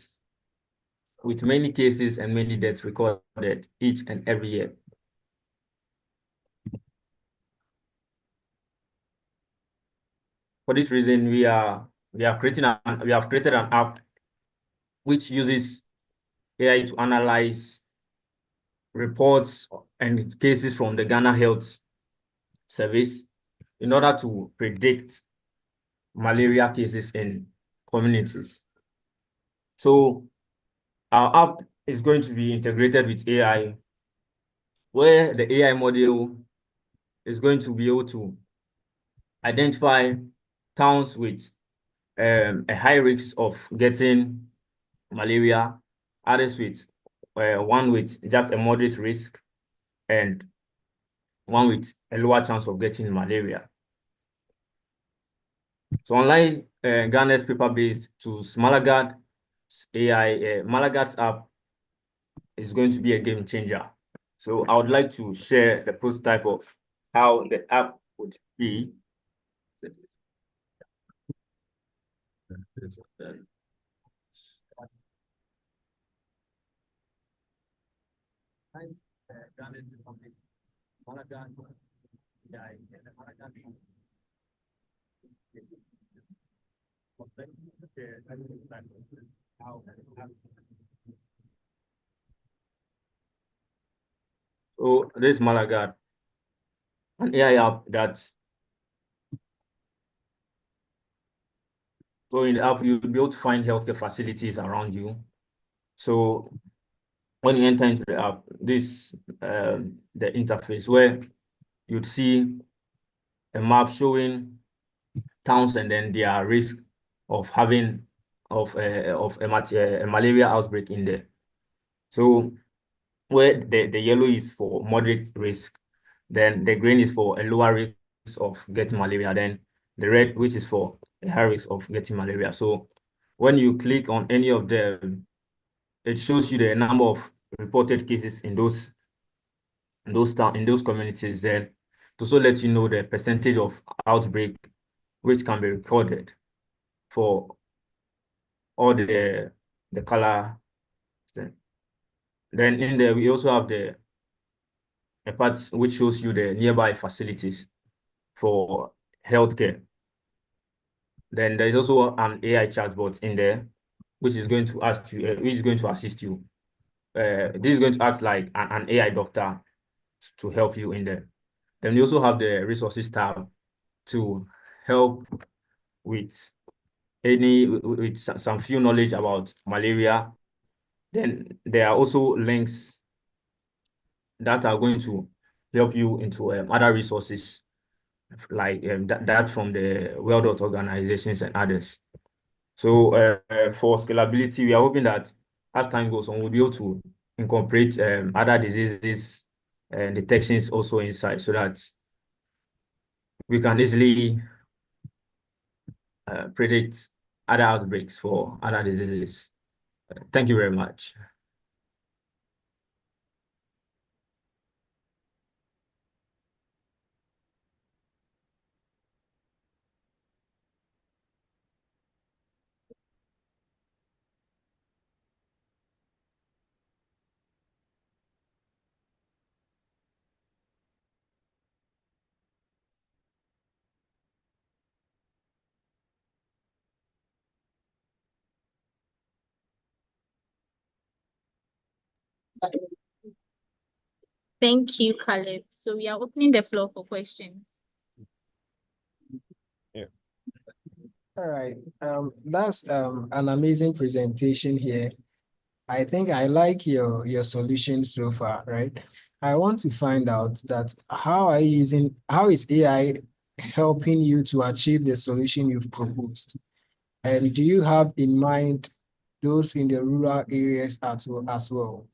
with many cases and many deaths recorded each and every year. For this reason, we have created an app which uses AI to analyze reports and cases from the Ghana Health Service in order to predict malaria cases in communities. So our app is going to be integrated with AI, where the AI model is going to be able to identify towns with a high risk of getting malaria, others with one with just a moderate risk, and one with a lower chance of getting malaria. So unlike Ghana's paper-based tools, Malagad's app is going to be a game changer. So I would like to share the prototype of how the app would be. So this is Malagad, an AI app that, so in the app, you'll be able to find healthcare facilities around you. So when you enter into the app, this the interface where you'd see a map showing towns and then their risk of having a malaria outbreak in there. So where the yellow is for moderate risk, then the green is for a lower risk of getting malaria, then the red, which is for a high risk of getting malaria. So when you click on any of them, it shows you the number of reported cases in those communities, then to also let you know the percentage of outbreak which can be recorded for all the color. Then in there we also have a part which shows you the nearby facilities for healthcare. Then there is also an AI chatbot in there, which is going to ask you, which is going to assist you. This is going to act like an AI doctor to help you in there. Then we also have the resources tab to help with some few knowledge about malaria. Then there are also links that are going to help you into other resources like that from the World Health Organizations and others. So for scalability, we are hoping that as time goes on, we'll be able to incorporate other diseases and detections also inside so that we can easily predict other outbreaks for other diseases. Thank you very much. Thank you, Caleb. So we are opening the floor for questions. All right. That's an amazing presentation here. I think I like your solution so far, right? I want to find out that how is AI helping you to achieve the solution you've proposed? And do you have in mind those in the rural areas as well?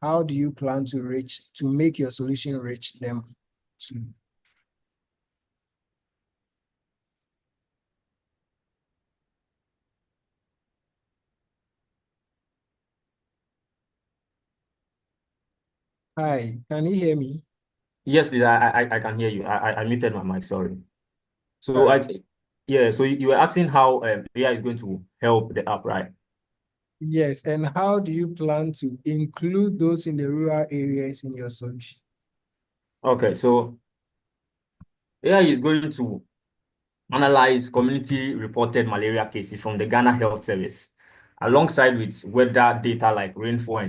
How do you plan to make your solution reach them too? Hi, can you hear me? Yes, please, I can hear you. I muted my mic, sorry. So Right. yeah, so you were asking how AI is going to help the app, right? Yes, and how do you plan to include those in the rural areas in your solution? Okay, so AI is going to analyze community reported malaria cases from the Ghana Health Service, alongside with weather data like rainfall and